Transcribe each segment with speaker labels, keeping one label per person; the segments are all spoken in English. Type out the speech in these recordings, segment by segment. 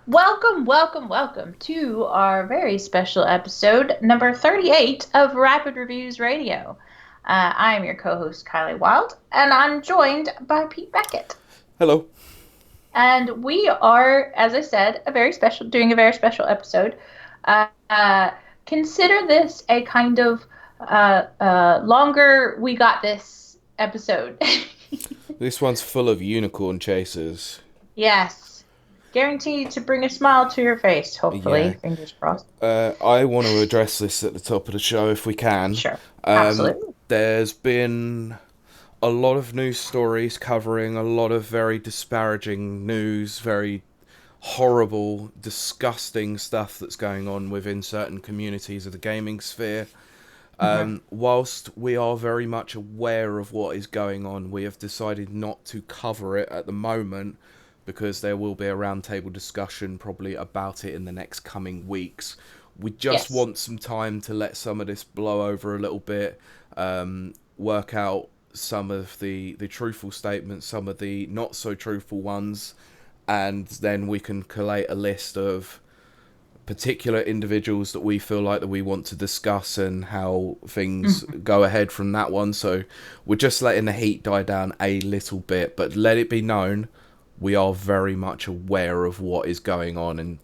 Speaker 1: Welcome to our very special episode, number 38 of Rapid Reviews Radio. I'm your co-host, Kylie Wild, and I'm joined by Pete Beckett.
Speaker 2: Hello.
Speaker 1: And we are, as I said, doing a very special episode. Uh, uh, Consider this a kind of longer we got this episode.
Speaker 2: This one's full of unicorn chasers.
Speaker 1: Yes. Guaranteed to bring a smile to your face, hopefully.
Speaker 2: Yeah.
Speaker 1: Fingers crossed.
Speaker 2: I want to address this at the top of the show if we can.
Speaker 1: Sure.
Speaker 2: Um,
Speaker 1: Absolutely.
Speaker 2: there's been a lot of news stories covering a lot of very disparaging news, very horrible, disgusting stuff that's going on within certain communities of the gaming sphere.
Speaker 1: Mhm.
Speaker 2: Whilst we are very much aware of what is going on, we have decided not to cover it at the moment because there will be a roundtable discussion probably about it in the next coming weeks. We just
Speaker 1: Yes.
Speaker 2: want some time to let some of this blow over a little bit, work out some of the truthful statements, some of the not so truthful ones, and then we can collate a list of particular individuals that we feel like that we want to discuss and how things
Speaker 1: Mhm.
Speaker 2: go ahead from that one. So we're just letting the heat die down a little bit, but let it be known we are very much aware of what is going on, and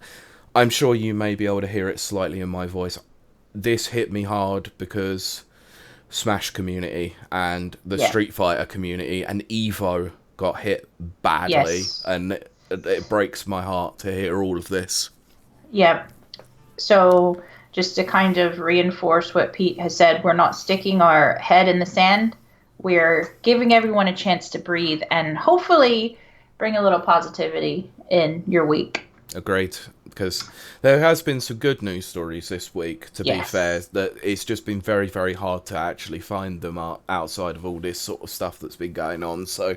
Speaker 2: I'm sure you may be able to hear it slightly in my voice. This hit me hard because Smash community and the
Speaker 1: Yeah.
Speaker 2: Street Fighter community and Evo got hit badly,
Speaker 1: Yes.
Speaker 2: and it breaks my heart to hear all of this.
Speaker 1: Yeah. So just to kind of reinforce what Pete has said, we're not sticking our head in the sand. We're giving everyone a chance to breathe and hopefully bring a little positivity in your week.
Speaker 2: Agreed, because there has been some good news stories this week. To be fair,
Speaker 1: Yes.
Speaker 2: that it's just been very, very hard to actually find them outside of all this sort of stuff that's been going on. So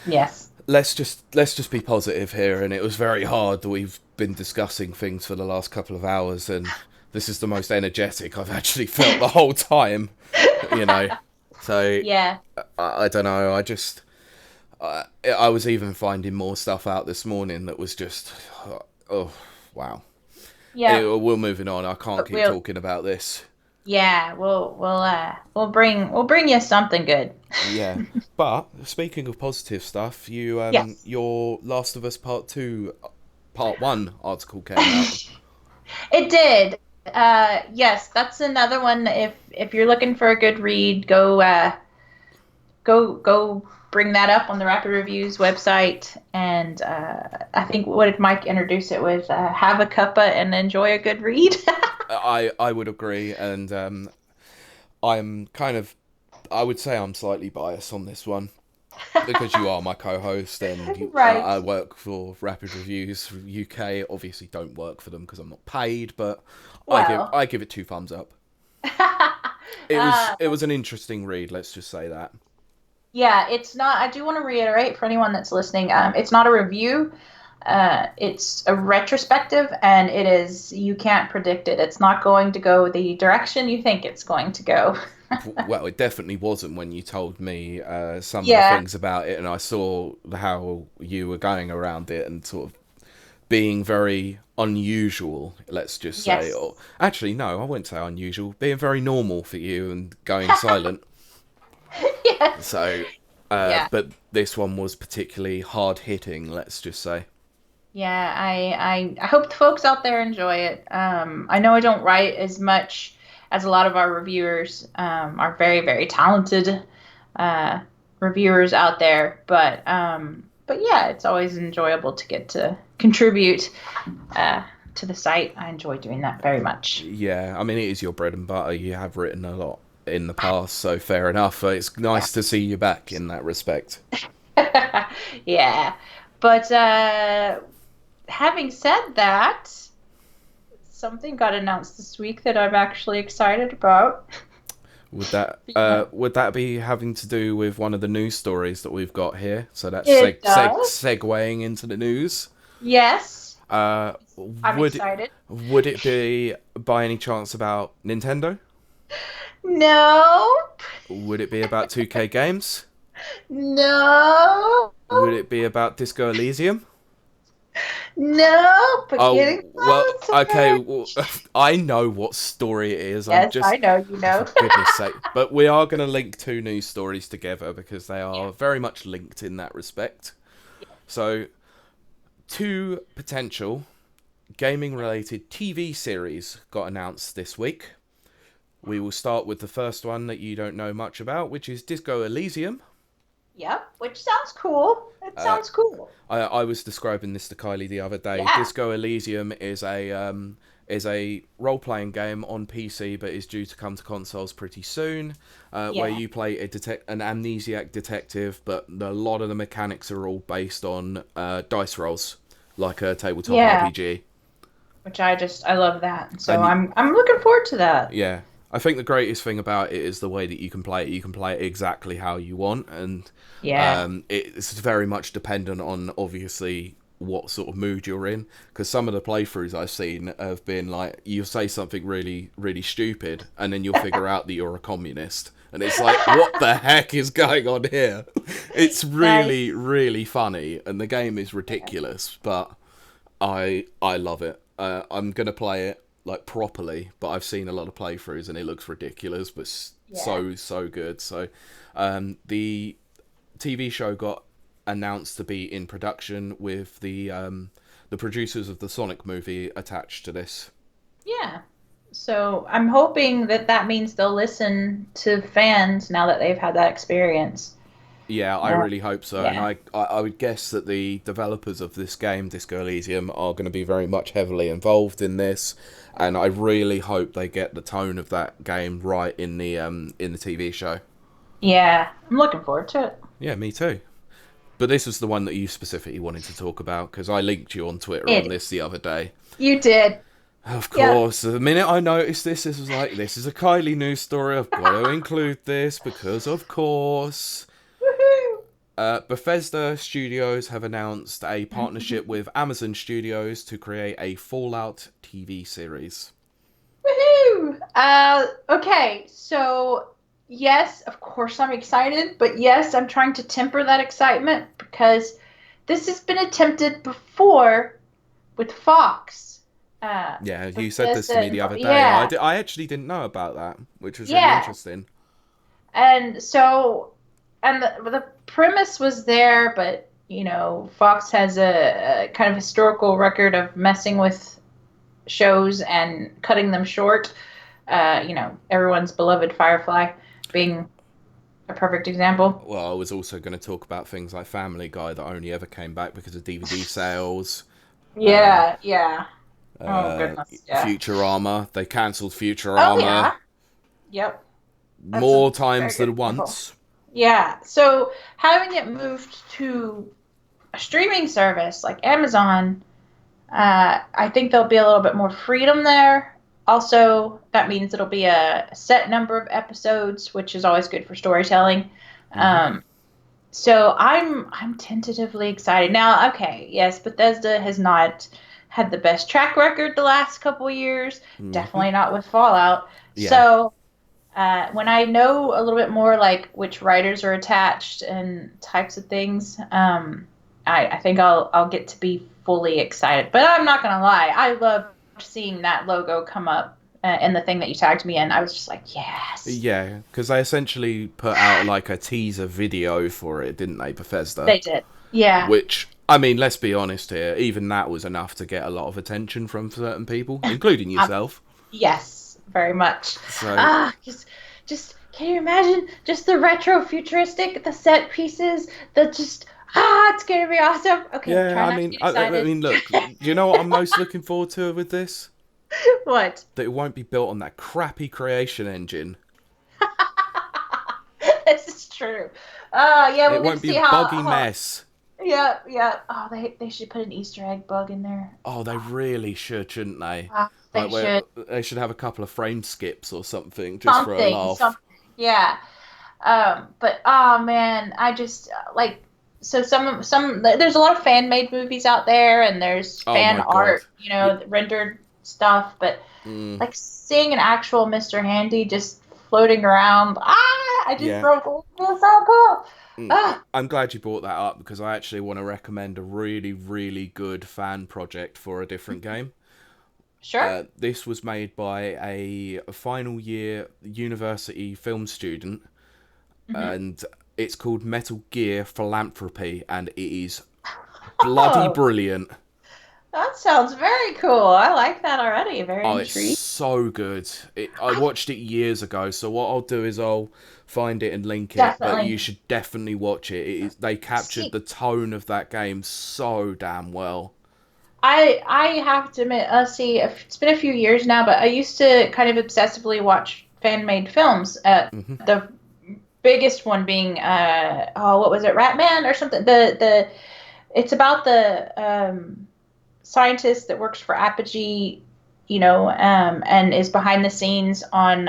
Speaker 1: Yes.
Speaker 2: let's just be positive here. And it was very hard that we've been discussing things for the last couple of hours, and this is the most energetic I've actually felt the whole time. You know, so
Speaker 1: Yeah.
Speaker 2: I don't know. I was even finding more stuff out this morning that was just, oh, wow.
Speaker 1: Yeah.
Speaker 2: Anyway, we're moving on. I can't
Speaker 1: But
Speaker 2: keep talking about this.
Speaker 1: we'll bring you something good.
Speaker 2: Yeah, but speaking of positive stuff,
Speaker 1: Yes.
Speaker 2: your Last of Us Part Two, Part One article came out.
Speaker 1: It did. Yes, that's another one. If you're looking for a good read, go bring that up on the Rapid Reviews website. And I think what did Mike introduce it with? Have a cuppa and enjoy a good read.
Speaker 2: I would agree, and I'm kind of, I would say I'm slightly biased on this one because you are my co-host and
Speaker 1: Right.
Speaker 2: I work for Rapid Reviews UK. Obviously, don't work for them because I'm not paid, but
Speaker 1: Well,
Speaker 2: I give it two thumbs up.
Speaker 1: uh,
Speaker 2: It was an interesting read. Let's just say that.
Speaker 1: yeah, it's not. I do want to reiterate for anyone that's listening. It's not a review. It's a retrospective, and it is. You can't predict it. It's not going to go the direction you think it's going to go.
Speaker 2: Well, it definitely wasn't when you told me some of the
Speaker 1: Yeah.
Speaker 2: things about it, and I saw how you were going around it and sort of being very unusual, let's just say.
Speaker 1: Yes.
Speaker 2: Or actually, no, I wouldn't say unusual. Being very normal for you and going silent.
Speaker 1: Yes.
Speaker 2: So,
Speaker 1: Yeah.
Speaker 2: but this one was particularly hard hitting, let's just say.
Speaker 1: Yeah. I hope the folks out there enjoy it. I know I don't write as much as a lot of our reviewers. Are very very talented uh, reviewers out there, but yeah, it's always enjoyable to get to contribute uh, to the site. I enjoy doing that very much.
Speaker 2: Yeah, I mean, it is your bread and butter. You have written a lot in the past, so fair enough. It's
Speaker 1: Yeah.
Speaker 2: nice to see you back in that respect.
Speaker 1: Yeah. But having said that, something got announced this week that I'm actually excited about. Yeah.
Speaker 2: Would that be having to do with one of the news stories that we've got here? So that's
Speaker 1: It does.
Speaker 2: segueing into the news.
Speaker 1: Yes,
Speaker 2: Uh,
Speaker 1: I'm
Speaker 2: would
Speaker 1: excited.
Speaker 2: would it be by any chance about Nintendo?
Speaker 1: No,
Speaker 2: Would it be about 2K games?
Speaker 1: no,
Speaker 2: Would it be about Disco Elysium?
Speaker 1: No, but
Speaker 2: Oh,
Speaker 1: getting
Speaker 2: well, okay.
Speaker 1: closer.
Speaker 2: Well, I know what story it is. I'm
Speaker 1: Yes, I
Speaker 2: just,
Speaker 1: know, you know.
Speaker 2: for goodness sake. But we are going to link two news stories together because they
Speaker 1: Yeah.
Speaker 2: are very much linked in that respect. So, two potential gaming related TV series got announced this week. We will start with the first one that you don't know much about, which is Disco Elysium.
Speaker 1: Yep, which sounds cool. It
Speaker 2: Uh,
Speaker 1: sounds cool.
Speaker 2: I was describing this to Kylie the other day.
Speaker 1: Yeah.
Speaker 2: Disco Elysium is a role playing game on PC, but is due to come to consoles pretty soon. Where
Speaker 1: Yeah.
Speaker 2: you play an amnesiac detective, but a lot of the mechanics are all based on dice rolls, like a tabletop
Speaker 1: Yeah.
Speaker 2: RPG.
Speaker 1: Which I love that. So
Speaker 2: And
Speaker 1: I'm looking forward to that.
Speaker 2: yeah, I think the greatest thing about it is the way that you can play it. You can play it exactly how you want, and
Speaker 1: Yeah.
Speaker 2: it's very much dependent on obviously what sort of mood you're in. Because some of the playthroughs I've seen have been like you'll say something really really stupid, and then you'll figure out that you're a communist, and it's like what the heck is going on here? It's really
Speaker 1: Nice.
Speaker 2: really funny, and the game is ridiculous, but I love it. I'm gonna play it like properly, but I've seen a lot of playthroughs and it looks ridiculous, but
Speaker 1: Yeah.
Speaker 2: so good. So, the TV show got announced to be in production with the producers of the Sonic movie attached to this.
Speaker 1: Yeah. So I'm hoping that that means they'll listen to fans now that they've had that experience.
Speaker 2: Yeah, I
Speaker 1: Uh,
Speaker 2: really hope so, and
Speaker 1: yeah.
Speaker 2: I would guess that the developers of this game, Disco Elysium, are going to be very much heavily involved in this, and I really hope they get the tone of that game right in the TV show.
Speaker 1: Yeah. I'm looking forward to it.
Speaker 2: Yeah, me too. But this was the one that you specifically wanted to talk about because I linked you on Twitter on
Speaker 1: It.
Speaker 2: this the other day.
Speaker 1: You did.
Speaker 2: Of
Speaker 1: Yep.
Speaker 2: course, the minute I noticed this was like, this is a Kylie news story. I've got to include this because, of course,
Speaker 1: Woohoo.
Speaker 2: Bethesda Studios have announced a partnership
Speaker 1: Mhm.
Speaker 2: with Amazon Studios to create a Fallout TV series.
Speaker 1: Woohoo! Okay, so yes, of course I'm excited, but yes, I'm trying to temper that excitement because this has been attempted before with Fox.
Speaker 2: Yeah, you said this
Speaker 1: Bethesda
Speaker 2: to me the other day.
Speaker 1: Yeah,
Speaker 2: I actually didn't know about that, which was really
Speaker 1: yeah.
Speaker 2: interesting.
Speaker 1: And so, and the premise was there, but Fox has a kind of historical record of messing with shows and cutting them short. Everyone's beloved Firefly being a perfect example.
Speaker 2: Well, I was also going to talk about things like Family Guy that only ever came back because of DVD sales. Uh,
Speaker 1: Yeah, yeah. Oh
Speaker 2: uh,
Speaker 1: goodness, yeah.
Speaker 2: Futurama, they cancelled
Speaker 1: Oh
Speaker 2: Futurama
Speaker 1: yeah. Yep. That's a
Speaker 2: more
Speaker 1: very
Speaker 2: times
Speaker 1: good
Speaker 2: than
Speaker 1: example.
Speaker 2: once.
Speaker 1: Yeah. So having it moved to a streaming service like Amazon, I think there'll be a little bit more freedom there. Also, that means it'll be a set number of episodes, which is always good for storytelling.
Speaker 2: Hmm.
Speaker 1: Um, So I'm tentatively excited. Now, okay, yes, Bethesda has not had the best track record the last couple of years.
Speaker 2: Hmm.
Speaker 1: Definitely not with Fallout.
Speaker 2: Yeah,
Speaker 1: So when I know a little bit more like which writers are attached and types of things, I think I'll get to be fully excited. But I'm not gonna lie, I love seeing that logo come up in the thing that you tagged me in. I was just like, yes,
Speaker 2: yeah, because they essentially put out like a teaser video for it, didn't they, Bethesda?
Speaker 1: they did. Yeah.
Speaker 2: Which, I mean, let's be honest here, even that was enough to get a lot of attention from certain people, including yourself.
Speaker 1: Yes, very much.
Speaker 2: So,
Speaker 1: Just can you imagine just the retro futuristic, the set pieces, it's gonna be awesome. Okay,
Speaker 2: yeah,
Speaker 1: try not to get
Speaker 2: I
Speaker 1: excited.
Speaker 2: mean, look, do you know what I'm most looking forward to with this?
Speaker 1: What?
Speaker 2: That it won't be built on that crappy creation engine.
Speaker 1: This is true. Yeah,
Speaker 2: It
Speaker 1: we'll get
Speaker 2: won't
Speaker 1: to
Speaker 2: be
Speaker 1: see
Speaker 2: a buggy mess.
Speaker 1: yeah, yeah. Oh, they should put an Easter egg bug in there.
Speaker 2: Oh, they really should, shouldn't they?
Speaker 1: They
Speaker 2: Like, where
Speaker 1: should
Speaker 2: they should have a couple of frame skips or something, just for a
Speaker 1: something,
Speaker 2: laugh.
Speaker 1: something. Yeah. But oh man, I just like so some there's a lot of fan made movies out there and there's
Speaker 2: Oh
Speaker 1: fan
Speaker 2: my god.
Speaker 1: art, rendered stuff, but
Speaker 2: Mm,
Speaker 1: like seeing an actual Mr. Handy just floating around, I just
Speaker 2: yeah.
Speaker 1: broke it. It feels so cool. Ah,
Speaker 2: I'm glad you brought that up because I actually want to recommend a really, really good fan project for a different game.
Speaker 1: sure.
Speaker 2: This was made by a final year university film student,
Speaker 1: Hmm.
Speaker 2: and it's called Metal Gear Philanthropy, and it is bloody
Speaker 1: Oh,
Speaker 2: brilliant.
Speaker 1: that sounds very cool. I like that already. Very
Speaker 2: Oh, it's
Speaker 1: intrigued.
Speaker 2: so good. I
Speaker 1: I
Speaker 2: watched it years ago, so what I'll do is I'll find it and link it. But you
Speaker 1: definitely
Speaker 2: should definitely watch it. They captured
Speaker 1: see.
Speaker 2: the tone of that game so damn well.
Speaker 1: I have to admit, see, it's been a few years now, but I used to kind of obsessively watch fan-made films.
Speaker 2: Hmm.
Speaker 1: The biggest one being, oh, what was it, Ratman or something? It's about the scientist that works for Apogee, and is behind the scenes on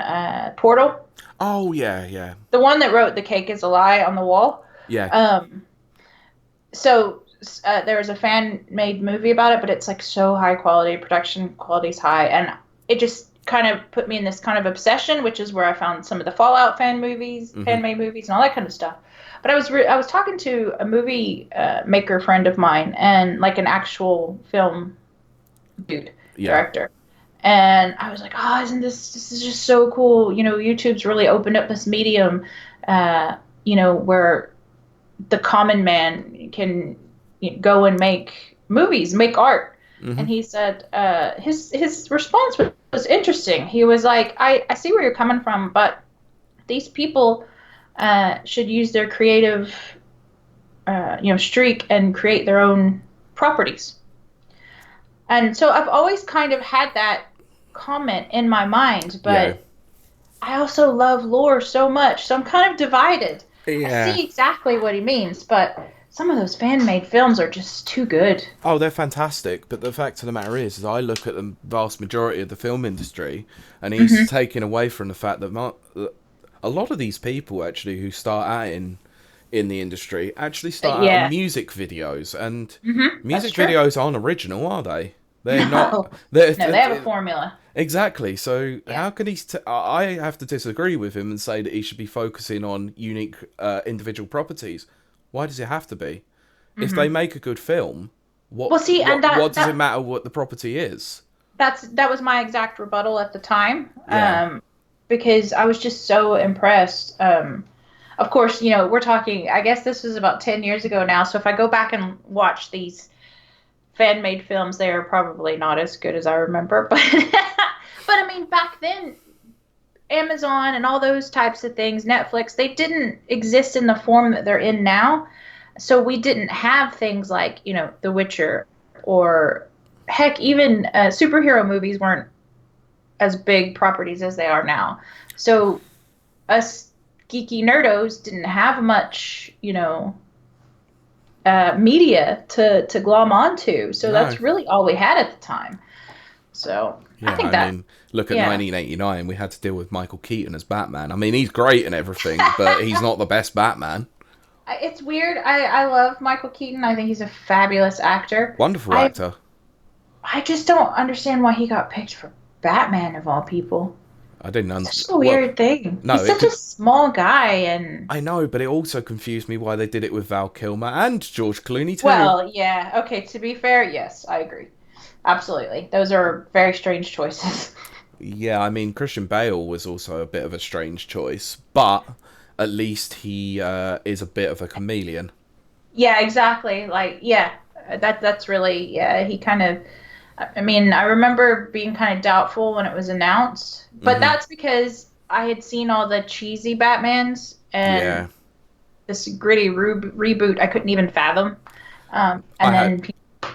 Speaker 1: Portal.
Speaker 2: Oh yeah, yeah,
Speaker 1: The one that wrote "The Cake Is a Lie" on the wall.
Speaker 2: yeah.
Speaker 1: Um, so there was a fan made movie about it, but it's like so high quality, production quality's high, and it just kind of put me in this kind of obsession, which is where I found some of the Fallout
Speaker 2: Hmm.
Speaker 1: fan made movies, and all that kind of stuff. But I was talking to a movie maker friend of mine, and like an actual film dude
Speaker 2: Yeah.
Speaker 1: director, and I was like, oh, isn't this is just so cool? YouTube's really opened up this medium, uh, where the common man can go and make movies, make art.
Speaker 2: Hmm.
Speaker 1: And he said his response was interesting. He was like, I see where you're coming from, but these people should use their creative streak and create their own properties. And so I've always kind of had that comment in my mind,
Speaker 2: Yeah.
Speaker 1: but I also love lore so much, so I'm kind of divided. I
Speaker 2: Yeah.
Speaker 1: see exactly what he means, but some of those fan made films are just too good.
Speaker 2: Oh, they're fantastic, but the fact of the matter is I look at the vast majority of the film industry, and he's
Speaker 1: Hmm.
Speaker 2: taken away from the fact that a lot of these people actually who start out in the industry actually start out on
Speaker 1: Yeah.
Speaker 2: music videos, and
Speaker 1: That's
Speaker 2: music
Speaker 1: true.
Speaker 2: videos aren't original, are they? They're not.
Speaker 1: No,
Speaker 2: They're,
Speaker 1: no, they have a formula.
Speaker 2: exactly. So
Speaker 1: Yeah.
Speaker 2: how can he? I have to disagree with him and say that he should be focusing on unique individual properties. Why does it have to be? If they
Speaker 1: Hmm.
Speaker 2: make a good film,
Speaker 1: Well, see, and
Speaker 2: what does it matter what the property is?
Speaker 1: that was my exact rebuttal at the time,
Speaker 2: Yeah.
Speaker 1: because I was just so impressed. Of course, we're talking. I guess this was about 10 years ago now. So if I go back and watch these fan made films, they are probably not as good as I remember. But but I mean, back then, Amazon and all those types of things, Netflix, they didn't exist in the form that they're in now. So we didn't have things like, The Witcher, or heck, even superhero movies weren't as big properties as they are now. So us geeky nerdos didn't have much, media to glom onto. So
Speaker 2: No.
Speaker 1: that's really all we had at the time. So I
Speaker 2: Yeah,
Speaker 1: think
Speaker 2: I
Speaker 1: that,
Speaker 2: mean, look at
Speaker 1: yeah,
Speaker 2: 1989. We had to deal with Michael Keaton as Batman. I mean, he's great and everything, but he's not the best Batman.
Speaker 1: it's weird. I love Michael Keaton. I think he's a fabulous actor.
Speaker 2: Wonderful
Speaker 1: I
Speaker 2: actor.
Speaker 1: I just don't understand why he got picked for Batman of all people.
Speaker 2: I didn't.
Speaker 1: Such a
Speaker 2: Well,
Speaker 1: weird thing.
Speaker 2: no,
Speaker 1: He's
Speaker 2: it
Speaker 1: such a
Speaker 2: could.
Speaker 1: small guy, and
Speaker 2: I know, but it also confused me why they did it with Val Kilmer and George Clooney too.
Speaker 1: well, yeah. Okay, to be fair, yes, I agree. Absolutely. Those are very strange choices.
Speaker 2: Yeah, I mean, Christian Bale was also a bit of a strange choice, but at least he is a bit of a chameleon.
Speaker 1: Yeah, exactly. Like, yeah, that's really, yeah, he kind of, I mean, I remember being kind of doubtful when it was announced, but
Speaker 2: Hmm.
Speaker 1: that's because I had seen all the cheesy Batmans,
Speaker 2: Yeah,
Speaker 1: and this gritty reboot I couldn't even fathom.
Speaker 2: I
Speaker 1: And
Speaker 2: had
Speaker 1: then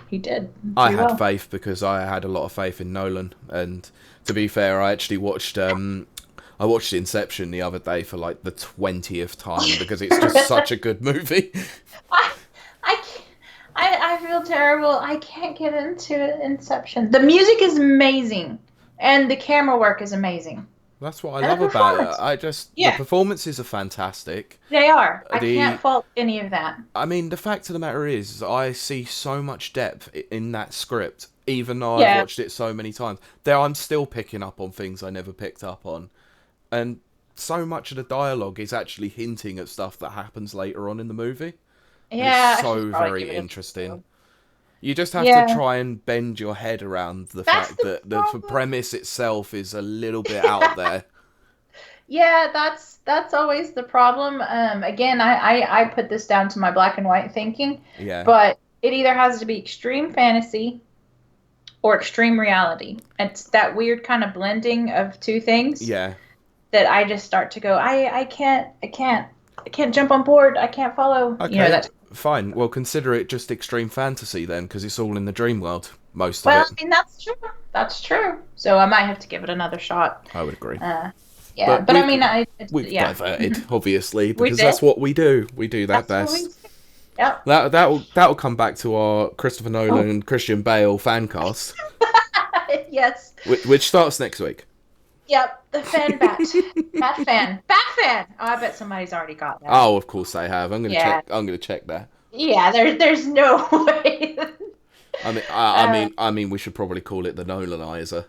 Speaker 1: he did
Speaker 2: I
Speaker 1: pretty
Speaker 2: had
Speaker 1: well.
Speaker 2: faith because I had a lot of faith in Nolan, and to be fair, I actually watched I watched Inception the other day for like the 20th time because it's just such a good movie.
Speaker 1: I, I, I feel terrible. I can't get into Inception. The music is amazing, and the camera work is amazing,
Speaker 2: That's what I
Speaker 1: and the
Speaker 2: love about it.
Speaker 1: performance.
Speaker 2: The
Speaker 1: Yeah,
Speaker 2: performances are fantastic.
Speaker 1: they are. I can't
Speaker 2: The
Speaker 1: fault any of that.
Speaker 2: I mean, the fact of the matter is, I see so much depth in that script, even though I've
Speaker 1: Yeah,
Speaker 2: watched it so many times. There, I'm still picking up on things I never picked up on, and so much of the dialogue is actually hinting at stuff that happens later on in the movie, and it's
Speaker 1: Yeah, I should
Speaker 2: so
Speaker 1: probably
Speaker 2: very
Speaker 1: give it a
Speaker 2: interesting.
Speaker 1: go.
Speaker 2: You just have to
Speaker 1: Yeah,
Speaker 2: try and bend your head around the
Speaker 1: that's
Speaker 2: fact
Speaker 1: the
Speaker 2: that the
Speaker 1: problem.
Speaker 2: premise itself is a little bit out there.
Speaker 1: Yeah, that's always the problem. Again, I put this down to my black and white thinking,
Speaker 2: Yeah,
Speaker 1: but it either has to be extreme fantasy or extreme reality. It's that weird kind of blending of two things
Speaker 2: yeah.
Speaker 1: that I just start to go, I can't jump on board. I can't follow. You know
Speaker 2: Okay,
Speaker 1: that.
Speaker 2: fine. Well, consider it just extreme fantasy then, because it's all in the dream world, most of
Speaker 1: Well,
Speaker 2: it.
Speaker 1: I mean that's true. That's true. So I might have to give it another shot.
Speaker 2: I would agree.
Speaker 1: Uh, yeah,
Speaker 2: But
Speaker 1: but I mean,
Speaker 2: we've
Speaker 1: yeah,
Speaker 2: diverted, obviously,
Speaker 1: we
Speaker 2: because
Speaker 1: did.
Speaker 2: that's what we do. We do that
Speaker 1: That's what we
Speaker 2: best.
Speaker 1: did. Yep.
Speaker 2: That'll come back to our Christopher Nolan
Speaker 1: Oh,
Speaker 2: and Christian Bale fan cast,
Speaker 1: yes.
Speaker 2: which starts next week.
Speaker 1: Yep. The fan bat fan. Oh, I bet somebody's already got that.
Speaker 2: Oh, of course I have. I'm gonna check.
Speaker 1: Yeah.
Speaker 2: I'm gonna check that.
Speaker 1: Yeah. There's no way.
Speaker 2: I mean,
Speaker 1: uh,
Speaker 2: we should probably call it the Nolanizer.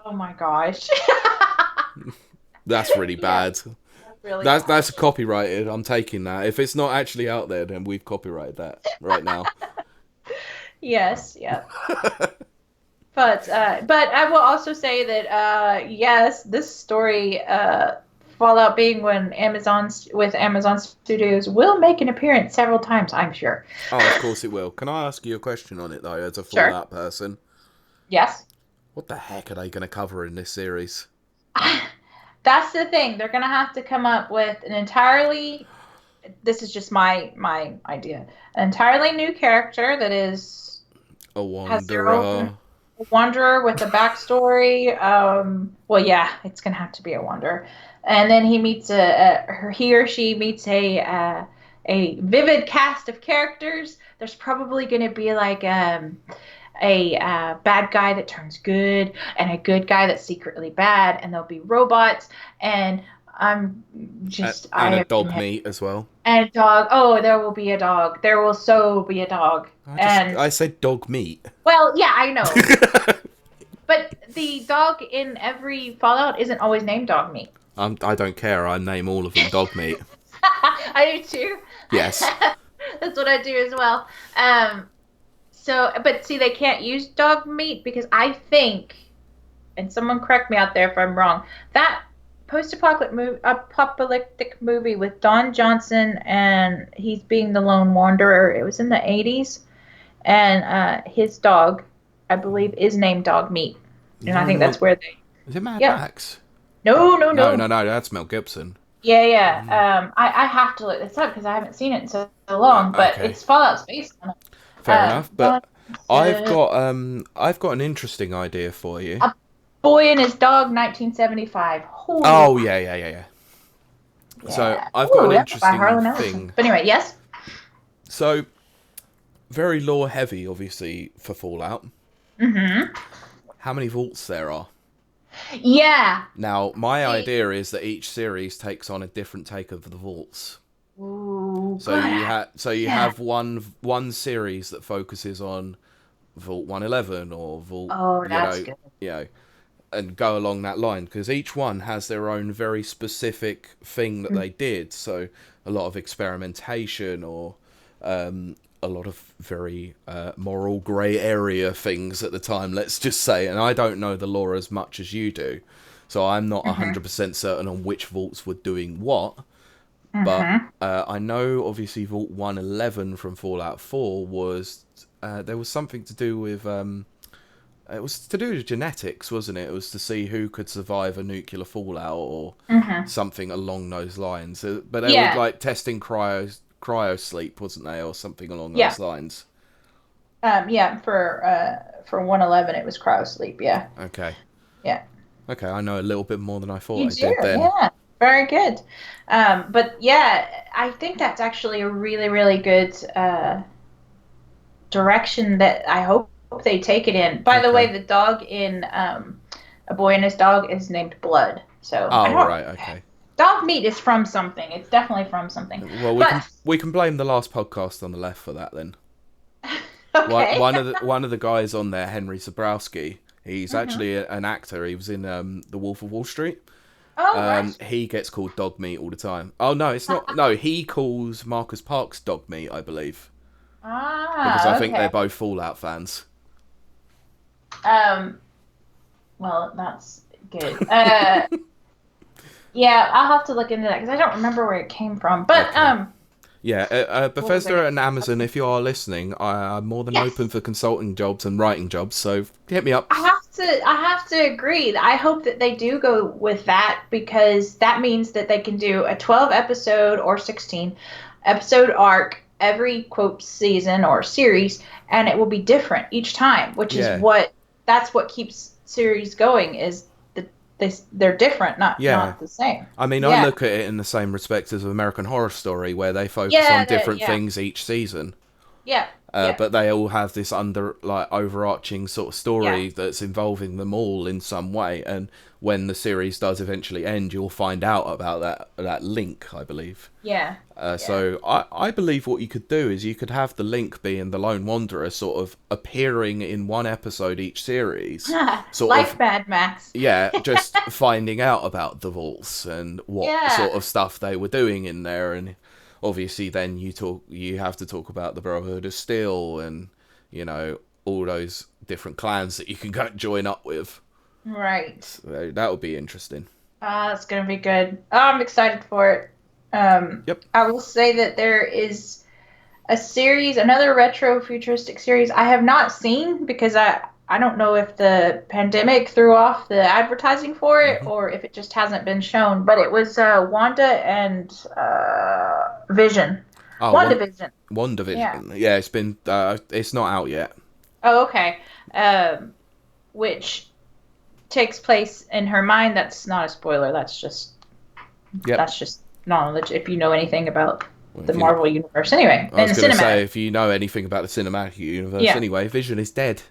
Speaker 1: oh my gosh.
Speaker 2: That's really
Speaker 1: Yeah.
Speaker 2: bad.
Speaker 1: Really
Speaker 2: That's
Speaker 1: harsh.
Speaker 2: copyrighted. I'm taking that. If it's not actually out there, then we've copyrighted that right now.
Speaker 1: Yes. Yep. But I will also say that yes, this story Fallout being when Amazon Studios will make an appearance several times, I'm sure.
Speaker 2: Oh, of course it will. Can I ask you a question on it though, as a
Speaker 1: Sure.
Speaker 2: Fallout person?
Speaker 1: Yes.
Speaker 2: What the heck are they going to cover in this series?
Speaker 1: That's the thing. They're gonna have to come up with an entirely. This is just my idea. An entirely new character that is
Speaker 2: A
Speaker 1: has their own
Speaker 2: wanderer.
Speaker 1: wanderer with a backstory. Well, yeah, it's gonna have to be a wanderer, and then he or she meets a vivid cast of characters. There's probably gonna be like a bad guy that turns good and a good guy that's secretly bad, and there'll be robots, and I'm just
Speaker 2: And a
Speaker 1: I
Speaker 2: dog meat as well.
Speaker 1: and a dog. Oh, there will be a dog. There will so be a dog. And
Speaker 2: I said dog meat.
Speaker 1: well, yeah, I know. But the dog in every Fallout isn't always named dog meat.
Speaker 2: I don't care. I name all of them dog meat.
Speaker 1: I do too.
Speaker 2: Yes.
Speaker 1: That's what I do as well. So, but see, they can't use dog meat because I think, and someone correct me out there if I'm wrong, that apocalyptic movie with Don Johnson and he's being the lone wanderer. It was in the 80s, and his dog, I believe, is named Dog Meat, and I think
Speaker 2: No,
Speaker 1: that's where they.
Speaker 2: is it Mad
Speaker 1: Yep.
Speaker 2: Max?
Speaker 1: No, no,
Speaker 2: No,
Speaker 1: no.
Speaker 2: no, no. That's Mel Gibson.
Speaker 1: Yeah, yeah. I have to look this up because I haven't seen it in so long, but
Speaker 2: Okay.
Speaker 1: it's Fallout's based on it.
Speaker 2: Fair enough.
Speaker 1: Don,
Speaker 2: But I've got an interesting idea for you.
Speaker 1: a Boy and His Dog, 1975. Holy.
Speaker 2: Oh yeah. So
Speaker 1: Yeah.
Speaker 2: I've got
Speaker 1: Ooh,
Speaker 2: an
Speaker 1: that was by
Speaker 2: interesting
Speaker 1: Harlan Ellison.
Speaker 2: thing.
Speaker 1: But anyway, yes.
Speaker 2: So very lore heavy, obviously, for Fallout.
Speaker 1: Mm-hmm.
Speaker 2: How many vaults there are?
Speaker 1: Yeah.
Speaker 2: Now, my
Speaker 1: See.
Speaker 2: idea is that each series takes on a different take of the vaults.
Speaker 1: Ooh,
Speaker 2: So you
Speaker 1: yeah.
Speaker 2: have one series that focuses on Vault 111 or Vault,
Speaker 1: Oh,
Speaker 2: you
Speaker 1: that's
Speaker 2: know,
Speaker 1: good.
Speaker 2: you know, and go along that line, because each one has their own very specific thing that they did. So a lot of experimentation or a lot of very moral grey area things at the time, let's just say. And I don't know the lore as much as you do, so I'm not
Speaker 1: Mm-hmm.
Speaker 2: 100% certain on which vaults were doing what. But
Speaker 1: Mm-hmm.
Speaker 2: I know, obviously, Vault 111 from Fallout 4 was... there was something to do with... it was to do with genetics, wasn't it? It was to see who could survive a nuclear fallout or
Speaker 1: Mm-hmm.
Speaker 2: something along those lines. But they were,
Speaker 1: Yeah.
Speaker 2: like, testing cryo sleep, wasn't they? Or something along
Speaker 1: Yeah.
Speaker 2: those lines.
Speaker 1: Yeah, for 111 it was cryosleep, yeah.
Speaker 2: Okay.
Speaker 1: Yeah.
Speaker 2: Okay, I know a little bit more than I thought
Speaker 1: You
Speaker 2: I
Speaker 1: do,
Speaker 2: did then.
Speaker 1: yeah. Very good. But yeah, I think that's actually a really, really good direction that I hope they take it in. By the way,
Speaker 2: Okay.
Speaker 1: the dog in A Boy and His Dog is named Blood. So I
Speaker 2: Oh,
Speaker 1: don't.
Speaker 2: right, okay.
Speaker 1: Dog meat is from something. It's definitely from something.
Speaker 2: Well,
Speaker 1: But
Speaker 2: we can blame the last podcast on the left for that then.
Speaker 1: okay.
Speaker 2: One of the guys on there, Henry Zabrowski, he's
Speaker 1: Mhm.
Speaker 2: actually an actor. He was in The Wolf of Wall Street,
Speaker 1: Oh, right.
Speaker 2: He gets called dog meat all the time. Oh no, it's not. No, he calls Marcus Parks dog meat, I believe, because I think
Speaker 1: Okay.
Speaker 2: they're both Fallout fans.
Speaker 1: Um, well, that's good. Yeah, I'll have to look into that because I don't remember where it came from. But
Speaker 2: Okay. Yeah,
Speaker 1: what was I
Speaker 2: Bethesda
Speaker 1: gonna
Speaker 2: and Amazon, if you are listening, I'm more than open
Speaker 1: Yes.
Speaker 2: for consulting jobs and writing jobs, so hit me up.
Speaker 1: I have to agree. I hope that they do go with that because that means that they can do a 12 episode or 16 episode arc every quote season or series, and it will be different each time, which is
Speaker 2: Yeah,
Speaker 1: what keeps series going is that they're different, not
Speaker 2: yeah.
Speaker 1: not the same.
Speaker 2: I mean, I
Speaker 1: Yeah.
Speaker 2: look at it in the same respect as American Horror Story, where they focus on
Speaker 1: Yeah,
Speaker 2: different
Speaker 1: yeah.
Speaker 2: things each season.
Speaker 1: Yeah. Yeah.
Speaker 2: But they all have this overarching sort of
Speaker 1: Yeah.
Speaker 2: story that's involving them all in some way. And when the series does eventually end, you'll find out about that link, I believe.
Speaker 1: Yeah. Yeah.
Speaker 2: So I believe what you could do is you could have the link being the Lone Wanderer sort of appearing in one episode each series, sort
Speaker 1: Like
Speaker 2: of,
Speaker 1: Mad Max.
Speaker 2: yeah, just finding out about the vaults and what
Speaker 1: Yeah.
Speaker 2: sort of stuff they were doing in there. And obviously then you have to talk about the Brotherhood of Steel and, all those different clans that you can go and join up with.
Speaker 1: Right.
Speaker 2: So that would be interesting.
Speaker 1: It's gonna be good. Oh, I'm excited for it.
Speaker 2: Yep.
Speaker 1: I will say that there is a series, another retro futuristic series I have not seen because I don't know if the pandemic threw off the advertising for it
Speaker 2: hmm
Speaker 1: or if it just hasn't been shown. But it was Wanda and Vision.
Speaker 2: Oh,
Speaker 1: WandaVision. Yeah.
Speaker 2: WandaVision. Yeah, it's not out yet.
Speaker 1: Oh, okay. Um, which takes place in her mind. That's not a spoiler.
Speaker 2: Yep.
Speaker 1: That's just knowledge if you know anything about
Speaker 2: Well,
Speaker 1: the
Speaker 2: if you
Speaker 1: Marvel universe. Anyway,
Speaker 2: I
Speaker 1: in
Speaker 2: was
Speaker 1: the
Speaker 2: going to
Speaker 1: cinematic.
Speaker 2: say, if you know anything about the cinematic universe,
Speaker 1: Yeah,
Speaker 2: anyway, Vision is dead.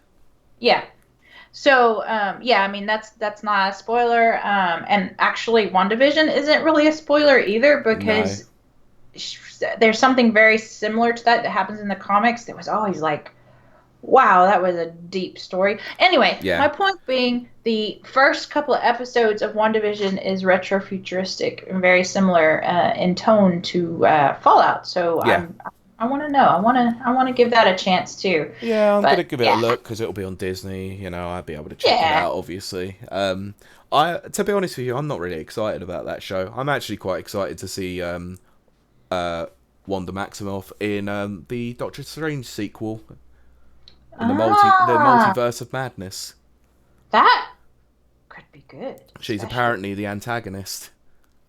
Speaker 1: yeah. So, yeah, I mean that's not a spoiler. And actually, WandaVision isn't really a spoiler either
Speaker 2: No.
Speaker 1: because there's something very similar to that happens in the comics. That was always like, wow, that was a deep story. Anyway,
Speaker 2: Yeah.
Speaker 1: my point being, the first couple of episodes of WandaVision is retro-futuristic and very similar in tone to Fallout. So
Speaker 2: Yeah.
Speaker 1: I want to know. I want to give that a chance too.
Speaker 2: Yeah, I'm going to
Speaker 1: But
Speaker 2: give it a
Speaker 1: yeah,
Speaker 2: look because it'll be on Disney. I'll be able to check it
Speaker 1: yeah.
Speaker 2: out, obviously. To be honest with you, I'm not really excited about that show. I'm actually quite excited to see uh, Wanda Maximoff in the Doctor Strange sequel in the
Speaker 1: Ah,
Speaker 2: multiverse of madness.
Speaker 1: that could be good,
Speaker 2: She's
Speaker 1: especially.
Speaker 2: apparently the antagonist.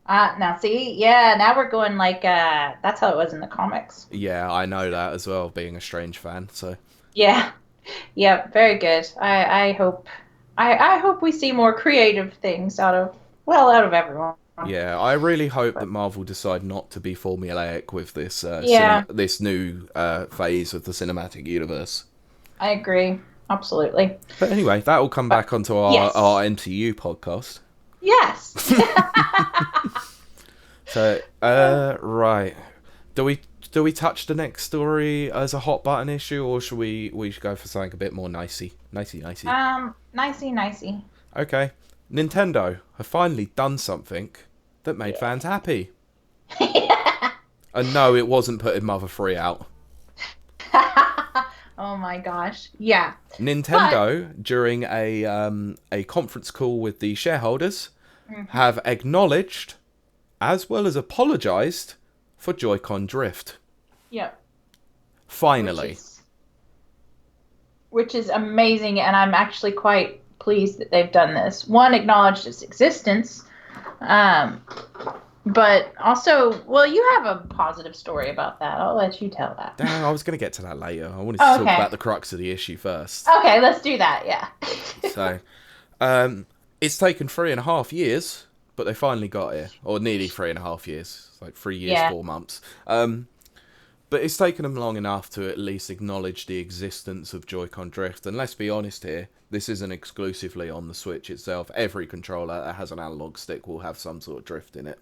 Speaker 1: Now see, yeah, now we're going like that's how it was in the comics.
Speaker 2: Yeah, I know that as well, being a Strange fan. So
Speaker 1: Yeah, yeah, very good. I hope we see more creative things out of everyone.
Speaker 2: yeah, I really hope that
Speaker 1: But
Speaker 2: Marvel decide not to be formulaic with this
Speaker 1: yeah,
Speaker 2: this new phase of the cinematic universe.
Speaker 1: I agree. Absolutely.
Speaker 2: But anyway, that will come
Speaker 1: But
Speaker 2: back onto our
Speaker 1: yes.
Speaker 2: MCU podcast.
Speaker 1: Yes.
Speaker 2: So, right, do we touch the next story as a hot button issue, or should we should go for something a bit more nicey?
Speaker 1: Nicey nicey.
Speaker 2: Okay, Nintendo have finally done something that made
Speaker 1: Yeah.
Speaker 2: fans happy. And no, it wasn't putting Mother 3 out.
Speaker 1: Oh my gosh. Yeah. But
Speaker 2: Nintendo, during a conference call with the shareholders,
Speaker 1: mhm,
Speaker 2: have acknowledged as well as apologized for Joy-Con drift.
Speaker 1: yep, which
Speaker 2: Finally.
Speaker 1: is which is amazing, and I'm actually quite pleased that they've done this. One, acknowledged its existence, um, but also, well, you have a positive story about that. I'll let you tell that.
Speaker 2: I was going to get to that later. I wanted to
Speaker 1: Oh,
Speaker 2: talk
Speaker 1: okay.
Speaker 2: about the crux of the issue first.
Speaker 1: Okay, let's do that. Yeah.
Speaker 2: So, it's taken 3.5 years, but they finally got here. Or nearly 3.5 years. It's like 3 years,
Speaker 1: Yeah.
Speaker 2: 4 months. But it's taken them long enough to at least acknowledge the existence of Joy-Con drift. And let's be honest here, this isn't exclusively on the Switch itself. Every controller that has an analog stick will have some sort of drift in it.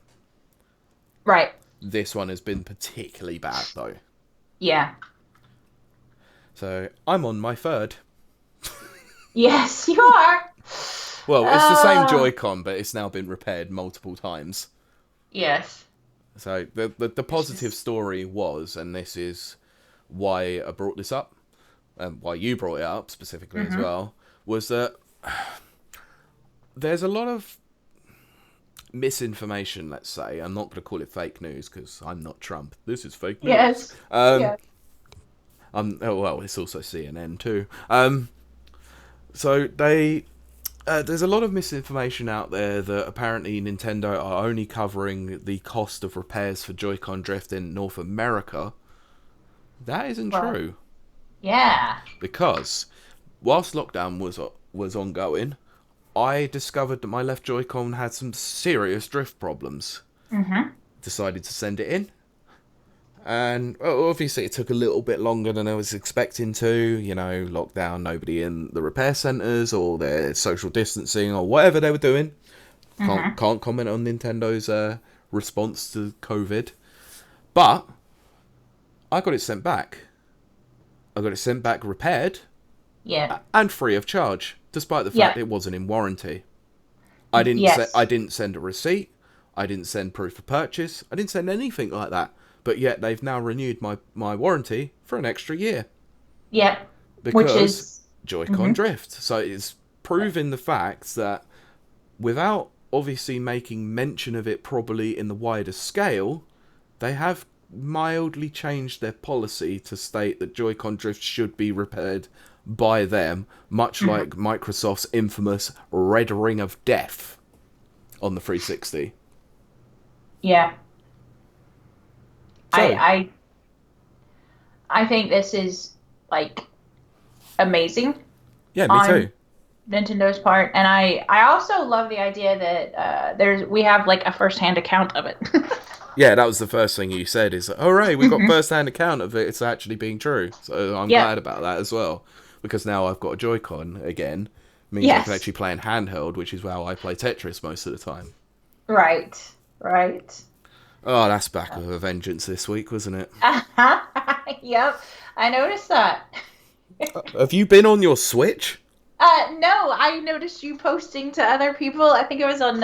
Speaker 1: Right.
Speaker 2: This one has been particularly bad, though.
Speaker 1: Yeah.
Speaker 2: So, I'm on my third.
Speaker 1: Yes, you are.
Speaker 2: Well, it's the same
Speaker 1: Uh,
Speaker 2: Joy-Con, but it's now been repaired multiple times.
Speaker 1: yes.
Speaker 2: So the
Speaker 1: It's
Speaker 2: positive
Speaker 1: just,
Speaker 2: story was, and this is why I brought this up, and why you brought it up specifically as
Speaker 1: hmm
Speaker 2: well, was that there's a lot of misinformation, let's say. I'm not going to call it fake news because I'm not Trump. This is fake news.
Speaker 1: yes. Yeah.
Speaker 2: Oh, well, it's also CNN too. So there's a lot of misinformation out there that apparently Nintendo are only covering the cost of repairs for Joy-Con drift in North America. That isn't
Speaker 1: Well,
Speaker 2: true,
Speaker 1: yeah.
Speaker 2: because whilst lockdown was ongoing, I discovered that my left Joy-Con had some serious drift problems.
Speaker 1: hmm
Speaker 2: Decided to send it in. And well, obviously it took a little bit longer than I was expecting to. You know, lockdown, nobody in the repair centres or their social distancing or whatever they were doing.
Speaker 1: hmm
Speaker 2: Can't comment on Nintendo's response to COVID. But I got it sent back. I got it sent back repaired
Speaker 1: Yeah.
Speaker 2: and free of charge, despite the fact
Speaker 1: Yeah.
Speaker 2: it wasn't in warranty. I
Speaker 1: Yes.
Speaker 2: didn't send a receipt. I didn't send proof of purchase. I didn't send anything like that. But yet they've now renewed my warranty for an extra year
Speaker 1: Yeah. Which
Speaker 2: because
Speaker 1: is.
Speaker 2: Joy-Con
Speaker 1: hmm
Speaker 2: drift. So it's proving the fact that without obviously making mention of it probably in the wider scale, they have mildly changed their policy to state that Joy-Con drift should be repaired by them, much
Speaker 1: hmm
Speaker 2: like Microsoft's infamous Red Ring of Death on the 360.
Speaker 1: Yeah. I
Speaker 2: So,
Speaker 1: I I think this is like amazing
Speaker 2: yeah, me
Speaker 1: on
Speaker 2: too.
Speaker 1: Nintendo's part, and I also love the idea that we have like a first-hand account of it.
Speaker 2: Yeah, that was the first thing you said is, hooray, we've got first-hand account of it's actually being true. So I'm
Speaker 1: Yep.
Speaker 2: glad about that as well. Because now I've got a Joy-Con again. Means I can
Speaker 1: Yes.
Speaker 2: actually play in handheld, which is how I play Tetris most of the time.
Speaker 1: Right. Right.
Speaker 2: Oh, that's back with a vengeance this week, wasn't it?
Speaker 1: Yep. I noticed that.
Speaker 2: Have you been on your Switch?
Speaker 1: No, I noticed you posting to other people. I think it was on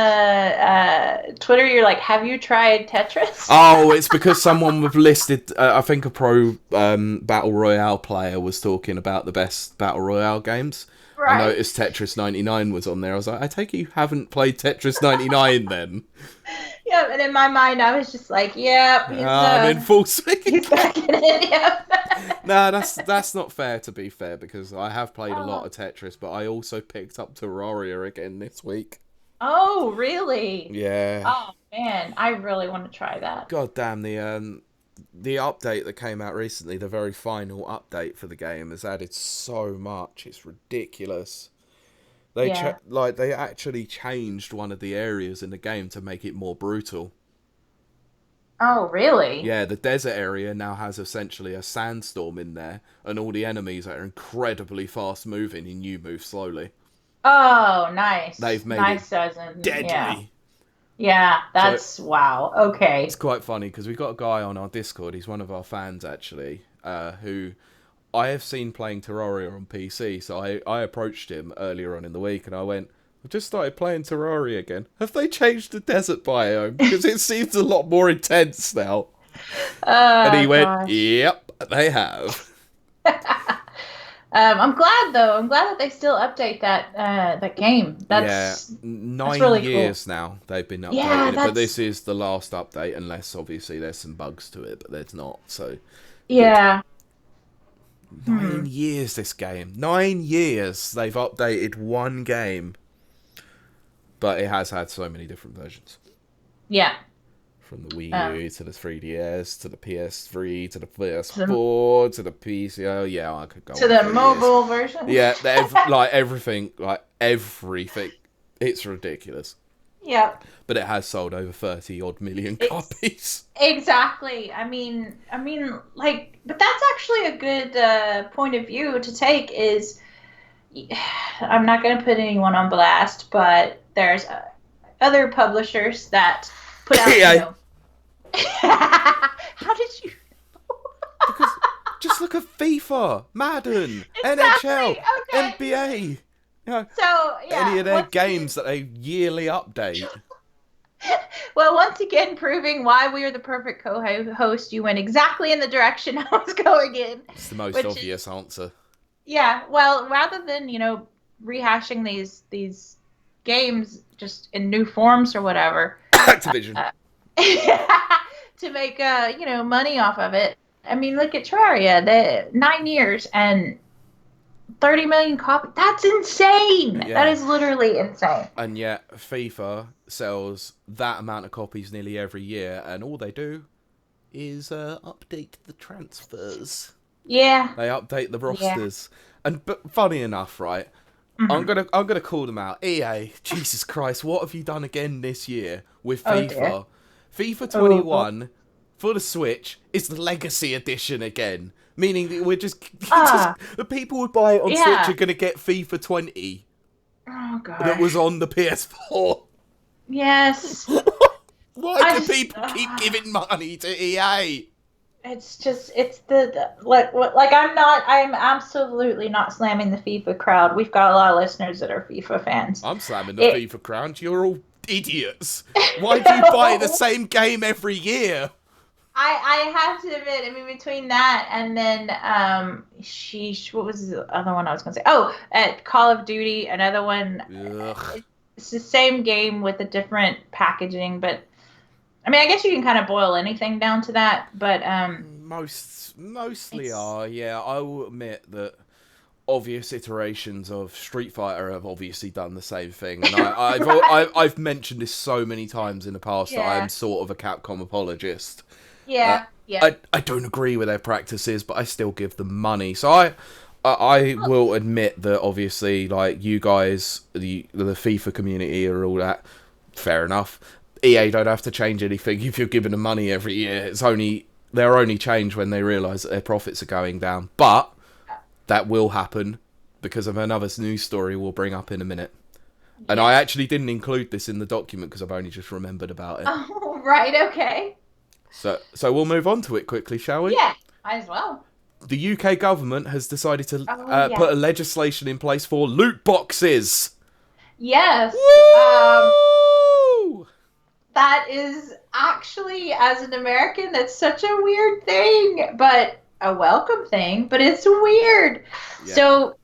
Speaker 1: Twitter. You're like, "Have you tried Tetris?"
Speaker 2: Oh, it's because someone was listed. I think a pro battle royale player was talking about the best battle royale games. I
Speaker 1: Right.
Speaker 2: noticed Tetris 99 was on there. I was like, I take it you haven't played Tetris 99 then.
Speaker 1: Yep. And in my mind, I was just like, "Yep,
Speaker 2: I'm in full swing
Speaker 1: he's
Speaker 2: again.
Speaker 1: back in it." Yep.
Speaker 2: Nah, that's not fair to be fair because I have played a lot
Speaker 1: Oh.
Speaker 2: of Tetris, but I also picked up Terraria again this week.
Speaker 1: Oh, really?
Speaker 2: Yeah.
Speaker 1: Oh man, I really want to try that.
Speaker 2: God damn the update that came out recently, the very final update for the game, has added so much. It's ridiculous.
Speaker 1: Yeah.
Speaker 2: They actually changed one of the areas in the game to make it more brutal.
Speaker 1: Oh, really?
Speaker 2: Yeah, the desert area now has essentially a sandstorm in there, and all the enemies are incredibly fast moving, and you move slowly.
Speaker 1: Oh, nice.
Speaker 2: They've made it
Speaker 1: Nice as in, yeah.
Speaker 2: deadly.
Speaker 1: Yeah,
Speaker 2: So
Speaker 1: that's wow.
Speaker 2: it's
Speaker 1: Okay.
Speaker 2: quite funny because we've got a guy on our Discord. He's one of our fans actually, who I have seen playing Terraria on PC. So I approached him earlier on in the week and I went, I've just started playing Terraria again. Have they changed the desert biome? Because it seems a lot more intense now. And he
Speaker 1: Oh
Speaker 2: went,
Speaker 1: gosh.
Speaker 2: yep, they have.
Speaker 1: I'm glad though. I'm glad that they still update that game.
Speaker 2: Yeah,
Speaker 1: That's
Speaker 2: nine
Speaker 1: really cool.
Speaker 2: years now they've been
Speaker 1: Yeah,
Speaker 2: updating it, but this
Speaker 1: that's
Speaker 2: is the last update, unless obviously there's some bugs to it, but there's not. So, but
Speaker 1: yeah. Hmm.
Speaker 2: 9 years this game. 9 years they've updated one game, but it has had so many different versions.
Speaker 1: Yeah.
Speaker 2: From the Wii
Speaker 1: Um,
Speaker 2: U to the 3DS to the PS3 to the
Speaker 1: to the
Speaker 2: PS4 to the PC. Oh yeah, I could go
Speaker 1: to
Speaker 2: on
Speaker 1: the
Speaker 2: for years.
Speaker 1: mobile version.
Speaker 2: Yeah, like everything. It's ridiculous.
Speaker 1: Yep.
Speaker 2: But it has sold over 30 odd million
Speaker 1: It's
Speaker 2: copies.
Speaker 1: exactly. Like, but that's actually a good point of view to take. Is I'm not going to put anyone on blast, but there's other publishers that put out,
Speaker 2: Yeah,
Speaker 1: How did you?
Speaker 2: because just look at FIFA, Madden,
Speaker 1: Exactly.
Speaker 2: NHL,
Speaker 1: Okay.
Speaker 2: NBA. You know,
Speaker 1: So
Speaker 2: any
Speaker 1: yeah,
Speaker 2: of their games that they yearly update.
Speaker 1: well, once again, proving why we are the perfect co-host. You went exactly in the direction I was going in,
Speaker 2: It's the most
Speaker 1: which is
Speaker 2: obvious answer.
Speaker 1: yeah. Well, rather than rehashing these games just in new forms or whatever,
Speaker 2: Activision.
Speaker 1: uh, to make money off of it. I mean, look at Terraria. The 9 years and 30 million copies. That's insane. That
Speaker 2: Yeah.
Speaker 1: is literally insane.
Speaker 2: And yet FIFA sells that amount of copies nearly every year, and all they do is update the transfers.
Speaker 1: Yeah.
Speaker 2: They update the
Speaker 1: Yeah.
Speaker 2: rosters. And but funny enough, right?
Speaker 1: Hmm.
Speaker 2: I'm gonna call them out. EA, Jesus Christ, what have you done again this year with
Speaker 1: Oh dear.
Speaker 2: FIFA? FIFA
Speaker 1: Oh.
Speaker 2: 21 for the Switch is the Legacy Edition again, meaning that we're just, just
Speaker 1: Ah.
Speaker 2: the people who buy it on Switch are
Speaker 1: Yeah.
Speaker 2: gonna get FIFA 20
Speaker 1: Oh
Speaker 2: that was
Speaker 1: gosh.
Speaker 2: on the PS4.
Speaker 1: Yes.
Speaker 2: Why
Speaker 1: I
Speaker 2: do
Speaker 1: just.
Speaker 2: people keep giving money to EA?
Speaker 1: It's just it's the like I'm absolutely not slamming the FIFA crowd. We've got a lot of listeners that are FIFA fans.
Speaker 2: I'm slamming the
Speaker 1: It
Speaker 2: FIFA crowd. You're all idiots. Why do you buy the same game every year?
Speaker 1: I have to admit, I mean, between that and then what was the other one I was gonna say? Oh, at Call of Duty, another one.
Speaker 2: Ugh.
Speaker 1: It's the same game with a different packaging, but I mean, I guess you can kind of boil anything down to that. But
Speaker 2: Mostly
Speaker 1: it's
Speaker 2: are, yeah. I will admit that obvious iterations of Street Fighter have obviously done the same thing, and
Speaker 1: right,
Speaker 2: I've mentioned this so many times in the past that I am
Speaker 1: yeah,
Speaker 2: sort of a Capcom apologist. Uh,
Speaker 1: yeah, yeah.
Speaker 2: I don't agree with their practices, but I still give them money. So I
Speaker 1: Oh,
Speaker 2: will admit that obviously, like you guys, the FIFA community are all that. Fair enough. EA don't have to change anything if you're giving them money every year. They'll only change when they realise that their profits are going down. But that will happen because of another news story we'll bring up in a minute. And I
Speaker 1: yes.
Speaker 2: actually didn't include this in the document because I've only just remembered about it.
Speaker 1: Oh, right. Okay.
Speaker 2: So we'll move on to it quickly, shall we?
Speaker 1: Yeah. Might as well.
Speaker 2: The UK government has decided to
Speaker 1: Oh,
Speaker 2: put
Speaker 1: yes.
Speaker 2: a legislation in place for loot boxes.
Speaker 1: Yes.
Speaker 2: Woo!
Speaker 1: That is actually, as an American, that's such a weird thing, but a welcome thing, but it's weird.
Speaker 2: Yeah.
Speaker 1: So,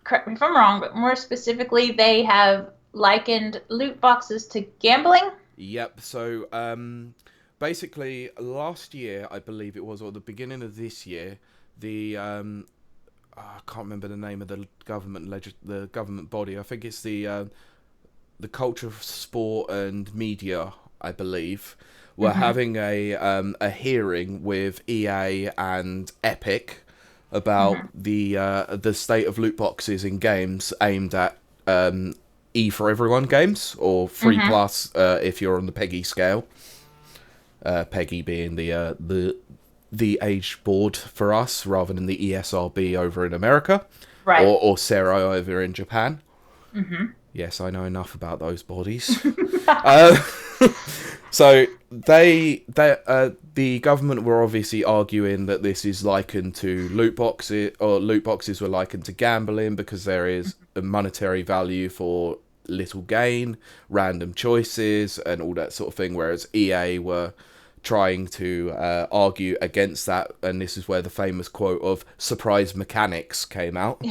Speaker 1: correct me if I'm wrong, but more specifically, they have likened loot boxes to gambling.
Speaker 2: Yep. So basically, last year I believe it was, or the beginning of this year, the I can't remember the name of the the government body. I think it's the culture of sport and media, I believe, were
Speaker 1: Hmm.
Speaker 2: having a hearing with EA and Epic about
Speaker 1: Hmm.
Speaker 2: the state of loot boxes in games aimed at E for everyone games, or free
Speaker 1: Hmm.
Speaker 2: plus if you're on the PEGI scale. PEGI being the age board for us, rather than the ESRB over in America,
Speaker 1: Right.
Speaker 2: or Sero over in Japan.
Speaker 1: Hmm.
Speaker 2: Yes, I know enough about those bodies. Uh, so the government were obviously arguing that this is likened to loot boxes, or loot boxes were likened to gambling because there is a monetary value for little gain, random choices, and all that sort of thing. Whereas EA were trying to argue against that, and this is where the famous quote of "surprise mechanics" came out.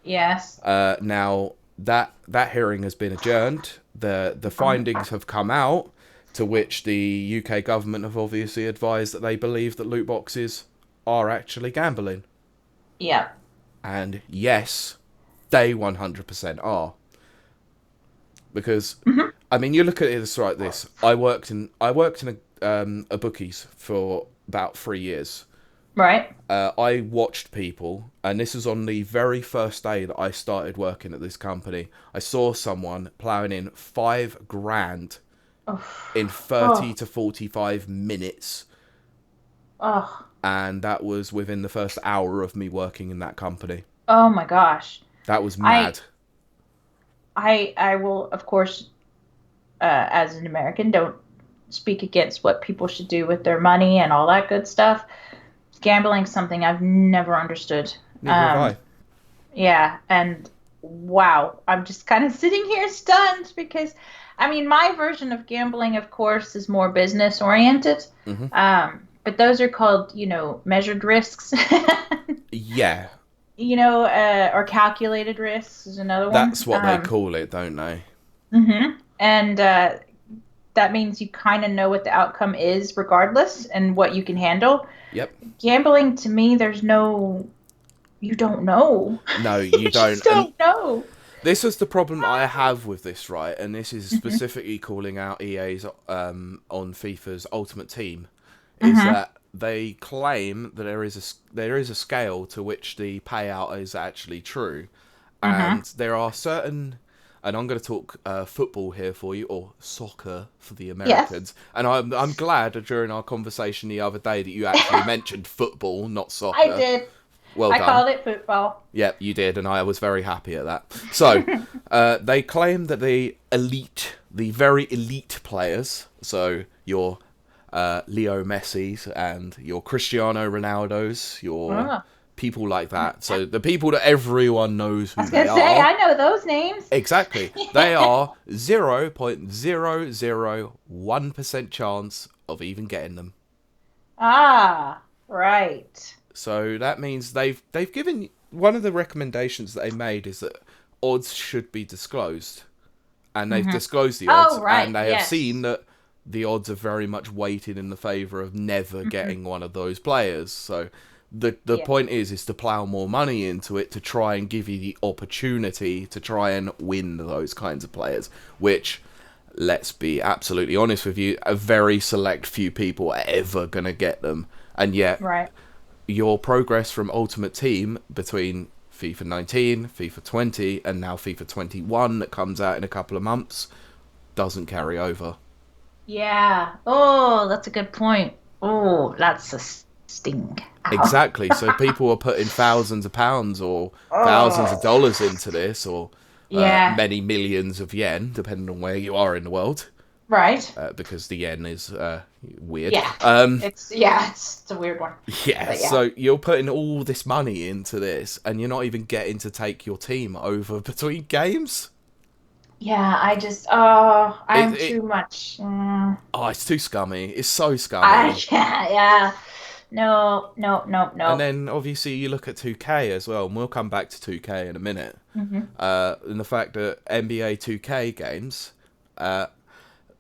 Speaker 1: Yes.
Speaker 2: Now that hearing has been adjourned. The findings have come out, to which the UK government have obviously advised that they believe that loot boxes are actually gambling.
Speaker 1: Yeah.
Speaker 2: And yes, they 100% are. Because
Speaker 1: Hmm.
Speaker 2: I mean, you look at it like this. I worked in a bookies for about 3 years.
Speaker 1: Right.
Speaker 2: I watched people, and this was on the very first day that I started working at this company. I saw someone ploughing in 5 grand
Speaker 1: Oh.
Speaker 2: in 30
Speaker 1: Oh.
Speaker 2: to 45 minutes,
Speaker 1: Oh.
Speaker 2: and that was within the first hour of me working in that company.
Speaker 1: Oh my gosh.
Speaker 2: That was
Speaker 1: I
Speaker 2: mad.
Speaker 1: I will, of course, as an American, don't speak against what people should do with their money and all that good stuff. Gambling's something I've never understood.
Speaker 2: Neither have
Speaker 1: Um,
Speaker 2: I.
Speaker 1: yeah, and wow, I'm just kind of sitting here stunned because, I mean, my version of gambling, of course, is more business oriented.
Speaker 2: Hmm.
Speaker 1: But those are called, measured risks,
Speaker 2: Yeah,
Speaker 1: or calculated risks is another
Speaker 2: that's
Speaker 1: one.
Speaker 2: what they call it, don't they?
Speaker 1: And that means you kind of know what the outcome is regardless and what you can handle.
Speaker 2: Yep.
Speaker 1: Gambling, to me, you don't know.
Speaker 2: No, you
Speaker 1: You
Speaker 2: don't.
Speaker 1: just
Speaker 2: And
Speaker 1: don't know.
Speaker 2: this is the problem I have with this, right? And this is
Speaker 1: Hmm.
Speaker 2: specifically calling out EA's on FIFA's Ultimate Team, is
Speaker 1: Hmm.
Speaker 2: that they claim that there is a scale to which the payout is actually true, and
Speaker 1: Hmm.
Speaker 2: there are certain. And I'm going to talk football here for you, or soccer for the
Speaker 1: Yes.
Speaker 2: Americans. And I'm glad that during our conversation the other day that you actually mentioned football, not
Speaker 1: I
Speaker 2: soccer.
Speaker 1: did.
Speaker 2: Well
Speaker 1: I
Speaker 2: done.
Speaker 1: called it football.
Speaker 2: Yep, you did, and I was very happy at that. So, they claim that the very elite players, so your Leo Messi's and your Cristiano Ronaldo's, your
Speaker 1: Oh,
Speaker 2: people like that,
Speaker 1: yeah.
Speaker 2: so the people that everyone knows
Speaker 1: I
Speaker 2: who
Speaker 1: was
Speaker 2: they
Speaker 1: gonna say
Speaker 2: are,
Speaker 1: I know those names.
Speaker 2: exactly, they are 0.001% chance of even getting them.
Speaker 1: Ah, right.
Speaker 2: So that means they've given one of the recommendations that they made is that odds should be disclosed, and they've
Speaker 1: Hmm.
Speaker 2: disclosed the
Speaker 1: Oh,
Speaker 2: odds,
Speaker 1: right.
Speaker 2: and they have seen
Speaker 1: Yes.
Speaker 2: that the odds are very much weighted in the favour of never
Speaker 1: Hmm.
Speaker 2: getting one of those players. So the
Speaker 1: Yeah.
Speaker 2: point is to plough more money into it to try and give you the opportunity to try and win those kinds of players, which, let's be absolutely honest with you, a very select few people are ever going to get them. And yet
Speaker 1: Right.
Speaker 2: your progress from Ultimate Team between FIFA 19, FIFA 20, and now FIFA 21 that comes out in a couple of months doesn't carry over.
Speaker 1: Yeah. Oh, that's a good point. Oh, that's a sting. Ow.
Speaker 2: Exactly. So people are putting thousands of pounds or thousands of
Speaker 1: Oh.
Speaker 2: dollars into this, or
Speaker 1: Yeah.
Speaker 2: many millions of yen, depending on where you are in the world,
Speaker 1: Right.
Speaker 2: because the yen is weird.
Speaker 1: Yeah. It's a weird one.
Speaker 2: Yeah,
Speaker 1: But yeah.
Speaker 2: so you're putting all this money into this, and you're not even getting to take your team over between games.
Speaker 1: Yeah, I'm
Speaker 2: It
Speaker 1: too much.
Speaker 2: Oh, it's too scummy. It's so
Speaker 1: I
Speaker 2: scummy.
Speaker 1: can't, yeah. No, no, no,
Speaker 2: And
Speaker 1: no.
Speaker 2: then obviously you look at 2K as well, and we'll come back to 2K in a minute.
Speaker 1: Hmm.
Speaker 2: And the fact that NBA 2K games, uh,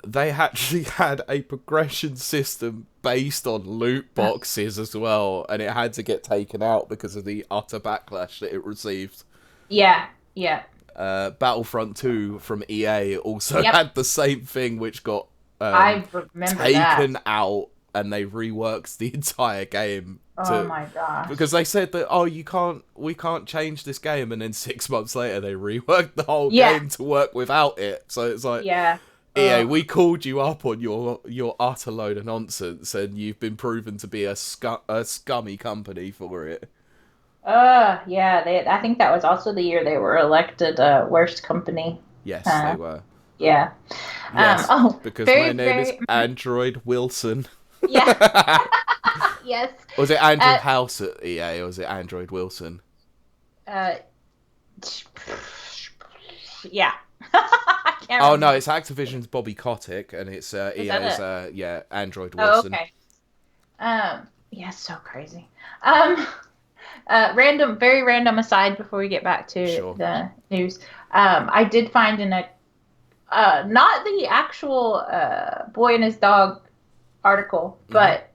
Speaker 2: they actually had a progression system based on loot boxes as well, and it had to get taken out because of the utter backlash that it received.
Speaker 1: Yeah, yeah.
Speaker 2: Battlefront 2 from EA also
Speaker 1: Yep.
Speaker 2: had the same thing, which got
Speaker 1: I remember that.
Speaker 2: taken out, and they reworked the entire game
Speaker 1: Oh
Speaker 2: to
Speaker 1: my
Speaker 2: because
Speaker 1: gosh.
Speaker 2: they said that, oh, we can't change this game, and then 6 months later they reworked the whole
Speaker 1: Yeah,
Speaker 2: game to work without it. So it's like,
Speaker 1: yeah.
Speaker 2: EA,
Speaker 1: Ugh.
Speaker 2: we called you up on your utter load of nonsense, and you've been proven to be a scummy company for it.
Speaker 1: Yeah. I think that was also the year they were elected worst company.
Speaker 2: Yes, they
Speaker 1: Uh,
Speaker 2: were.
Speaker 1: yeah.
Speaker 2: Yes,
Speaker 1: Oh,
Speaker 2: because my
Speaker 1: very,
Speaker 2: name is
Speaker 1: very.
Speaker 2: Android Wilson.
Speaker 1: Yeah. Yes.
Speaker 2: Was it Andrew
Speaker 1: Uh,
Speaker 2: House at EA, or was it Android Wilson?
Speaker 1: uh, yeah. I can't
Speaker 2: Oh no,
Speaker 1: remember.
Speaker 2: it's Activision's Bobby Kotick, and it's
Speaker 1: Is that
Speaker 2: EA's
Speaker 1: it?
Speaker 2: yeah, Android
Speaker 1: Oh,
Speaker 2: Wilson.
Speaker 1: okay. Yeah, so crazy. Um, very random aside before we get back to
Speaker 2: Sure.
Speaker 1: the news. I did find in a not the actual boy and his dog article,
Speaker 2: Hmm.
Speaker 1: but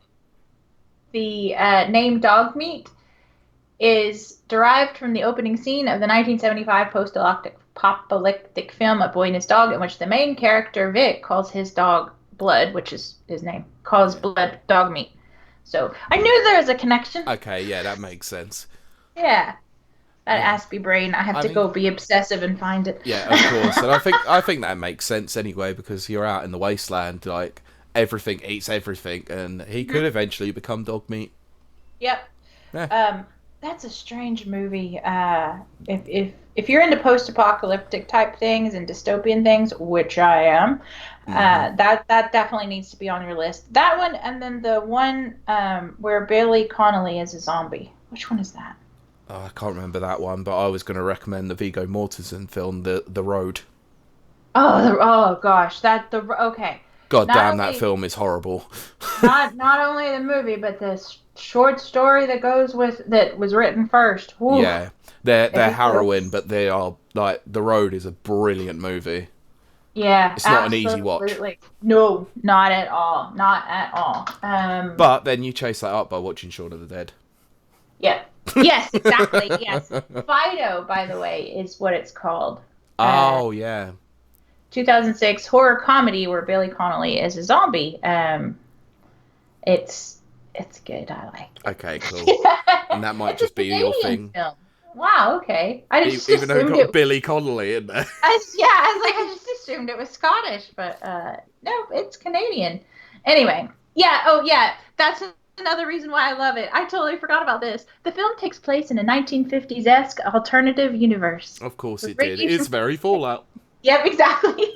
Speaker 1: the name dog meat is derived from the opening scene of the 1975 post-apocalyptic film A Boy and His Dog, in which the main character Vic calls his dog Blood, which is his name, calls
Speaker 2: Yeah.
Speaker 1: Blood dog meat. So I knew there was a connection.
Speaker 2: Okay, yeah, that makes sense.
Speaker 1: Yeah, that
Speaker 2: Yeah.
Speaker 1: Aspie brain. I have
Speaker 2: I
Speaker 1: to
Speaker 2: mean,
Speaker 1: go be obsessive and find it.
Speaker 2: yeah, of course, and I think that makes sense anyway because you're out in the wasteland, like everything eats everything, and he could
Speaker 1: Mhm.
Speaker 2: eventually become dog meat.
Speaker 1: Yep.
Speaker 2: Yeah.
Speaker 1: Um, that's a strange movie. If you're into post-apocalyptic type things and dystopian things, which I am,
Speaker 2: Hmm.
Speaker 1: that definitely needs to be on your list. That one, and then the one where Billy Connolly is a zombie. Which one is that?
Speaker 2: Oh, I can't remember that one, but I was going to recommend the Viggo Mortensen film, The Road.
Speaker 1: Oh gosh, okay.
Speaker 2: God
Speaker 1: Not
Speaker 2: damn, that
Speaker 1: only
Speaker 2: film is horrible.
Speaker 1: not only the movie, but the short story that goes with that was written first. Whew,
Speaker 2: Yeah, they're
Speaker 1: it
Speaker 2: harrowing,
Speaker 1: was
Speaker 2: but they are like The Road is a brilliant movie.
Speaker 1: yeah,
Speaker 2: It's not an easy watch,
Speaker 1: absolutely. No, not at all. Not at all.
Speaker 2: but then you chase that up by watching Shaun of the Dead.
Speaker 1: Yeah. Yes, exactly. Yes. Fido, by the way, is what it's called. Uh,
Speaker 2: Oh yeah.
Speaker 1: 2006 horror comedy where Billy Connolly is a zombie. It's it's good. I like it.
Speaker 2: Okay, cool. And that might
Speaker 1: It's a
Speaker 2: just be your
Speaker 1: Canadian
Speaker 2: thing,
Speaker 1: film. Wow. Okay. I just
Speaker 2: even though you
Speaker 1: assumed
Speaker 2: got
Speaker 1: it.
Speaker 2: Billy Connolly in there.
Speaker 1: Yeah. I was like, I just assumed it was Scottish, but no, it's Canadian. Anyway. Yeah. Oh, yeah. That's another reason why I love it. I totally forgot about this. The film takes place in a 1950s-esque alternative universe
Speaker 2: Of course
Speaker 1: with
Speaker 2: it did. It's
Speaker 1: radiation.
Speaker 2: very Fallout.
Speaker 1: Yep, exactly.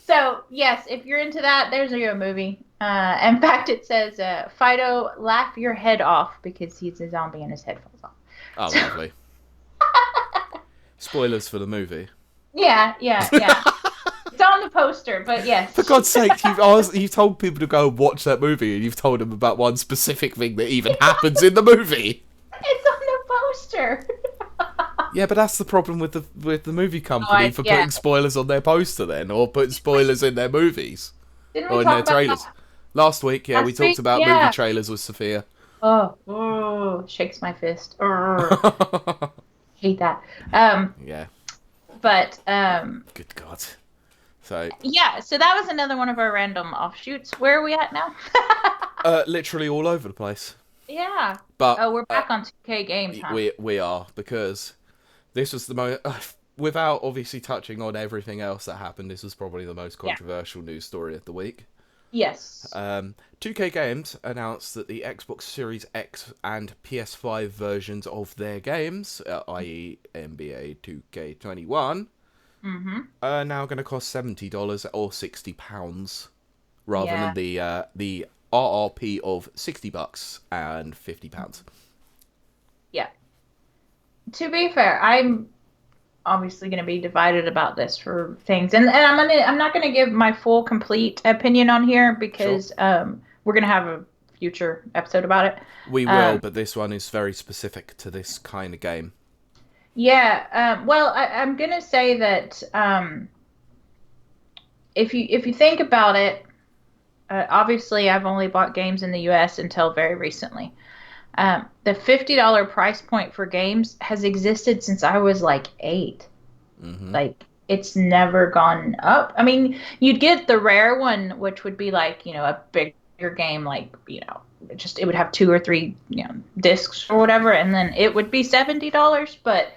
Speaker 1: So, yes, if you're into that, there's your movie. In fact, it says, Fido, laugh your head off because he's a zombie and his head falls off.
Speaker 2: Oh,
Speaker 1: So,
Speaker 2: lovely. Spoilers for the movie.
Speaker 1: yeah, yeah, yeah. It's on the poster, but
Speaker 2: For
Speaker 1: yes,
Speaker 2: God's sake, you've told people to go and watch that movie, and you've told them about one specific thing that even happens in the movie.
Speaker 1: it's on the poster.
Speaker 2: Yeah, but that's the problem with the movie
Speaker 1: Oh,
Speaker 2: company for
Speaker 1: yeah.
Speaker 2: putting spoilers on their poster, then, or putting spoilers in their movies
Speaker 1: Didn't we
Speaker 2: or in
Speaker 1: talk
Speaker 2: their
Speaker 1: about
Speaker 2: trailers.
Speaker 1: that
Speaker 2: Last week, yeah, we
Speaker 1: last
Speaker 2: talked
Speaker 1: week?
Speaker 2: about movie
Speaker 1: Yeah.
Speaker 2: trailers with Sophia.
Speaker 1: Shakes my fist. Hate that.
Speaker 2: Yeah,
Speaker 1: But
Speaker 2: good God. So,
Speaker 1: yeah, so that was another one of our random offshoots. Where are we at now?
Speaker 2: literally all over the place.
Speaker 1: Yeah.
Speaker 2: But
Speaker 1: Oh, we're back on 2K games, huh?
Speaker 2: we are, because this was the most. Without obviously touching on everything else that happened, this was probably the most
Speaker 1: Yeah.
Speaker 2: controversial news story of the week.
Speaker 1: Yes.
Speaker 2: 2K Games announced that the Xbox Series X and PS5 versions of their games, i.e., NBA 2K21,
Speaker 1: Mm-hmm.
Speaker 2: are now going to cost $70 or £60, rather
Speaker 1: Yeah.
Speaker 2: than the RRP of $60 and £50.
Speaker 1: Yeah. To be fair, I'm obviously going to be divided about this for things, and I'm not going to give my full complete opinion on here
Speaker 2: Sure.
Speaker 1: because we're going to have a future episode about it.
Speaker 2: We will,
Speaker 1: Um,
Speaker 2: but this one is very specific to this kind of game.
Speaker 1: yeah. Well, I'm going to say that if you think about it, obviously I've only bought games in the U.S. until very recently. The $50 price point for games has existed since I was like 8.
Speaker 2: Hmm.
Speaker 1: Like it's never gone up. I mean, you'd get the rare one, which would be like, a bigger game, like, it would have 2 or 3, discs or whatever, and then it would be $70. But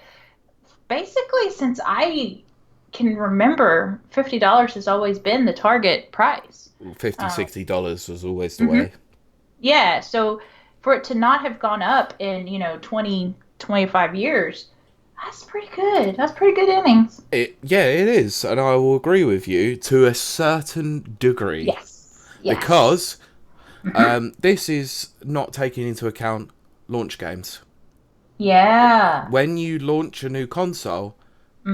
Speaker 1: basically, since I can remember, $50 has always been the target price.
Speaker 2: 50
Speaker 1: Um,
Speaker 2: $60 was always the
Speaker 1: mhm.
Speaker 2: way.
Speaker 1: Yeah, so for it to not have gone up in, 20, 25 years, that's pretty good. That's pretty good innings.
Speaker 2: Yeah, it is, and I will agree with you to a certain degree,
Speaker 1: Yes. Yes.
Speaker 2: because
Speaker 1: Hmm.
Speaker 2: this is not taking into account launch games.
Speaker 1: Yeah.
Speaker 2: When you launch a new console,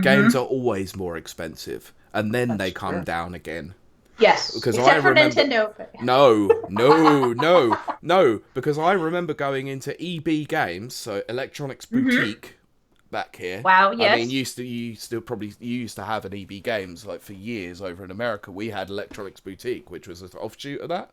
Speaker 2: games
Speaker 1: Hmm.
Speaker 2: are always more expensive, and then
Speaker 1: That's
Speaker 2: they come
Speaker 1: true.
Speaker 2: down again.
Speaker 1: Yes.
Speaker 2: Because I
Speaker 1: Except for
Speaker 2: remember,
Speaker 1: Nintendo.
Speaker 2: no, no, no, no, because I remember going into EB Games, so Electronics
Speaker 1: Hmm.
Speaker 2: Boutique, back here.
Speaker 1: Wow.
Speaker 2: I mean,
Speaker 1: Yes.
Speaker 2: you used to have an EB Games like for years over in America. We had Electronics Boutique, which was an offshoot of that.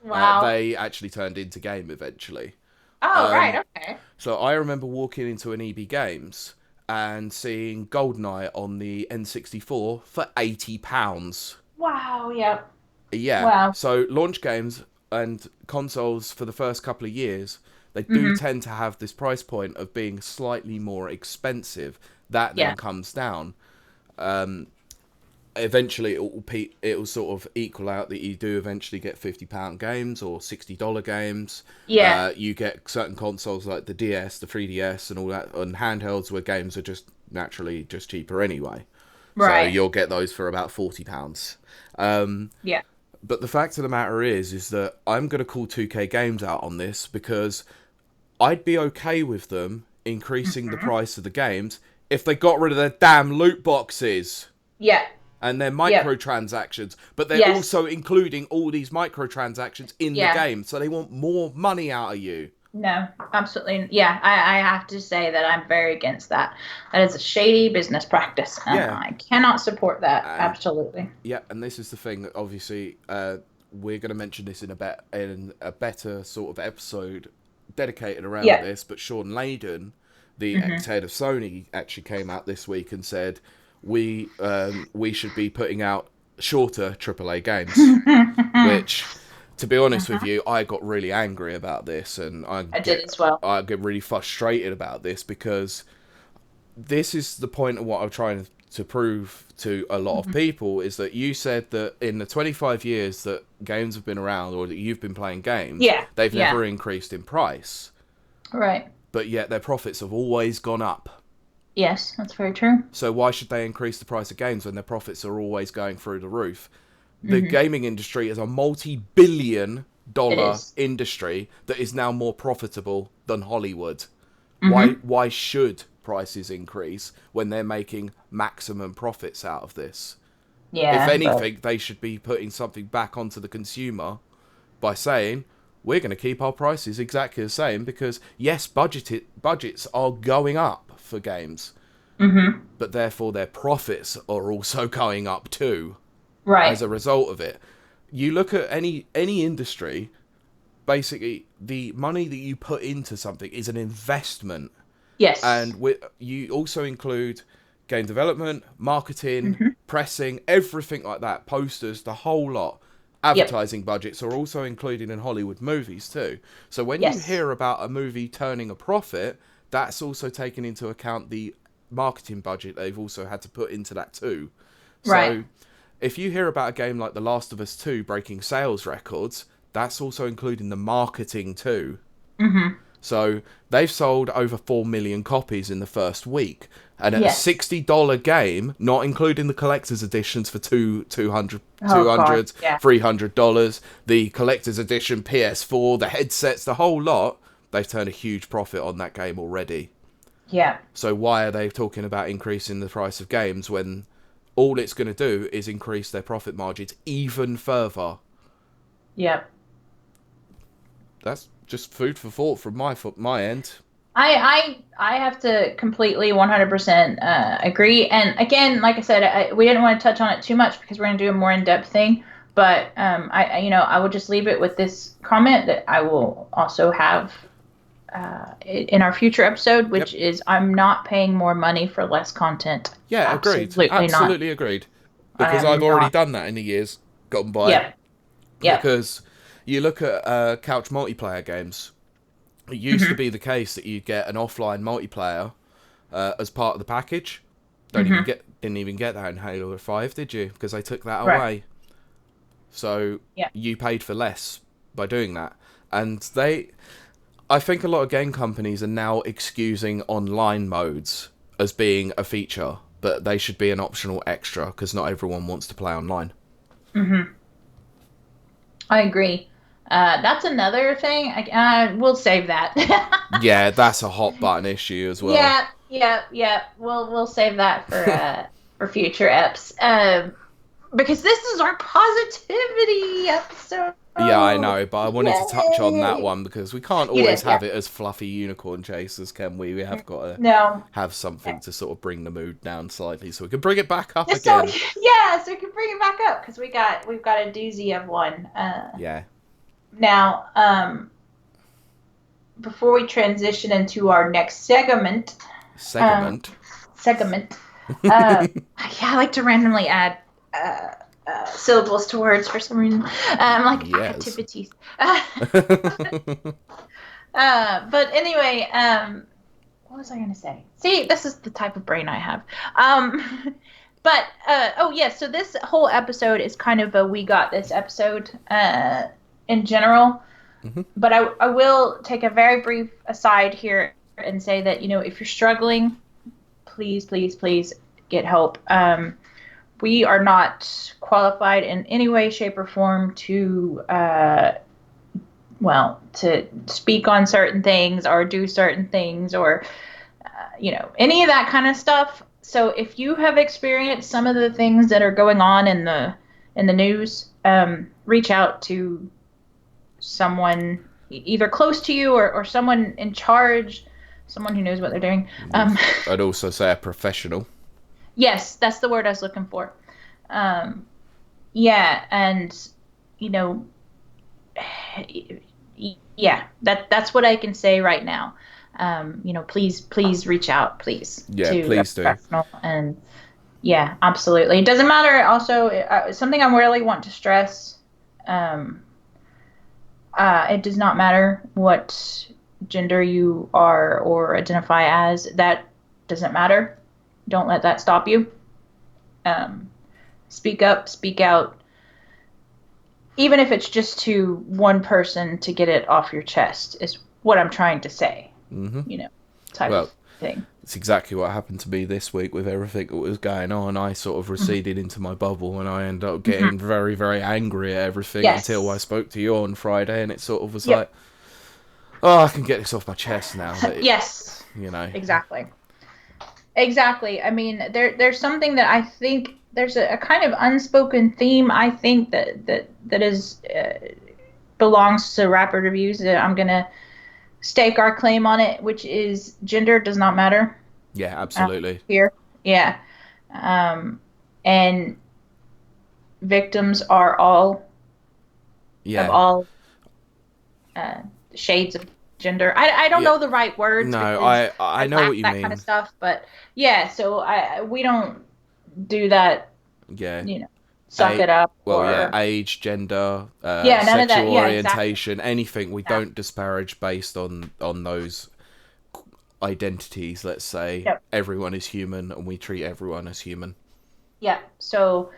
Speaker 1: Wow.
Speaker 2: They actually turned into Game eventually.
Speaker 1: Oh,
Speaker 2: Um,
Speaker 1: right. Okay.
Speaker 2: so I remember walking into an EB Games and seeing GoldenEye on the N64 for £80.
Speaker 1: Wow. Yep.
Speaker 2: Yeah,
Speaker 1: Wow.
Speaker 2: so launch games and consoles for the first couple of years, they do
Speaker 1: Hmm.
Speaker 2: tend to have this price point of being slightly more expensive. That
Speaker 1: Yeah.
Speaker 2: then comes down. Eventually, it will sort of equal out that you do eventually get £50 games or $60 games.
Speaker 1: Yeah.
Speaker 2: You get certain consoles like the DS, the 3DS, and all that, and handhelds where games are just naturally just cheaper anyway. So
Speaker 1: Right.
Speaker 2: you'll get those for about £40.
Speaker 1: Yeah.
Speaker 2: But the fact of the matter is that I'm going to call 2K Games out on this because I'd be okay with them increasing the price of the games if they got rid of their damn loot boxes
Speaker 1: Yeah.
Speaker 2: and their
Speaker 1: Yep.
Speaker 2: microtransactions. But they're
Speaker 1: Yes.
Speaker 2: also including all these microtransactions in the
Speaker 1: Yeah.
Speaker 2: game, so they want more money out of you.
Speaker 1: No, absolutely. Yeah, I have to say that I'm very against that. That is a shady business practice, and
Speaker 2: Yeah,
Speaker 1: I cannot support that.
Speaker 2: and
Speaker 1: Absolutely.
Speaker 2: yeah, and this is the thing. Obviously, we're going to mention this in a better sort of episode dedicated around
Speaker 1: Yeah.
Speaker 2: this. But Sean Layden, the
Speaker 1: Hmm.
Speaker 2: ex-head of Sony, actually came out this week and said we should be putting out shorter AAA games. Which, to be honest with you, I got really angry about this, and
Speaker 1: I did as well.
Speaker 2: I get really frustrated about this because this is the point of what I'm trying to prove to a lot of
Speaker 1: Hmm.
Speaker 2: people is that you said that in the 25 years that games have been around or that you've been playing games,
Speaker 1: Yeah.
Speaker 2: they've
Speaker 1: Yeah.
Speaker 2: never increased in price,
Speaker 1: Right.
Speaker 2: but yet their profits have always gone up.
Speaker 1: Yes, that's very true.
Speaker 2: So why should they increase the price of games when their profits are always going through the roof? The
Speaker 1: Hmm.
Speaker 2: gaming industry is a multi-billion
Speaker 1: It
Speaker 2: dollar
Speaker 1: is.
Speaker 2: industry that is now more profitable than Hollywood.
Speaker 1: Hmm.
Speaker 2: Why should prices increase when they're making maximum profits out of this? If
Speaker 1: Yeah, but
Speaker 2: anything, they should be putting something back onto the consumer by saying we're going to keep our prices exactly the same because yes, budgets are going up for games,
Speaker 1: hmm.
Speaker 2: but therefore their profits are also going up too as
Speaker 1: Right.
Speaker 2: a result of it. You look at any industry, basically the money that you put into something is an investment,
Speaker 1: Yes.
Speaker 2: and you also include game development, marketing,
Speaker 1: Hmm.
Speaker 2: pressing, everything like that, posters, the whole lot.
Speaker 1: Yep.
Speaker 2: Advertising budgets are also included in Hollywood movies too. So when you
Speaker 1: Yes.
Speaker 2: hear about a movie turning a profit, that's also taken into account the marketing budget they've also had to put into that too.
Speaker 1: Right.
Speaker 2: So if you hear about a game like The Last of Us 2 breaking sales records, that's also including the marketing too.
Speaker 1: Hmm.
Speaker 2: So they've sold over 4 million copies in the first week. And at a
Speaker 1: Yes.
Speaker 2: $60 game, not including the collector's editions for
Speaker 1: Oh God. Yeah.
Speaker 2: $300, the collector's edition PS4, the headsets, the whole lot, they've turned a huge profit on that game already.
Speaker 1: Yeah.
Speaker 2: So why are they talking about increasing the price of games when all it's going to do is increase their profit margins even further?
Speaker 1: Yep.
Speaker 2: That's just food for thought from my end.
Speaker 1: I have to completely 100% agree. And again, like I said, we didn't want to touch on it too much because we're going to do a more in-depth thing. But I will just leave it with this comment that I will also have in our future episode, which
Speaker 2: Yep.
Speaker 1: is I'm not paying more money for less content.
Speaker 2: Yeah, agreed.
Speaker 1: Absolutely not.
Speaker 2: Absolutely agreed.
Speaker 1: I
Speaker 2: Because I've
Speaker 1: am
Speaker 2: already
Speaker 1: not.
Speaker 2: done that in the years gone by.
Speaker 1: Yep. Yep.
Speaker 2: Because you look at couch multiplayer games. It used to
Speaker 1: Hmm.
Speaker 2: be the case that you get an offline multiplayer as part of the package.
Speaker 1: Hmm.
Speaker 2: Didn't even get that in Halo 5, did you? Because they took that
Speaker 1: Right.
Speaker 2: away. So
Speaker 1: Yeah.
Speaker 2: you paid for less by doing that. And I think a lot of game companies are now excusing online modes as being a feature, but they should be an optional extra because not everyone wants to play online.
Speaker 1: Hmm. I agree. That's another thing. We'll save that.
Speaker 2: Yeah, that's a hot button issue as well.
Speaker 1: Yeah, yeah, yeah. We'll save that for future eps. Because this is our positivity episode.
Speaker 2: Yeah, I know, but I wanted to touch on that
Speaker 1: Yay!
Speaker 2: one because we can't
Speaker 1: You
Speaker 2: always
Speaker 1: did, yeah.
Speaker 2: have it as fluffy unicorn chasers, can we? We have got to
Speaker 1: No.
Speaker 2: have something to sort of bring the mood down slightly so we can bring it back up
Speaker 1: Just so
Speaker 2: again.
Speaker 1: yeah, so we can bring it back up because we've got a doozy of one.
Speaker 2: Yeah.
Speaker 1: Now, before we transition into our next um,
Speaker 2: Segment.
Speaker 1: segment, yeah, I like to randomly add syllables to words for some reason, like
Speaker 2: Yes.
Speaker 1: activities. But anyway, what was I going to say? See, this is the type of brain I have. But oh yeah, so this whole episode is kind of a we got this episode in general.
Speaker 2: Mhm.
Speaker 1: But I will take a very brief aside here and say that, if you're struggling, please, please, please get help. We are not qualified in any way, shape, or form to well, to speak on certain things or do certain things or, any of that kind of stuff. So if you have experienced some of the things that are going on in the news, reach out to someone either close to you or someone in charge, someone who knows what they're doing.
Speaker 2: I'd also say a professional.
Speaker 1: Yes, that's the word I was looking for. Um, yeah, and you know, yeah, that's what I can say right now. Please reach out, please,
Speaker 2: Yeah,
Speaker 1: to a
Speaker 2: please do.
Speaker 1: professional. And yeah, absolutely. It doesn't matter. Also, something I really want to stress. Um, it does not matter what gender you are or identify as. That doesn't matter. Don't let that stop you. Um, Speak up, speak out, even if it's just to one person to get it off your chest, is what I'm trying to say,
Speaker 2: Hmm.
Speaker 1: you know, type of
Speaker 2: Well,
Speaker 1: thing.
Speaker 2: it's exactly what happened to me this week with everything that was going on. I sort of
Speaker 1: Mhm.
Speaker 2: receded into my bubble and I ended up
Speaker 1: Mhm.
Speaker 2: getting very, very angry at everything until I
Speaker 1: Yes.
Speaker 2: spoke to you on Friday, and it sort of was
Speaker 1: Yep.
Speaker 2: like, oh, I can get this off my chest now. That
Speaker 1: Yes.
Speaker 2: you know,
Speaker 1: Exactly. Exactly. I mean, there's something that I think there's a kind of unspoken theme. I think that is belongs to rapid reviews. That I'm gonna stake our claim on it, which is gender does not matter
Speaker 2: yeah, absolutely,
Speaker 1: here. Yeah. Um, and victims are all of
Speaker 2: yeah.
Speaker 1: all uh, shades of gender. I don't
Speaker 2: Yeah,
Speaker 1: know the right words
Speaker 2: no,
Speaker 1: because
Speaker 2: I
Speaker 1: I
Speaker 2: know
Speaker 1: lack
Speaker 2: what you
Speaker 1: that kind of
Speaker 2: mean.
Speaker 1: stuff, but yeah. So I we don't do that,
Speaker 2: Yeah,
Speaker 1: you know, suck it up
Speaker 2: well, yeah,
Speaker 1: or
Speaker 2: age, gender,
Speaker 1: yeah, none of
Speaker 2: sexual
Speaker 1: that. Yeah, exactly.
Speaker 2: orientation, anything. We
Speaker 1: Yeah.
Speaker 2: don't disparage based on those identities. Let's say
Speaker 1: Yep.
Speaker 2: everyone is human, and we treat everyone as human.
Speaker 1: Yeah. So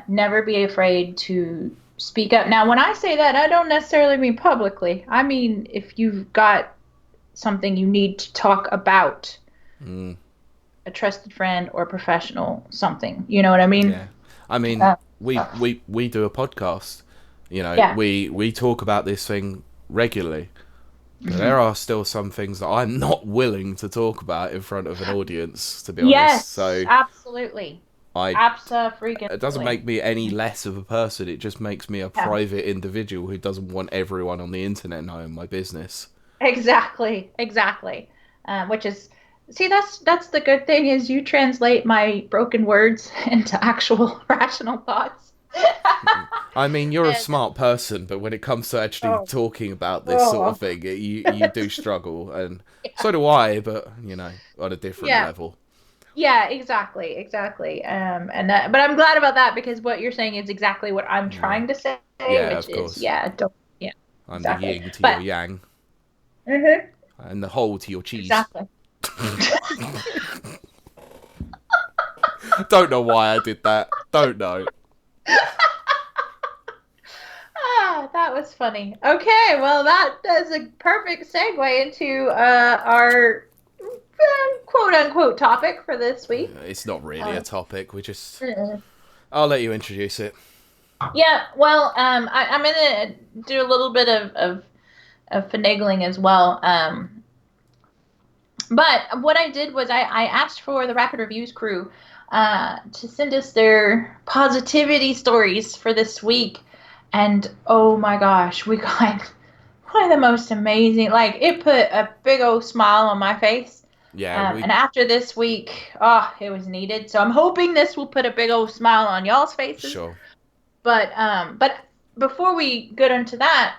Speaker 1: never be afraid to speak up. Now, when I say that, I don't necessarily mean publicly. I mean if you've got something you need to talk about,
Speaker 2: Mm,
Speaker 1: a trusted friend or professional, something. You know what I mean?
Speaker 2: yeah, I mean,
Speaker 1: Uh,
Speaker 2: we do a podcast. You know,
Speaker 1: yeah.
Speaker 2: we talk about this thing regularly. But there
Speaker 1: Hmm.
Speaker 2: are still some things that I'm not willing to talk about in front of an audience, to be honest.
Speaker 1: Yes,
Speaker 2: So
Speaker 1: absolutely.
Speaker 2: I it doesn't
Speaker 1: Absolutely.
Speaker 2: make me any less of a person. It just makes me a
Speaker 1: Yeah,
Speaker 2: private individual who doesn't want everyone on the internet knowing my business.
Speaker 1: exactly. Exactly. Which is, see, that's the good thing is you translate my broken words into actual rational thoughts.
Speaker 2: I mean, you're a
Speaker 1: And
Speaker 2: smart person, but when it comes to actually
Speaker 1: oh,
Speaker 2: talking about this sort of
Speaker 1: oh.
Speaker 2: thing, you do struggle, and so do I. But on a different
Speaker 1: Yeah.
Speaker 2: level.
Speaker 1: Yeah, exactly, exactly. But I'm glad about that because what you're saying is exactly what I'm
Speaker 2: Yeah,
Speaker 1: trying to say,
Speaker 2: yeah,
Speaker 1: which
Speaker 2: of
Speaker 1: is,
Speaker 2: course.
Speaker 1: yeah, don't, yeah,
Speaker 2: I'm the
Speaker 1: exactly.
Speaker 2: yin to your
Speaker 1: But
Speaker 2: yang,
Speaker 1: mhm,
Speaker 2: and the whole to your cheese.
Speaker 1: exactly.
Speaker 2: Don't know why I did that. Don't know.
Speaker 1: That was funny. Okay, well, that is a perfect segue into our quote unquote topic for this week.
Speaker 2: It's not really a
Speaker 1: Uh,
Speaker 2: topic. We just.
Speaker 1: mm-mm.
Speaker 2: I'll let you introduce it.
Speaker 1: Yeah, well, I'm gonna do a little bit of finagling as well. But what I did was I asked for the Rapid Reviews crew to send us their positivity stories for this week. And oh my gosh, we got one of the most amazing, like, it put a big old smile on my face.
Speaker 2: Yeah, we
Speaker 1: And after this week, oh, it was needed. So I'm hoping this will put a big old smile on y'all's faces.
Speaker 2: sure.
Speaker 1: But before we get into that,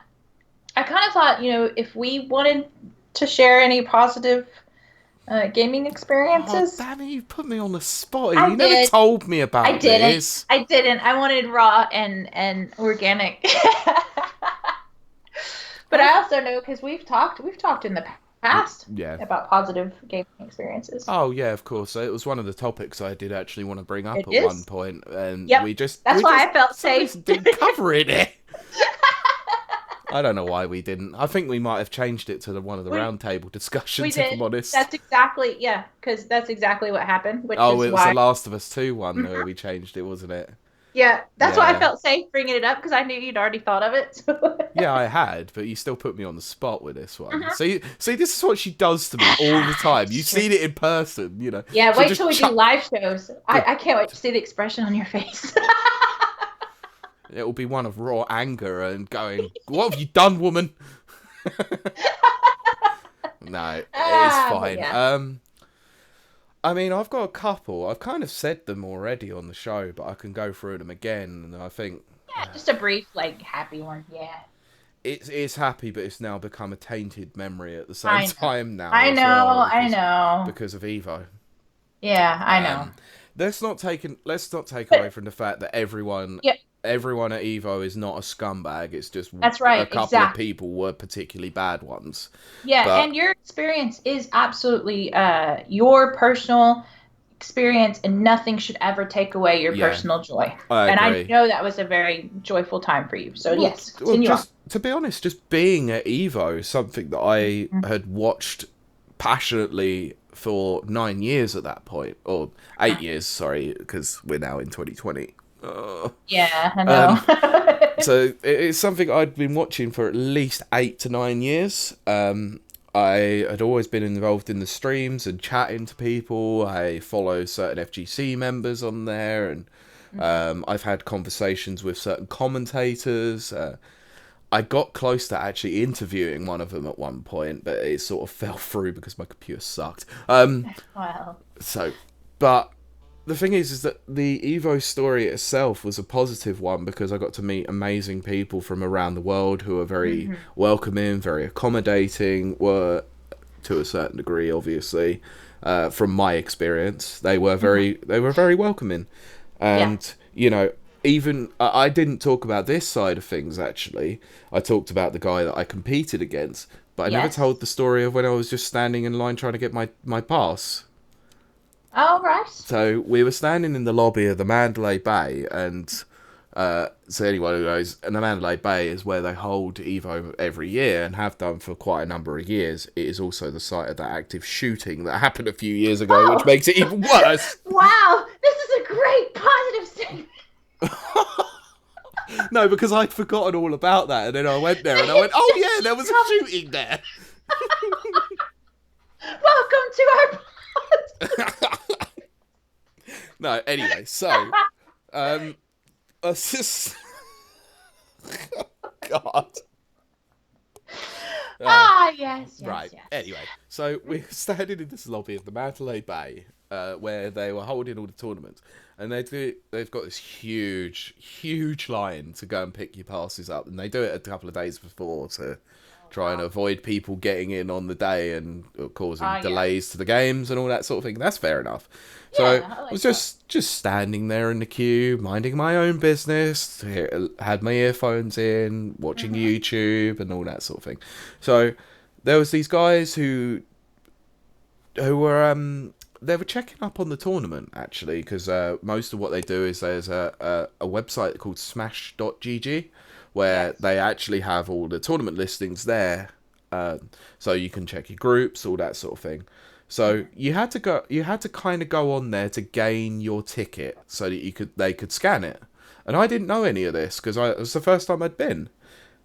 Speaker 1: I kind of thought, if we wanted to share any positive gaming
Speaker 2: Oh,
Speaker 1: experiences.
Speaker 2: Danny, you put me on the spot.
Speaker 1: I
Speaker 2: You never
Speaker 1: did.
Speaker 2: told me
Speaker 1: I
Speaker 2: about
Speaker 1: didn't.
Speaker 2: this.
Speaker 1: I didn't. I wanted raw and organic. But
Speaker 2: I
Speaker 1: I also know because we've talked in the past
Speaker 2: yeah.
Speaker 1: about positive gaming experiences.
Speaker 2: Oh yeah, of course. It was one of the topics I did actually want to bring
Speaker 1: It
Speaker 2: up at one
Speaker 1: is.
Speaker 2: point, and
Speaker 1: Yep.
Speaker 2: we
Speaker 1: That's why
Speaker 2: just
Speaker 1: I felt
Speaker 2: some
Speaker 1: safe.
Speaker 2: reason didn't cover it. I don't know why we didn't. I think we might have changed it to one of the
Speaker 1: we
Speaker 2: roundtable
Speaker 1: we
Speaker 2: discussions, if I'm
Speaker 1: did.
Speaker 2: honest.
Speaker 1: That's exactly, yeah, because that's exactly what happened, which
Speaker 2: Oh,
Speaker 1: is
Speaker 2: it was the
Speaker 1: why.
Speaker 2: Last of Us 2 one where
Speaker 1: Mhm.
Speaker 2: we changed it, wasn't it?
Speaker 1: Yeah, that's why I
Speaker 2: Yeah.
Speaker 1: felt safe bringing it up because I knew you'd already thought of it. So.
Speaker 2: Yeah, I had, but you still put me on the spot with this one.
Speaker 1: Mhm.
Speaker 2: See, this is what she does to me all the time. You've seen it in person, you know.
Speaker 1: Yeah,
Speaker 2: She'll
Speaker 1: wait
Speaker 2: just
Speaker 1: till we do
Speaker 2: chuck.
Speaker 1: live shows.
Speaker 2: Good.
Speaker 1: I can't wait to see the expression on your face.
Speaker 2: It will be one of raw anger and going, "What have you done, woman?" No, it's
Speaker 1: But
Speaker 2: fine.
Speaker 1: yeah.
Speaker 2: I mean, I've got a couple. I've kind of said them already on the show, but I can go through them again. And I think
Speaker 1: Yeah, just a brief, like, happy one. Yeah.
Speaker 2: it's happy, but it's now become a tainted memory at the same
Speaker 1: I know.
Speaker 2: time now
Speaker 1: I
Speaker 2: as
Speaker 1: know.
Speaker 2: well
Speaker 1: I know.
Speaker 2: because of Evo.
Speaker 1: Yeah, I know.
Speaker 2: Um, let's not take away
Speaker 1: But
Speaker 2: from the fact that
Speaker 1: yeah,
Speaker 2: everyone at Evo is not a scumbag. It's just
Speaker 1: that's
Speaker 2: a
Speaker 1: right.
Speaker 2: couple of
Speaker 1: Exactly.
Speaker 2: people were particularly bad ones.
Speaker 1: Yeah, and
Speaker 2: But
Speaker 1: your experience is absolutely your personal experience, and nothing should ever take away your
Speaker 2: yeah,
Speaker 1: personal joy.
Speaker 2: I
Speaker 1: And I
Speaker 2: agree.
Speaker 1: know that was a very joyful time for you. So
Speaker 2: Well,
Speaker 1: yes,
Speaker 2: well,
Speaker 1: continue on.
Speaker 2: just to be honest, just being at Evo is something that I
Speaker 1: Mhm.
Speaker 2: had watched passionately for 9 years at that point, or 8 years, sorry, because we're now in 2020.
Speaker 1: Yeah, I
Speaker 2: Um,
Speaker 1: know.
Speaker 2: so it's something I'd been watching for at least 8 to 9 years. I had always been involved in the streams and chatting to people. I follow certain FGC members on there, and
Speaker 1: Mhm.
Speaker 2: I've had conversations with certain commentators. I got close to actually interviewing one of them at one point, but it sort of fell through because my computer sucked.
Speaker 1: Well,
Speaker 2: So, but the thing is that the Evo story itself was a positive one because I got to meet amazing people from around the world who are very
Speaker 1: hmm
Speaker 2: welcoming, very accommodating, were to a certain degree, obviously. From my experience,
Speaker 1: hmm
Speaker 2: they were very welcoming,
Speaker 1: Yeah.
Speaker 2: and you know, even I didn't talk about this side of things actually. I talked about the guy that I competed against, but I never told
Speaker 1: Yes.
Speaker 2: the story of when I was just standing in line trying to get my pass.
Speaker 1: All right.
Speaker 2: So we were standing in the lobby of the Mandalay Bay, and so anyone who knows, and the Mandalay Bay is where they hold Evo every year and have done for quite a number of years. It is also the site of that active shooting that happened a few years ago, which
Speaker 1: Oh,
Speaker 2: makes it even worse.
Speaker 1: wow. This is a great positive statement.
Speaker 2: No, because I'd forgotten all about that, and then I went there and I went,
Speaker 1: It's
Speaker 2: "Oh
Speaker 1: just
Speaker 2: yeah, there was a
Speaker 1: come.
Speaker 2: shooting there."
Speaker 1: Welcome to our
Speaker 2: No, anyway, so I was just God. Uh,
Speaker 1: Ah, yes, yes,
Speaker 2: Right.
Speaker 1: yes.
Speaker 2: Anyway, so we're standing in this lobby of the Mandalay Bay, where they were holding all the tournaments, and they've got this huge line to go and pick your passes up, and they do it a couple of days before to
Speaker 1: Oh,
Speaker 2: try and
Speaker 1: wow.
Speaker 2: avoid people getting in on the day and causing
Speaker 1: Ah, yeah.
Speaker 2: delays to the games and all that sort of thing. That's fair enough. So I
Speaker 1: Yeah, I
Speaker 2: was
Speaker 1: like that.
Speaker 2: just standing there in the queue, minding my own business. Had my earphones in, watching
Speaker 1: hmm
Speaker 2: YouTube and all that sort of thing. So there was these guys who were they were checking up on the tournament actually because most of what they do is there's a website called smash.gg where
Speaker 1: Yes.
Speaker 2: they actually have all the tournament listings there, so you can check your groups, all that sort of thing. So
Speaker 1: hmm
Speaker 2: you had to kind of go on there to gain your ticket so that they could scan it. And I didn't know any of this because it was the first time I'd been.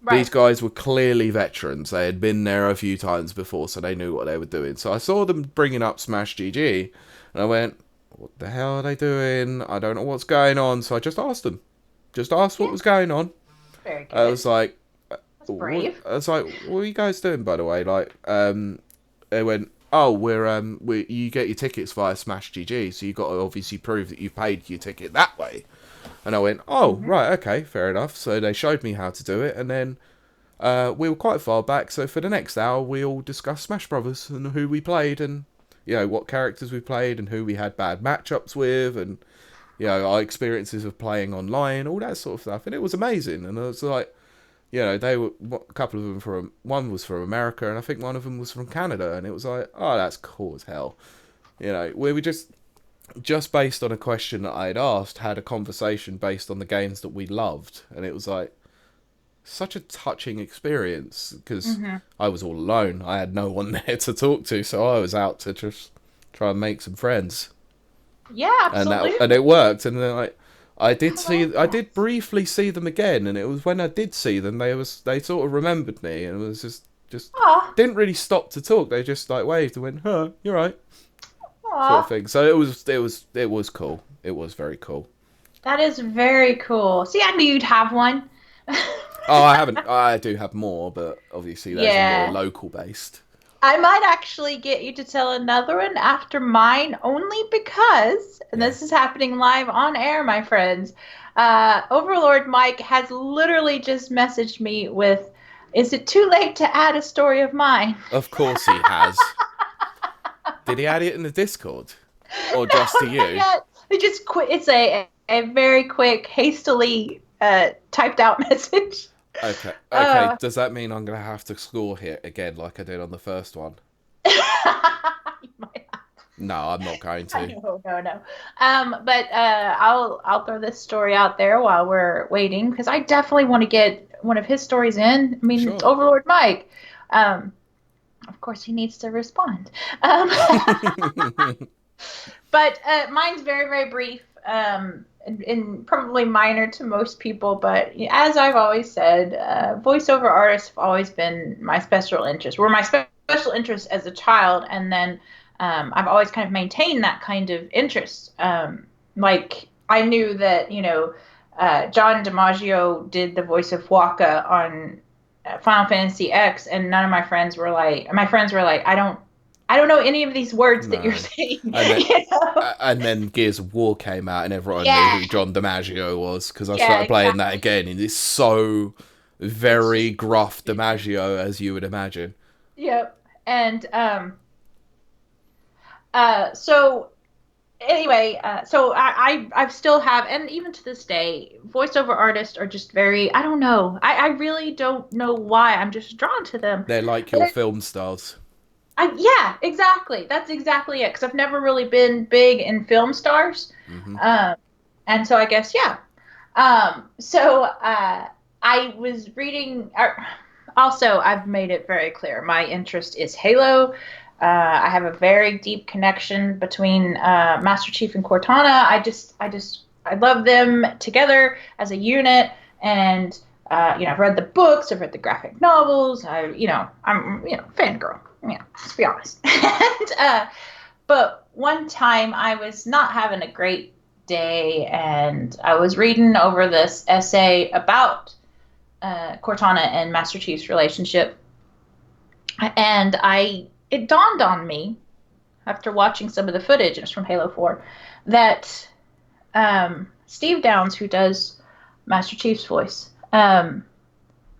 Speaker 2: These
Speaker 1: Right.
Speaker 2: guys were clearly veterans. They had been there a few times before, so they knew what they were doing. So I saw them bringing up Smash GG, and I went, "What the hell are they doing? I don't know what's going on." So I just asked them, just asked what
Speaker 1: Yeah,
Speaker 2: was going on.
Speaker 1: very
Speaker 2: I
Speaker 1: good.
Speaker 2: was like,
Speaker 1: That's brave.
Speaker 2: "What are you guys doing, by the way?" Like, they went, "Oh, you get your tickets via Smash GG, so you got to obviously prove that you've paid your ticket that way." And I went, "Oh,
Speaker 1: hmm
Speaker 2: right, okay, fair enough." So they showed me how to do it, and then we were quite far back, so for the next hour, we all discussed Smash Brothers and who we played, and what characters we played, and who we had bad matchups with, and our experiences of playing online, all that sort of stuff. And it was amazing. And I was like, they were a couple of them from one was from America, and I think one of them was from Canada, and it was like, oh, that's cool as hell. We were just based on a question that I had asked, had a conversation based on the games that we loved, and it was like such a touching experience because
Speaker 1: hmm
Speaker 2: I was all alone. I had no one there to talk to, so I was out to just try and make some friends,
Speaker 1: Yeah,
Speaker 2: and
Speaker 1: absolutely.
Speaker 2: it worked. And then like I did briefly see them again, and it was when I did see them, they sort of remembered me, and it was just
Speaker 1: Aw,
Speaker 2: didn't really stop to talk. They just like waved and went, "Huh, you're right," sort of
Speaker 1: aw.
Speaker 2: thing. So it was cool. It was very cool.
Speaker 1: That is very cool. See, I knew you'd have one.
Speaker 2: Oh, I haven't. I do have more, but obviously those are more
Speaker 1: Yeah.
Speaker 2: local based.
Speaker 1: I might actually get you to tell another one after mine, only because, and
Speaker 2: Yeah.
Speaker 1: this is happening live on air, my friends. Overlord Mike has literally just messaged me with, "Is it too late to add a story of mine?"
Speaker 2: Of course he has. Did he add it in the Discord? Or just
Speaker 1: No,
Speaker 2: to
Speaker 1: not
Speaker 2: you?
Speaker 1: yet. It just quit. It's a very quick, hastily typed out message.
Speaker 2: Okay. Okay.
Speaker 1: Uh,
Speaker 2: Does that mean I'm gonna have to score here again like I did on the first one?
Speaker 1: you might
Speaker 2: No, I'm not going to.
Speaker 1: no, no, no. But I'll throw this story out there while we're waiting because I definitely want to get one of his stories in. I mean, it's
Speaker 2: Sure.
Speaker 1: Overlord Mike. Um, of course, he needs to respond. Um, but mine's very, very brief. And probably minor to most people, but as I've always said, voiceover artists have always been my special interest. Were my special interest as a child, and then I've always kind of maintained that kind of interest. Like I knew that John DiMaggio did the voice of Waka on Final Fantasy X, and none of my friends were like, I don't know any of these words that you're
Speaker 2: No.
Speaker 1: saying.
Speaker 2: And then
Speaker 1: You know?
Speaker 2: and then Gears of War came out, and everyone knew
Speaker 1: Yeah,
Speaker 2: who John DiMaggio was because I
Speaker 1: yeah,
Speaker 2: started playing that
Speaker 1: exactly.
Speaker 2: again, and it's so
Speaker 1: It's
Speaker 2: very
Speaker 1: just
Speaker 2: gruff DiMaggio as you would imagine.
Speaker 1: yep. And so anyway, so I still have, and even to this day, voiceover artists are just very, I don't know. I really don't know why. I'm just drawn to them.
Speaker 2: They're like
Speaker 1: But
Speaker 2: your film stars.
Speaker 1: yeah, exactly. That's exactly it. Because I've never really been big in film stars.
Speaker 2: Hmm.
Speaker 1: Um, and so I guess, yeah. I was reading. Also, I've made it very clear my interest is Halo. I have a very deep connection between Master Chief and Cortana. I love them together as a unit, and I've read the books, I've read the graphic novels. I'm fangirl. Yeah, let's be honest. But one time I was not having a great day, and I was reading over this essay about Cortana and Master Chief's relationship, and it dawned on me after watching some of the footage, it was from Halo 4, that Steve Downes, who does Master Chief's voice,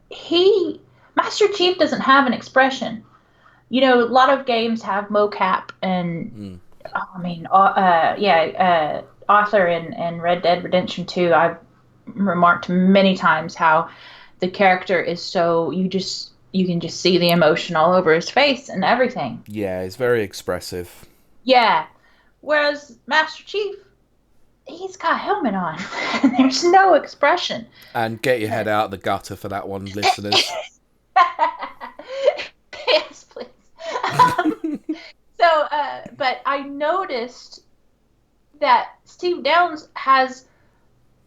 Speaker 1: he Master Chief doesn't have an expression. A lot of games have mocap, and
Speaker 2: Mm.
Speaker 1: I mean, Author in Red Dead Redemption 2, I've remarked many times how the character is so you can just see the emotion all over his face and everything.
Speaker 2: Yeah, it's very expressive.
Speaker 1: Yeah. Whereas Master Chief, he's got a helmet on and there's no expression.
Speaker 2: And get your head out of the gutter for that one, listeners.
Speaker 1: Yes, please. Um, but I noticed that Steve Downes has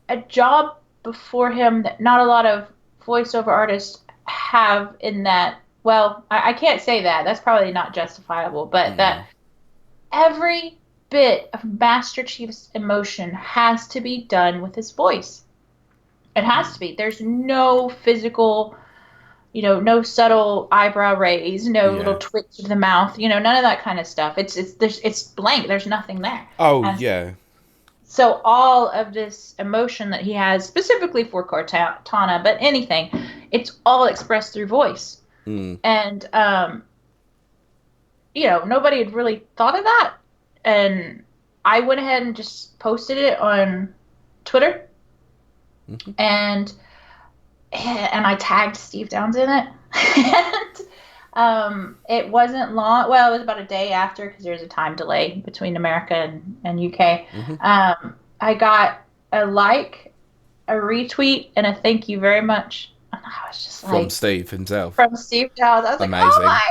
Speaker 1: a job before him that not a lot of voiceover artists have, in that, well, I can't say that. That's probably not justifiable, but that
Speaker 2: Mm.
Speaker 1: every bit of Master Chief's emotion has to be done with his voice. It has to be. There's no physical, no subtle eyebrow raise, no little
Speaker 2: Yeah.
Speaker 1: twitch of the mouth, none of that kind of stuff. It's blank. There's nothing there.
Speaker 2: Oh,
Speaker 1: And
Speaker 2: yeah.
Speaker 1: so all of this emotion that he has, specifically for Cortana, but anything, it's all expressed through voice.
Speaker 2: Mm.
Speaker 1: And nobody had really thought of that. And I went ahead and just posted it on Twitter,
Speaker 2: Hmm.
Speaker 1: and I tagged Steve Downes in it. And it wasn't long. Well, it was about a day after because there's a time delay between America and UK.
Speaker 2: Hmm.
Speaker 1: I got a like, a retweet, and a thank you very much. And I was just
Speaker 2: From
Speaker 1: like,
Speaker 2: Steve himself.
Speaker 1: from Steve Downes. I was like, oh
Speaker 2: Amazing.
Speaker 1: my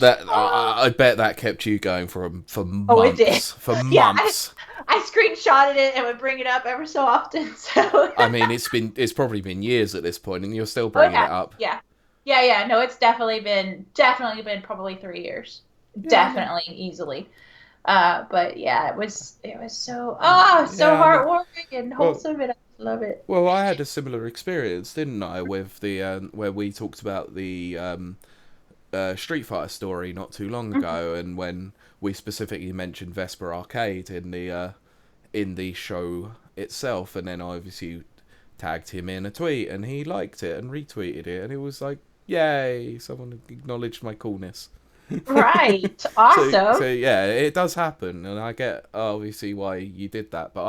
Speaker 2: That
Speaker 1: god.
Speaker 2: I bet that kept you going for
Speaker 1: Oh, it did.
Speaker 2: months. For
Speaker 1: Yeah,
Speaker 2: months.
Speaker 1: I screenshotted it and would bring it up ever so often. So,
Speaker 2: I mean, it's probably been years at this point, and you're still
Speaker 1: oh
Speaker 2: bringing it
Speaker 1: yeah,
Speaker 2: up.
Speaker 1: yeah, yeah. No, it's definitely been probably 3 years,
Speaker 2: Yeah, I mean,
Speaker 1: definitely easily. But yeah, it was so so
Speaker 2: yeah, I mean,
Speaker 1: heartwarming and
Speaker 2: well,
Speaker 1: wholesome, and I love it.
Speaker 2: well, I had a similar experience, didn't I, with the where we talked about the Street Fighter story not too long
Speaker 1: Mhm.
Speaker 2: ago, and when we specifically mentioned Vesper Arcade in the show itself, and then I obviously tagged him in a tweet, and he liked it and retweeted it, and it was like, yay! Someone acknowledged my coolness.
Speaker 1: Right,
Speaker 2: So
Speaker 1: awesome.
Speaker 2: yeah, it does happen, and I get obviously why you did that, but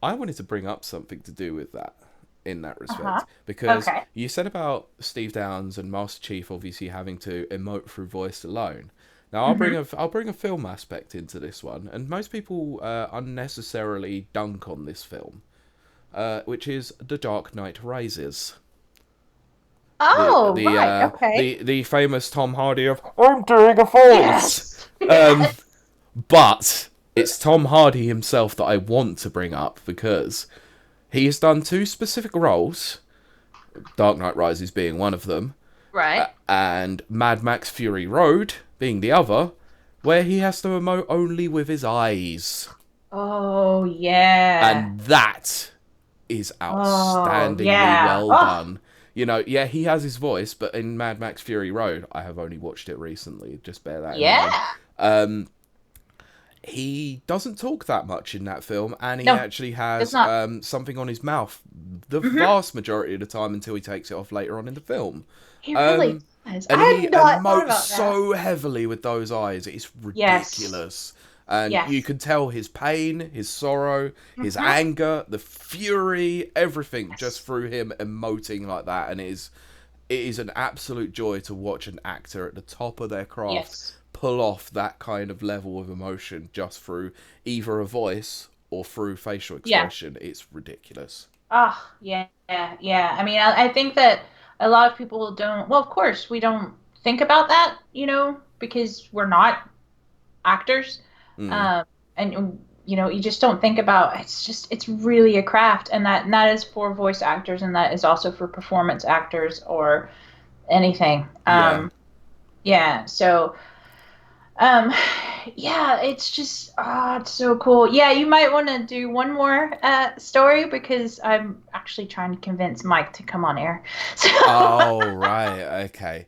Speaker 2: I wanted to bring up something to do with that in that
Speaker 1: Uh-huh.
Speaker 2: respect because
Speaker 1: Okay.
Speaker 2: you said about Steve Downes and Master Chief obviously having to emote through voice alone. Now
Speaker 1: Hmm.
Speaker 2: I'll bring a film aspect into this one, and most people unnecessarily dunk on this film, which is The Dark Knight Rises.
Speaker 1: Oh, right. Okay.
Speaker 2: The famous Tom Hardy of I'm doing a voice.
Speaker 1: Yes.
Speaker 2: Um,
Speaker 1: Yes.
Speaker 2: but it's Tom Hardy himself that I want to bring up because he has done two specific roles, Dark Knight Rises being one of them,
Speaker 1: Right.
Speaker 2: and Mad Max Fury Road being the other, where he has to emote only with his eyes.
Speaker 1: Oh, yeah.
Speaker 2: And that is
Speaker 1: Oh,
Speaker 2: outstandingly
Speaker 1: yeah.
Speaker 2: well
Speaker 1: Oh,
Speaker 2: done. You know, yeah, he has his voice, but in Mad Max Fury Road, I have only watched it recently, just bear that in mind.
Speaker 1: yeah.
Speaker 2: Um, he doesn't talk that much in that film, and he
Speaker 1: No,
Speaker 2: actually
Speaker 1: it's
Speaker 2: has
Speaker 1: not.
Speaker 2: something on his mouth the
Speaker 1: Hmm.
Speaker 2: vast majority of the time until he takes it off later on in the film.
Speaker 1: He really
Speaker 2: Um,
Speaker 1: does.
Speaker 2: and
Speaker 1: I
Speaker 2: he
Speaker 1: had not thought
Speaker 2: emotes
Speaker 1: about that.
Speaker 2: so heavily with those eyes, it's
Speaker 1: Yes.
Speaker 2: ridiculous. And you
Speaker 1: Yes.
Speaker 2: can tell his pain, his sorrow, his
Speaker 1: Hmm.
Speaker 2: anger, the fury, everything just
Speaker 1: Yes.
Speaker 2: through him emoting like that. And it is an absolute joy to watch an actor at the top of their craft
Speaker 1: Yes.
Speaker 2: pull off that kind of level of emotion just through either a voice or through facial
Speaker 1: Yeah.
Speaker 2: expression. It's ridiculous.
Speaker 1: Oh, yeah. Yeah. Yeah. I mean, I think that a lot of people don't, well, of course, we don't think about that, because we're not actors.
Speaker 2: Mm.
Speaker 1: And you just don't think about it's really a craft, and that is for voice actors, and that is also for performance actors or anything.
Speaker 2: Yeah.
Speaker 1: Yeah, so um yeah, it's just it's so cool. Yeah, you might want to do one more story because I'm actually trying to convince Mike to come on air. So
Speaker 2: Oh right, okay.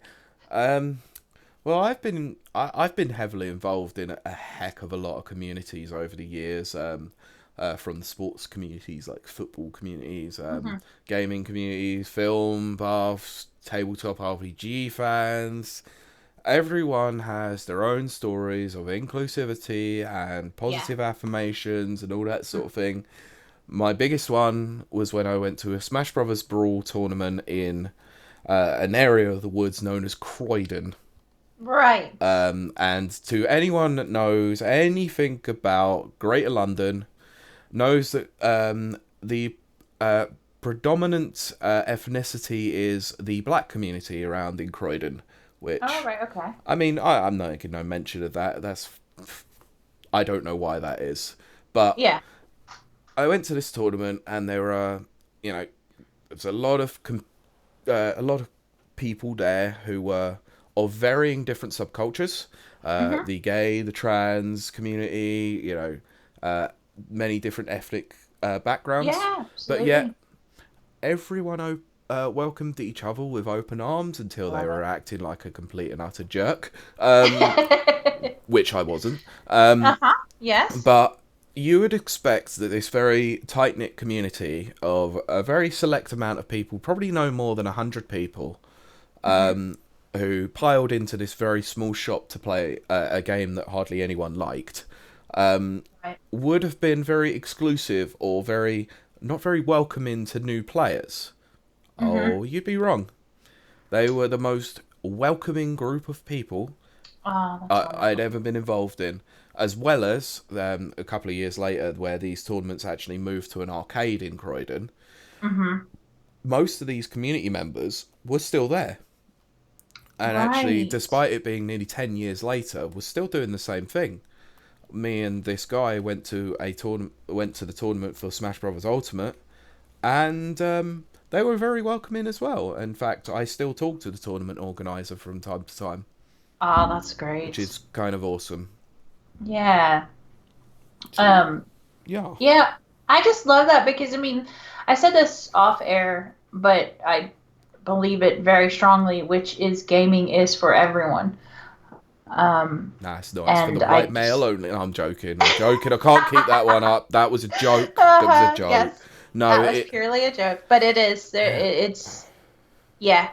Speaker 2: Um, well, I've been heavily involved in a heck of a lot of communities over the years. From the sports communities like football communities,
Speaker 1: Mhm.
Speaker 2: gaming communities, film buffs, tabletop RPG fans. Everyone has their own stories of inclusivity and
Speaker 1: Yeah.
Speaker 2: positive affirmations and all that sort of thing. My biggest one was when I went to a Smash Brothers Brawl tournament in an area of the woods known as Croydon.
Speaker 1: Right.
Speaker 2: And to anyone that knows anything about Greater London, knows that the uh, predominant ethnicity is the black community around in Croydon,
Speaker 1: Oh,
Speaker 2: which,
Speaker 1: right. Okay.
Speaker 2: I mean, I'm not making no mention of that. I don't know why that is. But
Speaker 1: Yeah.
Speaker 2: I went to this tournament and there were, you know, there's a lot of people there who were of varying different subcultures.
Speaker 1: Hmm.
Speaker 2: The gay, the trans community, uh, many different ethnic backgrounds,
Speaker 1: Yeah,
Speaker 2: but yet
Speaker 1: absolutely.
Speaker 2: everyone welcomed each other with open arms until they
Speaker 1: Love
Speaker 2: were
Speaker 1: it.
Speaker 2: acting like a complete and utter jerk, which I wasn't.
Speaker 1: Uh-huh. Yes.
Speaker 2: But you would expect that this very tight knit community of a very select amount of people, probably no more than 100 people,
Speaker 1: Hmm.
Speaker 2: who piled into this very small shop to play a game that hardly anyone liked,
Speaker 1: Right.
Speaker 2: would have been very exclusive or very not very welcoming to new players.
Speaker 1: Hmm.
Speaker 2: Oh, you'd be wrong. They were the most welcoming group of people
Speaker 1: Oh, that's
Speaker 2: I'd
Speaker 1: wonderful.
Speaker 2: ever been involved in, as well as a couple of years later, where these tournaments actually moved to an arcade in Croydon.
Speaker 1: Hmm.
Speaker 2: Most of these community members were still there, and actually,
Speaker 1: Right.
Speaker 2: despite it being nearly 10 years later, was still doing the same thing. me and this guy went to the tournament for Smash Brothers Ultimate, and they were very welcoming as well. In fact, I still talk to the tournament organizer from time to time,
Speaker 1: Oh, that's
Speaker 2: which
Speaker 1: great.
Speaker 2: is kind of awesome.
Speaker 1: Yeah.
Speaker 2: So
Speaker 1: Um,
Speaker 2: yeah,
Speaker 1: yeah, I just love that because I mean, I said this off air, but I believe it very strongly, which is gaming is for everyone.
Speaker 2: that's nice for the
Speaker 1: And I
Speaker 2: white male
Speaker 1: just
Speaker 2: only. I'm joking. I'm joking. I can't keep that one up. That was a joke. That was a joke.
Speaker 1: yes,
Speaker 2: No,
Speaker 1: that was
Speaker 2: it.
Speaker 1: purely a joke, but it is
Speaker 2: Yeah.
Speaker 1: it's yeah,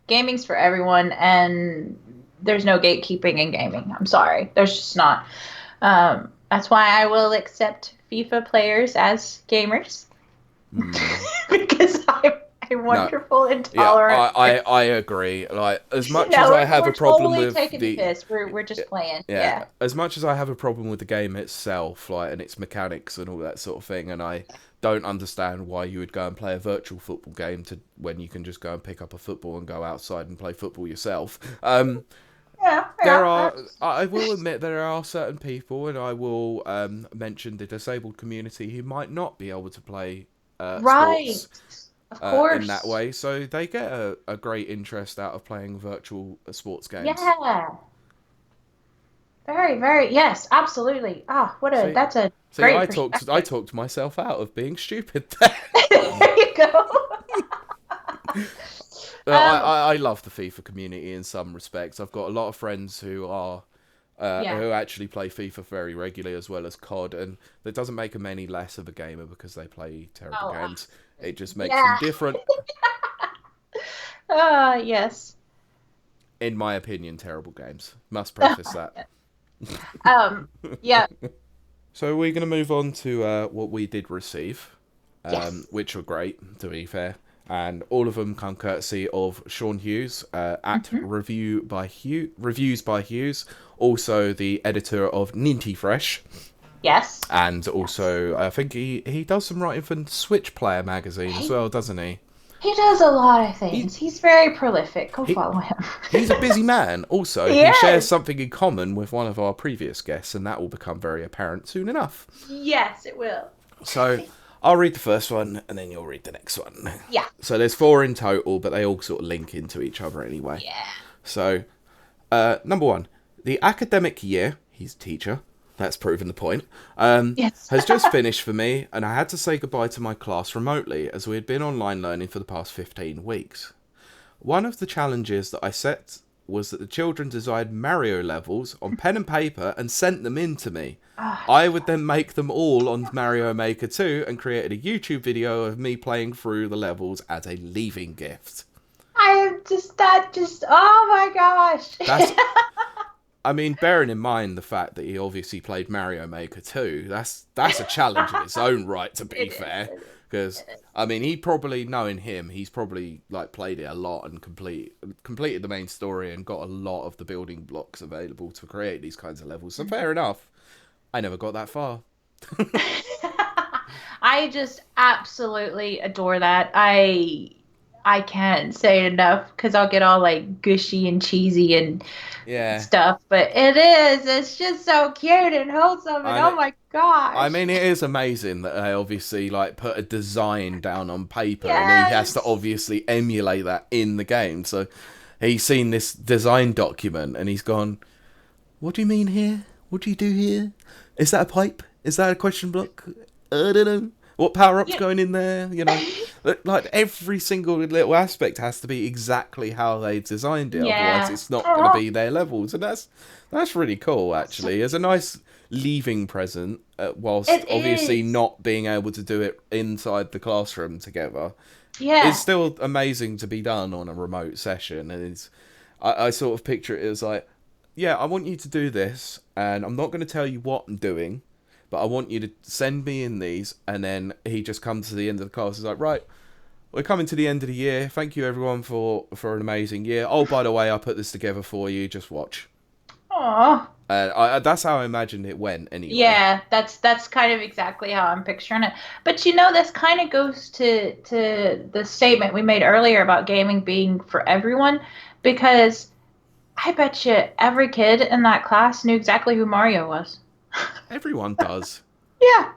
Speaker 1: gaming's for everyone, and there's no gatekeeping in gaming. I'm sorry, there's just not. That's why I will accept FIFA players as gamers
Speaker 2: Mm,
Speaker 1: because I'm
Speaker 2: no.
Speaker 1: wonderful,
Speaker 2: Yeah,
Speaker 1: intolerant.
Speaker 2: I agree. Like, as
Speaker 1: You
Speaker 2: much as
Speaker 1: know,
Speaker 2: I
Speaker 1: we're
Speaker 2: have a
Speaker 1: we're
Speaker 2: problem
Speaker 1: totally
Speaker 2: with
Speaker 1: taking the
Speaker 2: the
Speaker 1: piss. We're just playing.
Speaker 2: yeah,
Speaker 1: Yeah.
Speaker 2: as much as I have a problem with the game itself, like, and its mechanics and all that sort of thing, and I don't understand why you would go and play a virtual football game to when you can just go and pick up a football and go outside and play football yourself.
Speaker 1: Yeah,
Speaker 2: There
Speaker 1: yeah.
Speaker 2: are, I will admit, there are certain people, and I will mention the disabled community who might not be able to play
Speaker 1: Right.
Speaker 2: sports
Speaker 1: Of
Speaker 2: in that
Speaker 1: course.
Speaker 2: way, so they get a great interest out of playing virtual sports games.
Speaker 1: Yeah. Very, very. Yes, absolutely. Ah, what a
Speaker 2: See,
Speaker 1: that's a
Speaker 2: see,
Speaker 1: great
Speaker 2: I
Speaker 1: perspective.
Speaker 2: talked myself out of being stupid there.
Speaker 1: There you go.
Speaker 2: I love the FIFA community in some respects. I've got a lot of friends who are
Speaker 1: Yeah.
Speaker 2: who actually play FIFA very regularly as well as COD, and that doesn't make them any less of a gamer because they play terrible
Speaker 1: Oh,
Speaker 2: games. It just makes them
Speaker 1: yeah.
Speaker 2: different.
Speaker 1: Yes.
Speaker 2: In my opinion, terrible games. Must preface that.
Speaker 1: Um, yeah.
Speaker 2: So we're going to move on to what we did receive,
Speaker 1: Yes.
Speaker 2: which were great, to be fair. And all of them come courtesy of Sean Hughes at
Speaker 1: Hmm.
Speaker 2: Reviews by Hughes, also the editor of Ninty Fresh,
Speaker 1: Yes.
Speaker 2: and
Speaker 1: Yes.
Speaker 2: also I think he does some writing for Switch Player magazine as
Speaker 1: He
Speaker 2: well, doesn't he?
Speaker 1: he does a lot of
Speaker 2: He
Speaker 1: things. He's very prolific. Go
Speaker 2: he
Speaker 1: follow him.
Speaker 2: he's a busy man. Also, he shares
Speaker 1: Yes.
Speaker 2: something in common with one of our previous guests, and that will become very apparent soon enough.
Speaker 1: Yes, it will.
Speaker 2: So I'll read the first one, and then you'll read the next one.
Speaker 1: Yeah.
Speaker 2: So there's four in total, but they all sort of link into each other anyway.
Speaker 1: Yeah.
Speaker 2: So, number one, the academic year, he's a teacher, that's proven the point,
Speaker 1: Yes.
Speaker 2: has just finished for me, and I had to say goodbye to my class remotely as we had been online learning for the past 15 weeks. One of the challenges that I set was that the children designed Mario levels on pen and paper and sent them in to me.
Speaker 1: Ah,
Speaker 2: I would then make them all on Mario Maker 2 and created a YouTube video of me playing through the levels as a leaving gift.
Speaker 1: I am just that just oh my gosh.
Speaker 2: That's, I mean, bearing in mind the fact that he obviously played Mario Maker 2, that's a challenge in its own right, to be
Speaker 1: It is.
Speaker 2: fair.
Speaker 1: It is.
Speaker 2: Because,
Speaker 1: It is.
Speaker 2: I mean, he probably, knowing him, he's probably like played it a lot and completed the main story and got a lot of the building blocks available to create these kinds of levels. So fair enough. I never got that far.
Speaker 1: I just absolutely adore that. I can't say it enough because I'll get all like gushy and cheesy and
Speaker 2: Yeah.
Speaker 1: stuff, but it is. It's just so cute and wholesome, and
Speaker 2: I
Speaker 1: oh
Speaker 2: know.
Speaker 1: my
Speaker 2: I
Speaker 1: gosh.
Speaker 2: mean, it is amazing that they obviously like put a design down on paper, and he has to
Speaker 1: Yes.
Speaker 2: obviously emulate that in the game. So he's seen this design document and he's gone, "What do you mean here? What do you do here? Is that a pipe? Is that a question block? I don't know. What power up's
Speaker 1: Yeah.
Speaker 2: going in there? You know, like every single little aspect has to be exactly how they designed it. Otherwise,
Speaker 1: Yeah.
Speaker 2: it's not going to
Speaker 1: Oh,
Speaker 2: be their levels, and that's really cool. Actually, as a nice leaving present, whilst
Speaker 1: it
Speaker 2: obviously
Speaker 1: is.
Speaker 2: not being able to do it inside the classroom together, it's
Speaker 1: Yeah.
Speaker 2: still amazing to be done on a remote session. And I sort of picture it as like, yeah, I want you to do this, and I'm not going to tell you what I'm doing, but I want you to send me in these. And then he just comes to the end of the class. He's like, right, we're coming to the end of the year. Thank you everyone for an amazing year. Oh, by the way, I put this together for you. Just watch.
Speaker 1: Oh.
Speaker 2: That's how I imagined it went anyway.
Speaker 1: Yeah, that's kind of exactly how I'm picturing it. But you know, this kind of goes to the statement we made earlier about gaming being for everyone, because I bet you every kid in that class knew exactly who Mario was.
Speaker 2: Everyone does.
Speaker 1: Yeah,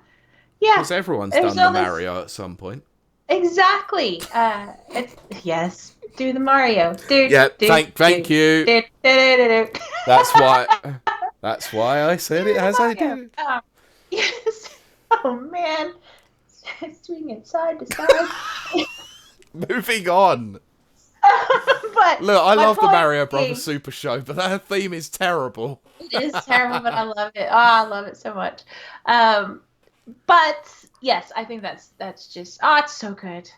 Speaker 1: yeah.
Speaker 2: Because everyone's
Speaker 1: There's
Speaker 2: done the
Speaker 1: all this
Speaker 2: Mario at some point.
Speaker 1: exactly. It's yes. Do the Mario. Do
Speaker 2: Yeah,
Speaker 1: do
Speaker 2: thank
Speaker 1: do
Speaker 2: you.
Speaker 1: do do do. Do.
Speaker 2: That's why that's why I said it
Speaker 1: Do the
Speaker 2: as I
Speaker 1: Mario.
Speaker 2: did.
Speaker 1: Yes. Oh man, swing it side to side.
Speaker 2: Moving on.
Speaker 1: But
Speaker 2: Look, I
Speaker 1: my
Speaker 2: love the
Speaker 1: point
Speaker 2: Mario Brothers
Speaker 1: being,
Speaker 2: Super Show, but that theme is terrible.
Speaker 1: it is terrible, but I love it. Oh, I love it so much. Um, but yes, I think that's just it's so good.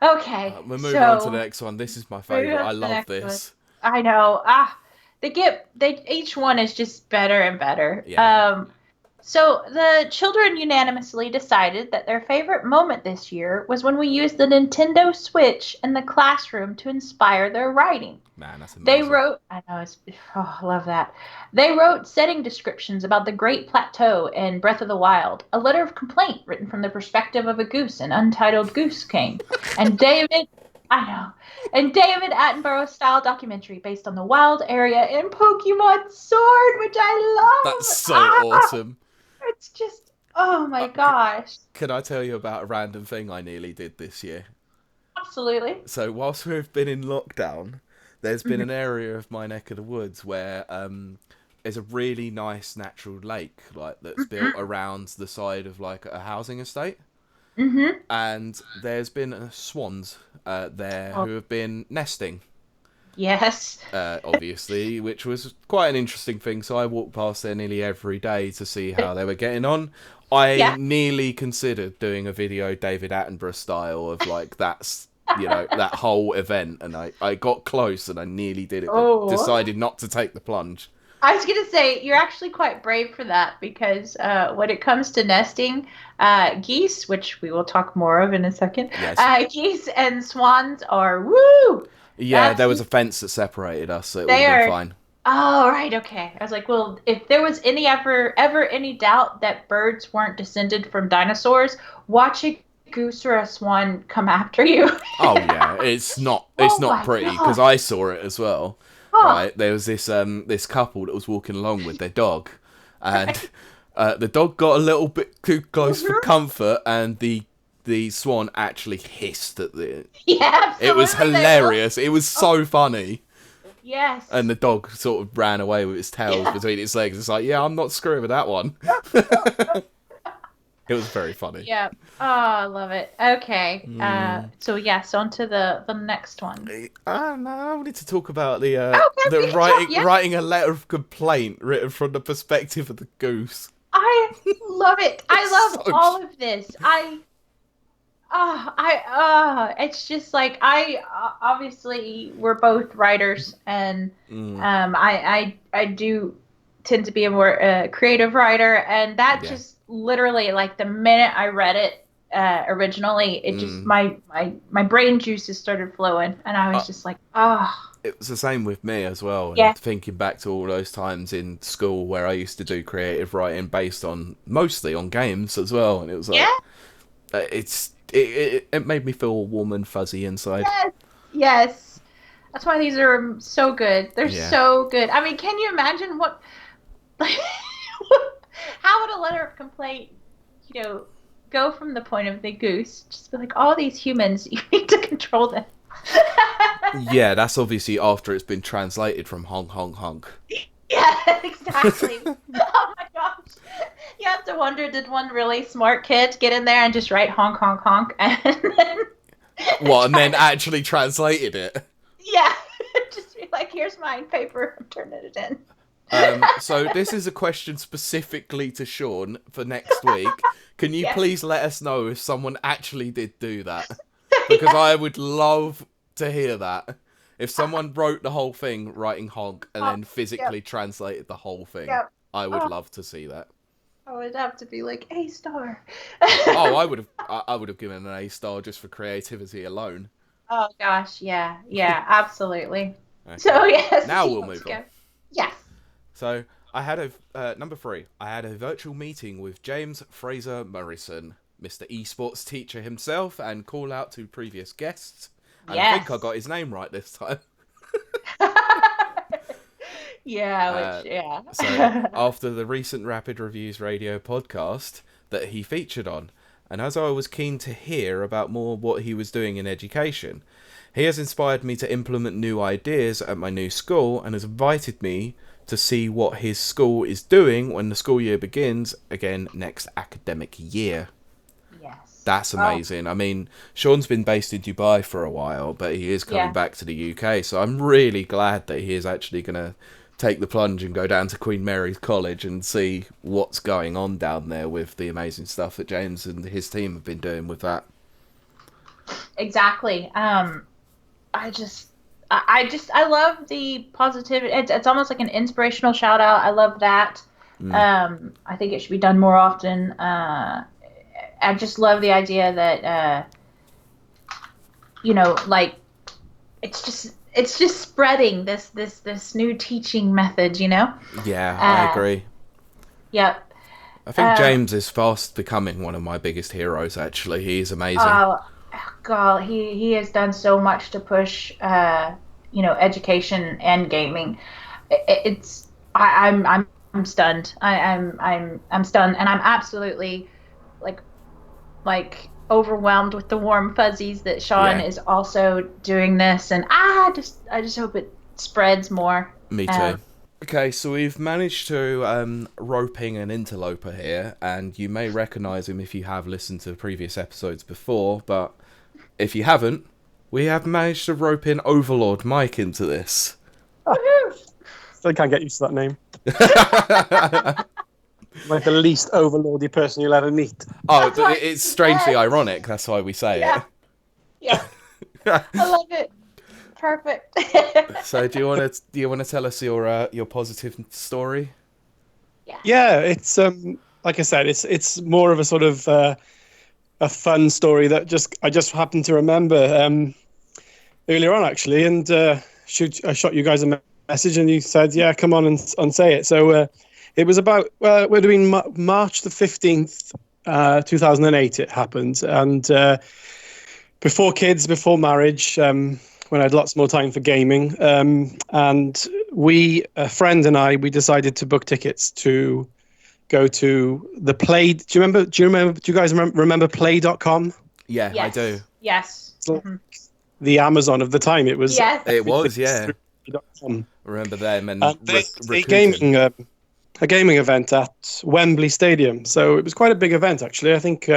Speaker 1: Okay,
Speaker 2: We're moving on to the
Speaker 1: so
Speaker 2: next one. This is my
Speaker 1: moving
Speaker 2: favourite.
Speaker 1: on
Speaker 2: I
Speaker 1: to the
Speaker 2: love
Speaker 1: next one.
Speaker 2: this.
Speaker 1: I know. They each one is just better and better.
Speaker 2: Yeah.
Speaker 1: So the children unanimously decided that their favorite moment this year was when we used the Nintendo Switch in the classroom to inspire their writing.
Speaker 2: Man, that's
Speaker 1: They
Speaker 2: amazing.
Speaker 1: wrote, I know I love that. They wrote setting descriptions about the Great Plateau in Breath of the Wild, a letter of complaint written from the perspective of a goose in Untitled Goose King, and I know, and David Attenborough style documentary based on the wild area in Pokemon Sword, which I
Speaker 2: That's
Speaker 1: love.
Speaker 2: so awesome.
Speaker 1: It's just, oh my
Speaker 2: Uh,
Speaker 1: gosh.
Speaker 2: can I tell you about a random thing I nearly did this year?
Speaker 1: Absolutely.
Speaker 2: So, whilst we've been in lockdown, there's been
Speaker 1: Mhm.
Speaker 2: an area of my neck of the woods where there's a really nice natural lake, like that's built
Speaker 1: Mhm.
Speaker 2: around the side of like a housing estate,
Speaker 1: Mhm.
Speaker 2: and there's been swans there
Speaker 1: Oh,
Speaker 2: who have been nesting.
Speaker 1: yes.
Speaker 2: Obviously, which was quite an interesting thing. So I walked past there nearly every day to see how they were getting on. I
Speaker 1: Yeah.
Speaker 2: nearly considered doing a video David Attenborough style of like that whole event, and I got close and I nearly did it, but
Speaker 1: Oh.
Speaker 2: decided not to take the plunge.
Speaker 1: I was gonna say you're actually quite brave for that because when it comes to nesting, geese, which we will talk more of in a second,
Speaker 2: Yes,
Speaker 1: geese and swans are woo.
Speaker 2: yeah,
Speaker 1: That's
Speaker 2: there was a fence that separated us, so it would
Speaker 1: they
Speaker 2: have been
Speaker 1: are.
Speaker 2: fine.
Speaker 1: Oh, right, okay. I was like, well, if there was any ever any doubt that birds weren't descended from dinosaurs, watch a goose or a swan come after you.
Speaker 2: Oh yeah, it's not
Speaker 1: Oh my
Speaker 2: pretty because
Speaker 1: God.
Speaker 2: I saw it as well.
Speaker 1: Oh,
Speaker 2: Right, there was this couple that was walking along with their dog,
Speaker 1: right.
Speaker 2: and the dog got a little bit too close for
Speaker 1: Mhm.
Speaker 2: comfort, and the swan actually hissed at the.
Speaker 1: Yeah,
Speaker 2: It was
Speaker 1: absolutely they will.
Speaker 2: hilarious. It was
Speaker 1: Oh,
Speaker 2: so funny, and
Speaker 1: yes.
Speaker 2: the dog sort of ran away with its tails
Speaker 1: Yeah.
Speaker 2: between its legs. It's like, yeah, I'm not screwing with that one. It was very funny.
Speaker 1: Yeah. Oh, I love it. Okay.
Speaker 2: Mm.
Speaker 1: So yes, on to the next one.
Speaker 2: No, I wanted to talk about the
Speaker 1: Okay,
Speaker 2: the
Speaker 1: we can talk.
Speaker 2: writing
Speaker 1: Yeah,
Speaker 2: writing a letter of complaint written from the perspective of the goose.
Speaker 1: I love it. I
Speaker 2: It's
Speaker 1: love
Speaker 2: so
Speaker 1: all of this. It's just like obviously we're both writers, and
Speaker 2: mm,
Speaker 1: I do tend to be a more creative writer, and that
Speaker 2: yeah.
Speaker 1: just literally like the minute I read it originally, it just
Speaker 2: Mm.
Speaker 1: my brain juices started flowing, and I
Speaker 2: Uh,
Speaker 1: was just like, oh
Speaker 2: it was the same with me as well.
Speaker 1: yeah,
Speaker 2: And thinking back to all those times in school where I used to do creative writing based on mostly on games as well, and it was like
Speaker 1: yeah,
Speaker 2: it made me feel warm and fuzzy inside.
Speaker 1: yes, yes. That's why these are so good. They're
Speaker 2: Yeah.
Speaker 1: so good. I mean, can you imagine what how would a letter of complaint, you know, go from the point of the goose, just be like, all these humans, you need to control them.
Speaker 2: Yeah, that's obviously after it's been translated from honk honk honk.
Speaker 1: Yeah, exactly. Oh my gosh. You have to wonder, did one really smart kid get in there and just write honk honk honk and then
Speaker 2: What, and
Speaker 1: try
Speaker 2: then
Speaker 1: to,
Speaker 2: actually translated it?
Speaker 1: yeah, just be like, here's my paper, I'm turning it in.
Speaker 2: So this is a question specifically to Sean for next week. Can you
Speaker 1: Yes.
Speaker 2: please let us know if someone actually did do that? Because
Speaker 1: Yeah.
Speaker 2: I would love to hear that. If someone wrote the whole thing writing honk and
Speaker 1: Oh,
Speaker 2: then
Speaker 1: yep,
Speaker 2: physically translated the whole thing,
Speaker 1: yep.
Speaker 2: I would
Speaker 1: Oh,
Speaker 2: love to see that.
Speaker 1: I would have to be like A star.
Speaker 2: Oh, I would have given an A star just for creativity alone.
Speaker 1: Oh gosh, yeah, yeah, absolutely.
Speaker 2: Okay.
Speaker 1: So yes,
Speaker 2: Now
Speaker 1: he
Speaker 2: we'll
Speaker 1: wants to
Speaker 2: move on.
Speaker 1: go. Yes.
Speaker 2: So I had number 3. I had a virtual meeting with James Fraser Morrison, Mr. Esports teacher himself, and call out to previous guests. And I think I
Speaker 1: Yes.
Speaker 2: got his name right this time.
Speaker 1: Yeah, which
Speaker 2: Uh,
Speaker 1: yeah.
Speaker 2: so after the recent Rapid Reviews Radio podcast that he featured on, and as I was keen to hear about more what he was doing in education, he has inspired me to implement new ideas at my new school and has invited me to see what his school is doing when the school year begins again next academic year.
Speaker 1: Yes.
Speaker 2: That's
Speaker 1: Oh,
Speaker 2: amazing. I mean, Sean's been based in Dubai for a while, but he is coming
Speaker 1: yeah.
Speaker 2: back to the UK, so I'm really glad that he is actually going to take the plunge and go down to Queen Mary's College and see what's going on down there with the amazing stuff that James and his team have been doing with that.
Speaker 1: Exactly. I love the positivity. It's almost like an inspirational shout out. I love that.
Speaker 2: Mm.
Speaker 1: I think it should be done more often. I just love the idea that like it's just spreading this new teaching method.
Speaker 2: Yeah, I
Speaker 1: Uh,
Speaker 2: agree.
Speaker 1: yep.
Speaker 2: I think
Speaker 1: Um,
Speaker 2: James is fast becoming one of my biggest heroes, actually. He's amazing.
Speaker 1: oh God, he has done so much to push education and gaming. It's I'm stunned. I'm stunned, and I'm absolutely like overwhelmed with the warm fuzzies that Sean
Speaker 2: Yeah,
Speaker 1: is also doing this, and I just hope it spreads more.
Speaker 2: me too. Okay, so we've managed to roping an interloper here, and you may recognise him if you have listened to previous episodes before, but if you haven't, we have managed to rope in Overlord Mike into this.
Speaker 1: Woohoo!
Speaker 3: Still can't get used to that name. Like the least overlordy person you'll ever meet.
Speaker 2: Oh,
Speaker 1: That's why
Speaker 2: it's strangely
Speaker 1: yes.
Speaker 2: ironic, that's why we say
Speaker 1: Yeah, yeah,
Speaker 2: it.
Speaker 1: I love it. Perfect.
Speaker 2: So do you want to tell us your positive story?
Speaker 3: Yeah, it's like I said, it's more of a sort of a fun story that I just happened to remember earlier on actually, and I shot you guys a message, and you said, "Yeah, come on and say it." So it was about we're doing March the 15th, 2008. It happened, and before kids, before marriage. When I had lots more time for gaming, and a friend and I, we decided to book tickets to go to the Play. Do you remember? Do you guys remember Play.com?
Speaker 2: Yeah, I
Speaker 1: Yes.
Speaker 2: do.
Speaker 1: Yes.
Speaker 3: So
Speaker 1: Mhm.
Speaker 3: the Amazon of the time. It was.
Speaker 1: Yes.
Speaker 2: It was, yeah.
Speaker 3: Play.com.
Speaker 2: Remember them and
Speaker 3: They
Speaker 2: recruiting.
Speaker 3: a gaming event at Wembley Stadium. So it was quite a big event, actually. I think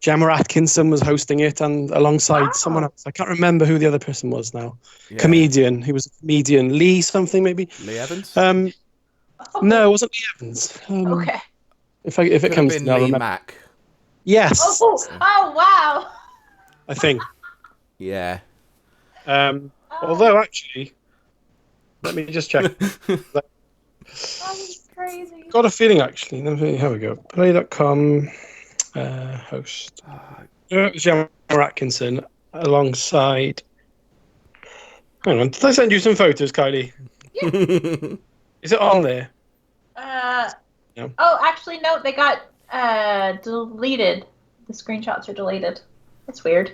Speaker 3: Gemma Atkinson was hosting it, and alongside someone
Speaker 1: Wow.
Speaker 3: else. I can't remember who the other person was now.
Speaker 2: Yeah.
Speaker 3: Comedian. He was a comedian. Lee something, maybe.
Speaker 2: Lee Evans?
Speaker 3: No, it wasn't Lee Evans.
Speaker 1: Okay.
Speaker 3: If it
Speaker 2: Could have
Speaker 3: comes to
Speaker 2: been
Speaker 3: me, I'll
Speaker 2: Lee
Speaker 3: remember.
Speaker 2: Mack.
Speaker 3: Yes,
Speaker 1: Oh wow.
Speaker 3: I think.
Speaker 2: Yeah.
Speaker 3: Although, actually, let me just check.
Speaker 1: That is crazy.
Speaker 3: Got a feeling, actually. Here we go. Play.com host. It was Gemma Atkinson alongside. Hang on. Did I send you some photos, Kylie? Is it on there? No.
Speaker 1: Oh, actually, no. They got deleted. The screenshots are deleted. That's weird.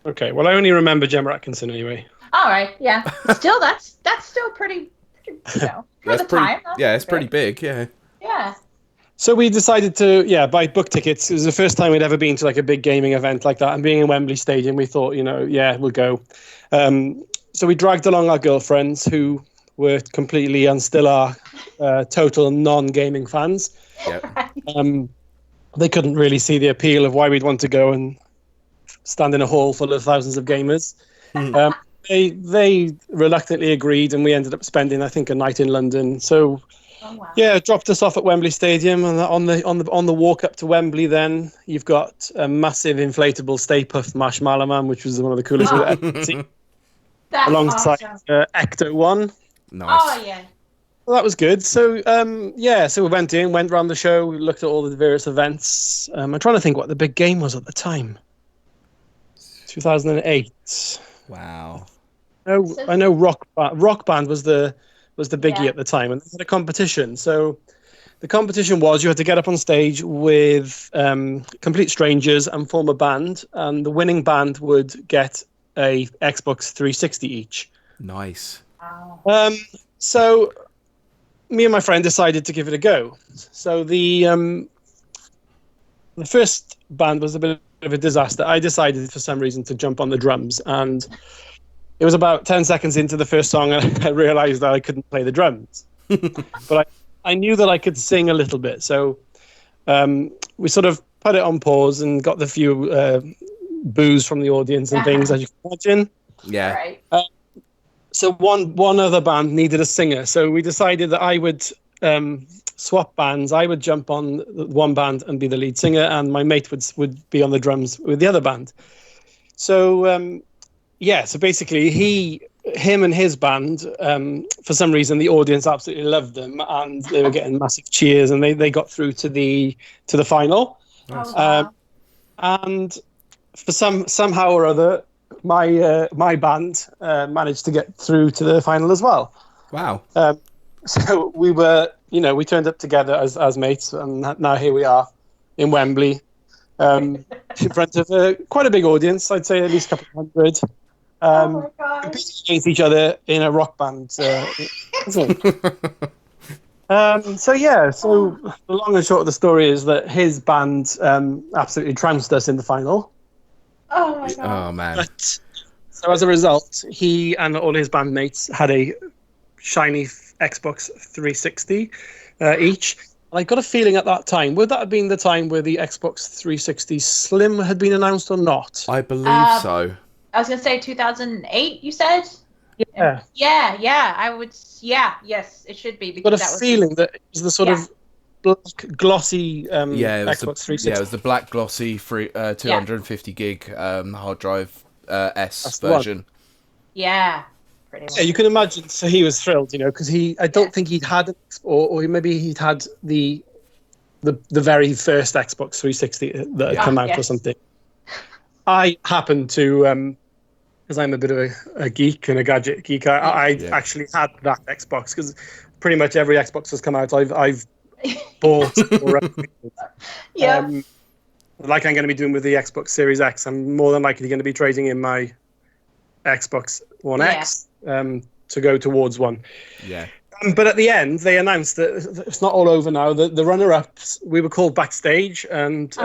Speaker 3: Okay. Well, I only remember Gemma Atkinson anyway.
Speaker 1: All right. Yeah. Still, that's still pretty. For
Speaker 2: That's
Speaker 1: the
Speaker 2: pretty.
Speaker 1: time. That's
Speaker 2: Yeah, it's pretty
Speaker 1: great.
Speaker 2: big. Yeah.
Speaker 1: Yeah.
Speaker 3: So we decided to, buy book tickets. It was the first time we'd ever been to like a big gaming event like that. And being in Wembley Stadium, we thought, we'll go. So we dragged along our girlfriends who were completely and still are total non-gaming fans.
Speaker 2: Yeah.
Speaker 3: They couldn't really see the appeal of why we'd want to go and stand in a hall full of thousands of gamers. They reluctantly agreed, and we ended up spending, I think, a night in London. So.
Speaker 1: Oh wow.
Speaker 3: Yeah, dropped us off at Wembley Stadium, and on the walk up to Wembley, then you've got a massive inflatable Stay Puft Marshmallow Man, which was one of the coolest we've ever seen,
Speaker 1: That's
Speaker 3: alongside
Speaker 1: awesome.
Speaker 3: Ecto One.
Speaker 2: Nice.
Speaker 1: Oh yeah.
Speaker 3: Well, that was good. So so we went around the show, we looked at all the various events. I'm trying to think what the big game was at the time. 2008.
Speaker 2: Wow.
Speaker 3: I know Rock Band was the biggie
Speaker 1: Yeah.
Speaker 3: at the time, and they had a competition. So the competition was you had to get up on stage with complete strangers and form a band, and the winning band would get a Xbox 360 each.
Speaker 2: Nice.
Speaker 1: Wow.
Speaker 3: So me and my friend decided to give it a go. So the first band was a bit of a disaster. I decided for some reason to jump on the drums, and it was about 10 seconds into the first song, and I realized that I couldn't play the drums. But I knew that I could sing a little bit. So we sort of put it on pause and got the few boos from the audience and things, as you can imagine.
Speaker 2: Yeah.
Speaker 1: Right.
Speaker 3: So one other band needed a singer. So we decided that I would swap bands. I would jump on one band and be the lead singer, and my mate would be on the drums with the other band. So so basically him and his band, for some reason the audience absolutely loved them, and they were getting massive cheers, and they got through to the final.
Speaker 1: Oh, wow.
Speaker 3: And for somehow or other, my band managed to get through to the final as well.
Speaker 2: Wow.
Speaker 3: So we we turned up together as mates, and now here we are in Wembley, in front of quite a big audience. I'd say at least a couple of hundred.
Speaker 1: Oh my gosh.
Speaker 3: Competing against each other in a rock band. So the long and short of the story is that his band absolutely trounced us in the final.
Speaker 1: Oh my god.
Speaker 2: Oh man.
Speaker 3: But, so as a result, he and all his bandmates had a shiny Xbox 360 each. And I got a feeling at that time, would that have been the time where the Xbox 360 Slim had been announced or not?
Speaker 2: I believe so.
Speaker 1: I was gonna say 2008. You said?
Speaker 3: Yeah.
Speaker 1: Yeah. I would. Yeah. Yes, it should be.
Speaker 3: Got a feeling that it was the sort of black, glossy
Speaker 2: it was
Speaker 3: Xbox 360.
Speaker 2: Yeah, it was the black glossy 250 gig hard drive S version.
Speaker 1: Yeah. Pretty much.
Speaker 3: Yeah, you can imagine. So he was thrilled, because I don't think he'd had, or maybe he'd had the very first Xbox 360 that had come out or something. I happened to, because I'm a bit of a geek and a gadget geek, I actually had that Xbox, because pretty much every Xbox that's come out, I've bought or upgraded. Like I'm going to be doing with the Xbox Series X, I'm more than likely going to be trading in my Xbox One X to go towards one.
Speaker 2: Yeah.
Speaker 3: But at the end, they announced that it's not all over now. The runner-ups, we were called backstage, and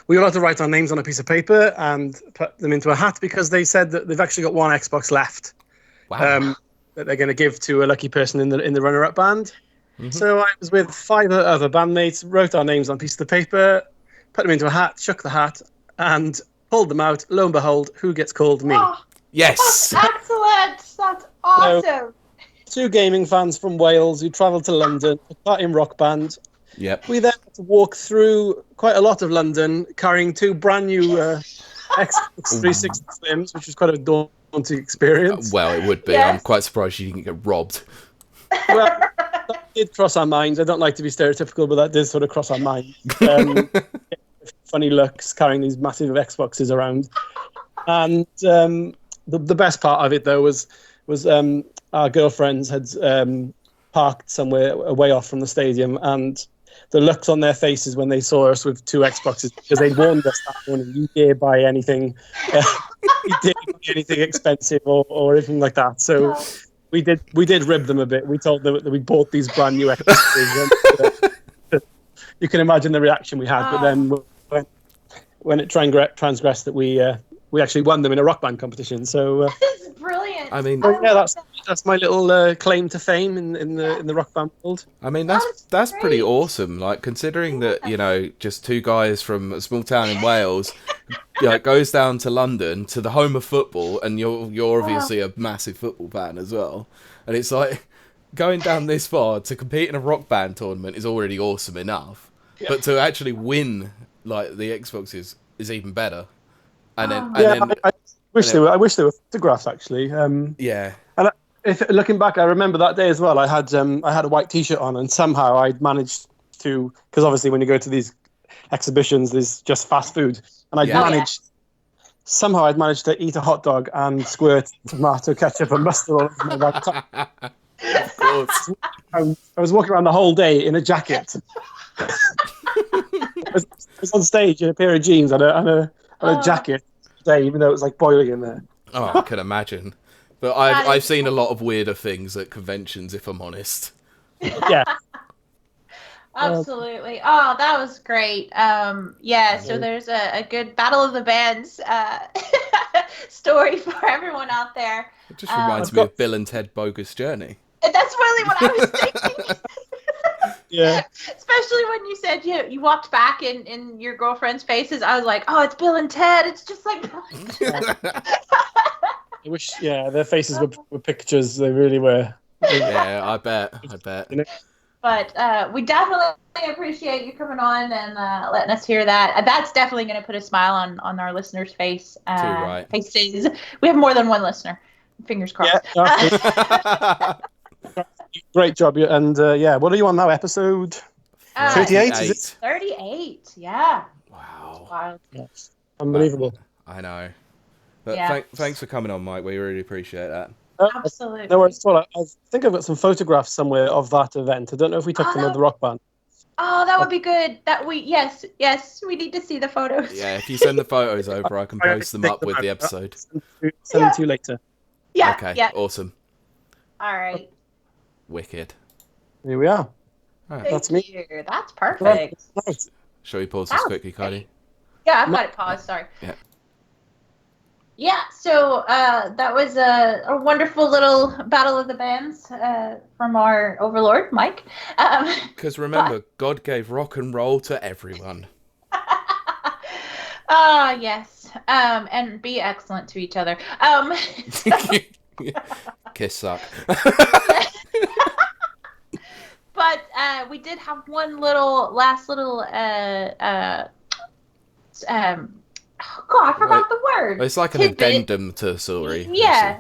Speaker 3: we all had to write our names on a piece of paper and put them into a hat, because they said that they've actually got one Xbox left.
Speaker 2: Wow.
Speaker 3: That they're going to give to a lucky person in the runner-up band. Mm-hmm. So I was with 5 other bandmates, wrote our names on pieces of paper, put them into a hat, shook the hat, and pulled them out. Lo and behold, who gets called? Me.
Speaker 1: Oh,
Speaker 2: yes.
Speaker 1: That's excellent. That's awesome.
Speaker 3: So, 2 gaming fans from Wales who travelled to London, took part in Rock Band.
Speaker 2: Yep.
Speaker 3: We then had to walk through quite a lot of London carrying 2 brand new Xbox 360 Slims, which was quite a daunting experience.
Speaker 2: Well, it would be.
Speaker 1: Yes.
Speaker 2: I'm quite surprised you didn't get robbed.
Speaker 3: Well, that did cross our minds. I don't like to be stereotypical, but that did sort of cross our minds. Funny looks carrying these massive Xboxes around. And the best part of it, though, was our girlfriends had parked somewhere away off from the stadium, and the looks on their faces when they saw us with 2 Xboxes, because they'd warned us that morning, you dare buy anything, you dare buy anything expensive or anything like that. So we did rib them a bit. We told them that we bought these brand new Xboxes. And, you can imagine the reaction we had. But then when it transgressed that we actually won them in a rock band competition. So
Speaker 1: this is brilliant.
Speaker 2: I mean,
Speaker 3: that's my little claim to fame in the rock band world.
Speaker 2: I mean, that's pretty awesome. Like, considering that, just 2 guys from a small town in Wales, goes down to London, to the home of football, and you're obviously a massive football fan as well. And it's like, going down this far to compete in a rock band tournament is already awesome enough. Yeah. But to actually win, like, the Xbox is even better. And then,
Speaker 3: I wish they were photographs, actually.
Speaker 2: And
Speaker 3: looking back, I remember that day as well. I had a white T-shirt on, and somehow I'd managed to, because obviously when you go to these exhibitions, there's just fast food, and I'd managed to eat a hot dog and squirt tomato ketchup and mustard all over my white top.
Speaker 2: Of course.
Speaker 3: I was walking around the whole day in a jacket. I was on stage in a pair of jeans and a jacket today, even though it was like boiling in there.
Speaker 2: Oh, I can imagine. But I've seen a lot of weirder things at conventions, if I'm honest.
Speaker 3: Yeah.
Speaker 1: Absolutely. Oh, that was great. Yeah, so there's a good Battle of the Bands story for everyone out there.
Speaker 2: It just reminds
Speaker 3: I've
Speaker 2: me
Speaker 3: got
Speaker 2: of Bill and Ted Bogus Journey.
Speaker 1: And that's really what I was thinking.
Speaker 3: yeah.
Speaker 1: Especially when you said you walked back in your girlfriend's faces. I was like, oh, it's Bill and Ted. It's just like Bill and Ted.
Speaker 3: I wish, their faces were pictures. They really were.
Speaker 2: Yeah, I bet.
Speaker 3: You know?
Speaker 1: But we definitely appreciate you coming on and letting us hear that. That's definitely going to put a smile on our listeners' faces. We have more than one listener. Fingers crossed.
Speaker 3: Yeah, great job. And what are you on now? Episode 38? Is it?
Speaker 1: 38. Yeah.
Speaker 2: Wow.
Speaker 1: Wild.
Speaker 3: Yes. Unbelievable.
Speaker 2: I know. But
Speaker 1: Yeah.
Speaker 2: thanks for coming on, Mike. We really appreciate that.
Speaker 1: Absolutely.
Speaker 3: No worries at all. I think I've got some photographs somewhere of that event. I don't know if we took them with the rock band.
Speaker 1: Oh, that would be good. Yes, we need to see the photos.
Speaker 2: Yeah, if you send the photos over, I can post them up with the episode.
Speaker 3: Send them to you later.
Speaker 1: Yeah.
Speaker 2: Okay,
Speaker 1: yeah.
Speaker 2: Awesome.
Speaker 1: All right.
Speaker 2: Wicked.
Speaker 3: Here we are.
Speaker 2: Right.
Speaker 3: That's me.
Speaker 1: You. That's perfect.
Speaker 3: Right.
Speaker 2: Shall we pause this quickly, Cody?
Speaker 1: Yeah, I've got it paused. Sorry.
Speaker 2: Yeah.
Speaker 1: Yeah, so that was a wonderful little Battle of the Bands from our Overlord, Mike.
Speaker 2: Because remember, God gave rock and roll to everyone.
Speaker 1: Yes. And be excellent to each other.
Speaker 2: Kiss suck.
Speaker 1: But we did have one last little oh God, I forgot the word.
Speaker 2: It's like an addendum to the story.
Speaker 1: Yeah.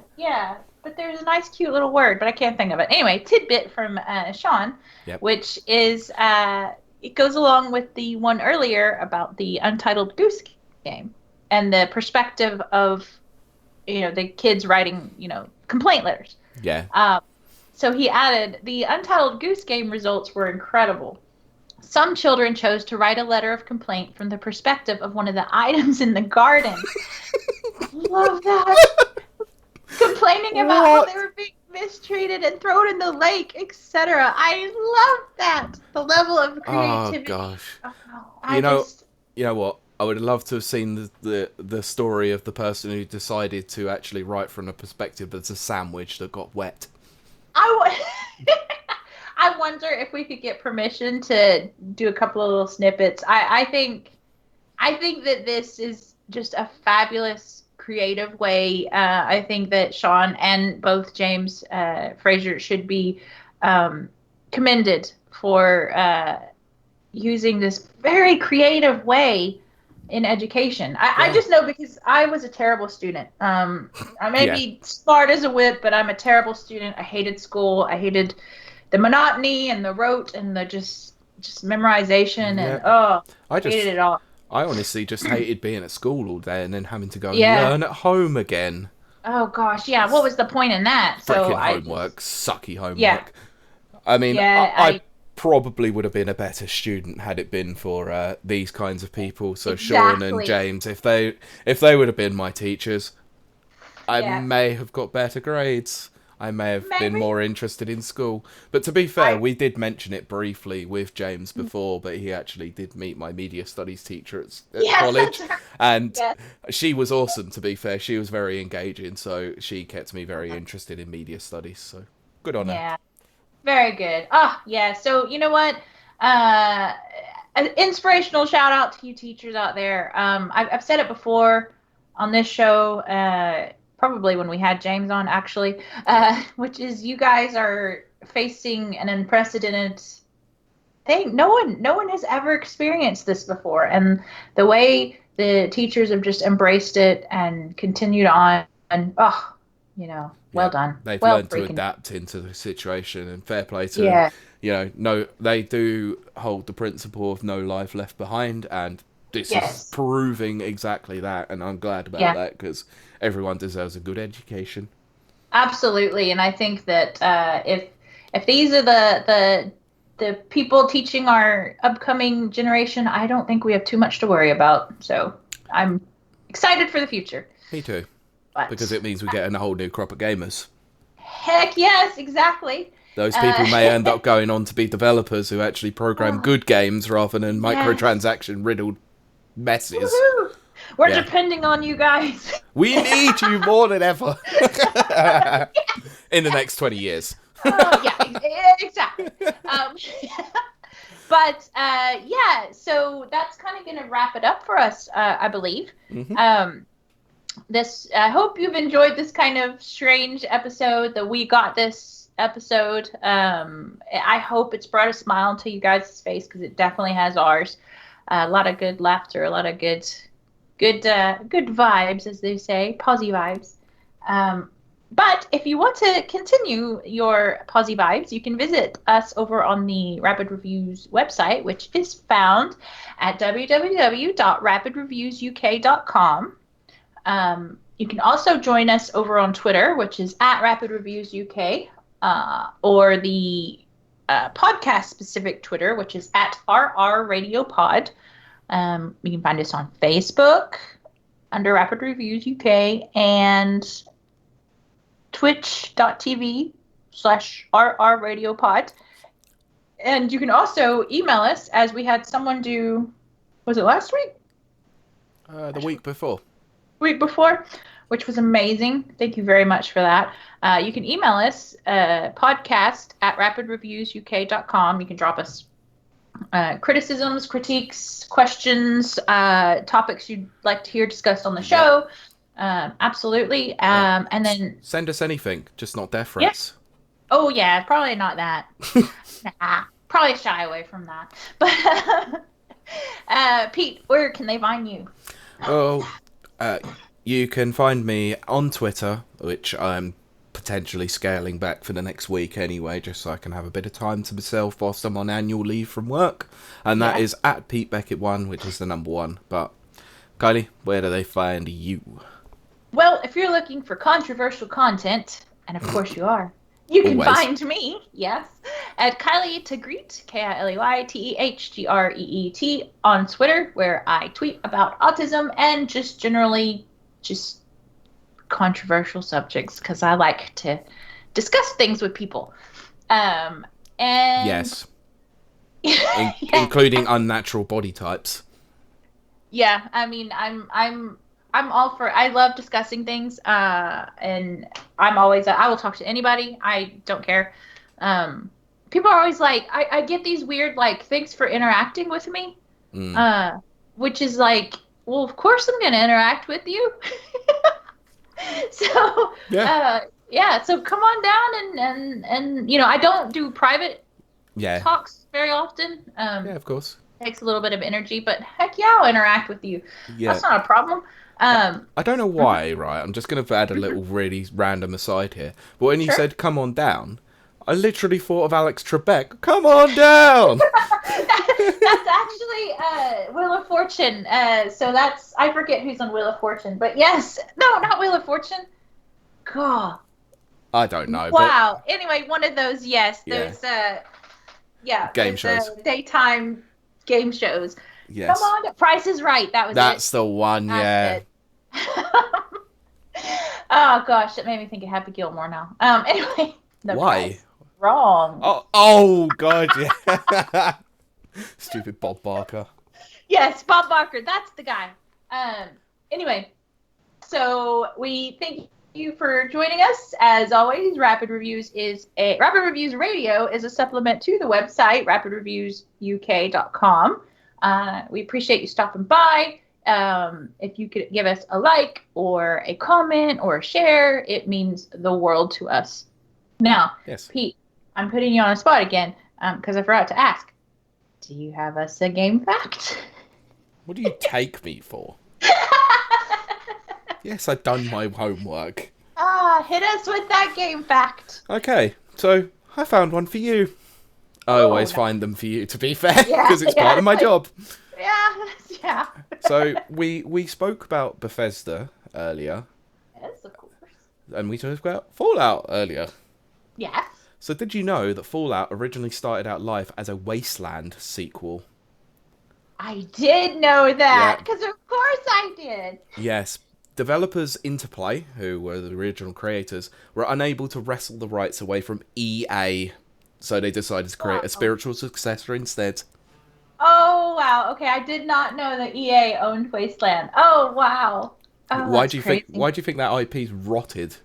Speaker 1: But there's a nice, cute little word, but I can't think of it. Anyway, tidbit from Sean, which is it goes along with the one earlier about the Untitled Goose Game and the perspective of the kids writing complaint letters.
Speaker 2: Yeah.
Speaker 1: So he added, the Untitled Goose Game results were incredible. Some children chose to write a letter of complaint from the perspective of one of the items in the garden. Love that. Complaining about how they were being mistreated and thrown in the lake, etc. I love that. The level of creativity.
Speaker 2: Oh gosh. You know what? I would love to have seen the story of the person who decided to actually write from the perspective that's a sandwich that got wet.
Speaker 1: I wonder if we could get permission to do a couple of little snippets. I think that this is just a fabulous creative way. I think that Sean and both James Fraser should be commended for using this very creative way in education. I just know because I was a terrible student. I may be smart as a whip, but I'm a terrible student. I hated school. I hated the monotony and the rote and the just memorization and I hated it all.
Speaker 2: I honestly just hated being at school all day and then having to go and learn at home again.
Speaker 1: Oh gosh, yeah. What was the point in that?
Speaker 2: Freaking homework, sucky homework.
Speaker 1: Yeah.
Speaker 2: I mean, I probably would have been a better student had it been for these kinds of people. So Sean and James, if they would have been my teachers, I may have got better grades. I may have been more interested in school. But to be fair, we did mention it briefly with James before, but he actually did meet my media studies teacher at college. And she was awesome, to be fair. She was very engaging, so she kept me very interested in media studies. So good on her.
Speaker 1: Yeah, very good. Oh, yeah. So you know what? An inspirational shout out to you teachers out there. I've said it before on this show, probably when we had James on, actually, which is you guys are facing an unprecedented thing. No one has ever experienced this before, and the way the teachers have just embraced it and continued on, and well done.
Speaker 2: They've learned to adapt into the situation, and fair play to them. They do hold the principle of no life left behind, and this is proving exactly that, and I'm glad about that because everyone deserves a good education.
Speaker 1: Absolutely, and I think that if these are the people teaching our upcoming generation, I don't think we have too much to worry about. So I'm excited for the future.
Speaker 2: Me too.
Speaker 1: But
Speaker 2: Because it means we get a whole new crop of gamers.
Speaker 1: heck yes, exactly.
Speaker 2: Those people may end up going on to be developers who actually program good games rather than
Speaker 1: Yes.
Speaker 2: microtransaction-riddled messes.
Speaker 1: Woohoo! We're
Speaker 2: Yeah.
Speaker 1: depending on you guys.
Speaker 2: We need you more than ever. In the next 20 years.
Speaker 1: Exactly. But yeah, so that's kind of going to wrap it up for us, I believe. I hope you've enjoyed this kind of strange episode, the We Got This episode. I hope it's brought a smile to you guys' face, because it definitely has ours. A lot of good laughter, a lot of good vibes, as they say, posy vibes. But if you want to continue your posy vibes, you can visit us over on the Rapid Reviews website, which is found at www.rapidreviewsuk.com. You can also join us over on Twitter, which is at Rapid Reviews UK, or the podcast-specific Twitter, which is at RR Radio Pod. You can find us on Facebook under Rapid Reviews UK and twitch.tv/RR Radio Pod. And you can also email us, as we had someone do, was it last week?
Speaker 2: The week before.
Speaker 1: Week before, which was amazing. Thank you very much for that. You can email us, podcast@rapidreviewsuk.com. You can drop us criticisms, critiques, questions, topics you'd like to hear discussed on the show. Absolutely. And then
Speaker 2: send us anything, just not death threats.
Speaker 1: Yeah. Oh yeah, probably not that. Nah, probably shy away from that. But Pete, where can they find you?
Speaker 2: Oh, you can find me on Twitter, which I'm potentially scaling back for the next week anyway, just so I can have a bit of time to myself whilst I'm on annual leave from work. And that is at Pete Beckett1, which is the number 1. But Kylie, where do they find you?
Speaker 1: Well, if you're looking for controversial content, and of course you are, you can find me, yes, at Kylie Tegreet, KILEYTEHGREET, on Twitter, where I tweet about autism and just generally just controversial subjects, because I like to discuss things with people. And
Speaker 2: yes. Including unnatural body types.
Speaker 1: Yeah, I mean, I'm all for. I love discussing things, and I'm always. I will talk to anybody. I don't care. People are always like, I get these weird like thanks for interacting with me, which is like, well, of course I'm gonna interact with you. So so come on down and you know, I don't do private talks very often.
Speaker 2: Of course.
Speaker 1: Takes a little bit of energy, but heck yeah, I'll interact with you. That's not a problem.
Speaker 2: I don't know why, right? I'm just going to add a little really random aside here. But when you said come on down, I literally thought of Alex Trebek. Come on down!
Speaker 1: That's actually Wheel of Fortune. So that's, I forget who's on Wheel of Fortune. But yes, no, not Wheel of Fortune. God.
Speaker 2: I don't know.
Speaker 1: Wow. But anyway, one of those, yes. Those,
Speaker 2: game shows.
Speaker 1: Daytime game shows.
Speaker 2: Yes.
Speaker 1: Come on, Price is Right. That's
Speaker 2: the one,
Speaker 1: That's oh gosh, it made me think of Happy Gilmore now. Anyway.
Speaker 2: Why?
Speaker 1: Wrong.
Speaker 2: Oh god, yeah. Stupid Bob Barker.
Speaker 1: Yes, Bob Barker. That's the guy. Anyway, so we thank you for joining us. As always, Rapid Reviews Radio is a supplement to the website rapidreviewsuk.com. We appreciate you stopping by. If you could give us a like or a comment or a share, it means the world to us. Now, Pete, I'm putting you on a spot again because I forgot to ask. Do you have us a game fact?
Speaker 2: What do you take me for? Yes, I've done my homework.
Speaker 1: Hit us with that game fact.
Speaker 2: Okay, so I found one for you. I always find them for you, to be fair, because it's part of my job.
Speaker 1: Yeah.
Speaker 2: So we spoke about Bethesda earlier.
Speaker 1: Yes, of course.
Speaker 2: And we talked about Fallout earlier.
Speaker 1: Yes.
Speaker 2: So did you know that Fallout originally started out life as a Wasteland sequel?
Speaker 1: I did know that, because of course I did.
Speaker 2: Yes. developers Interplay, who were the original creators, were unable to wrestle the rights away from EA, so they decided to create a spiritual successor instead.
Speaker 1: Oh wow. Okay, I did not know that EA owned Wasteland. Oh wow. Oh,
Speaker 2: Why
Speaker 1: that's
Speaker 2: do you think?
Speaker 1: crazy.
Speaker 2: Why do you think that IP's rotted?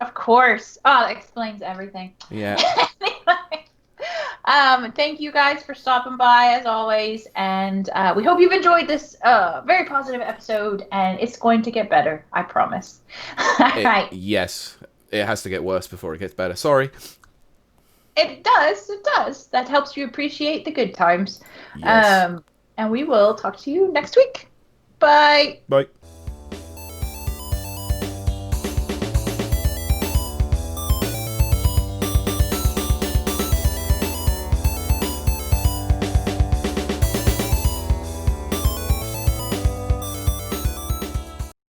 Speaker 1: Of course. Oh, that explains everything.
Speaker 2: Yeah.
Speaker 1: Anyway, thank you guys for stopping by as always, and we hope you've enjoyed this very positive episode. And it's going to get better, I promise. All right.
Speaker 2: Yes, it has to get worse before it gets better. Sorry.
Speaker 1: It does. It does. That helps you appreciate the good times.
Speaker 2: Yes.
Speaker 1: And we will talk to you next week. Bye.
Speaker 2: Bye.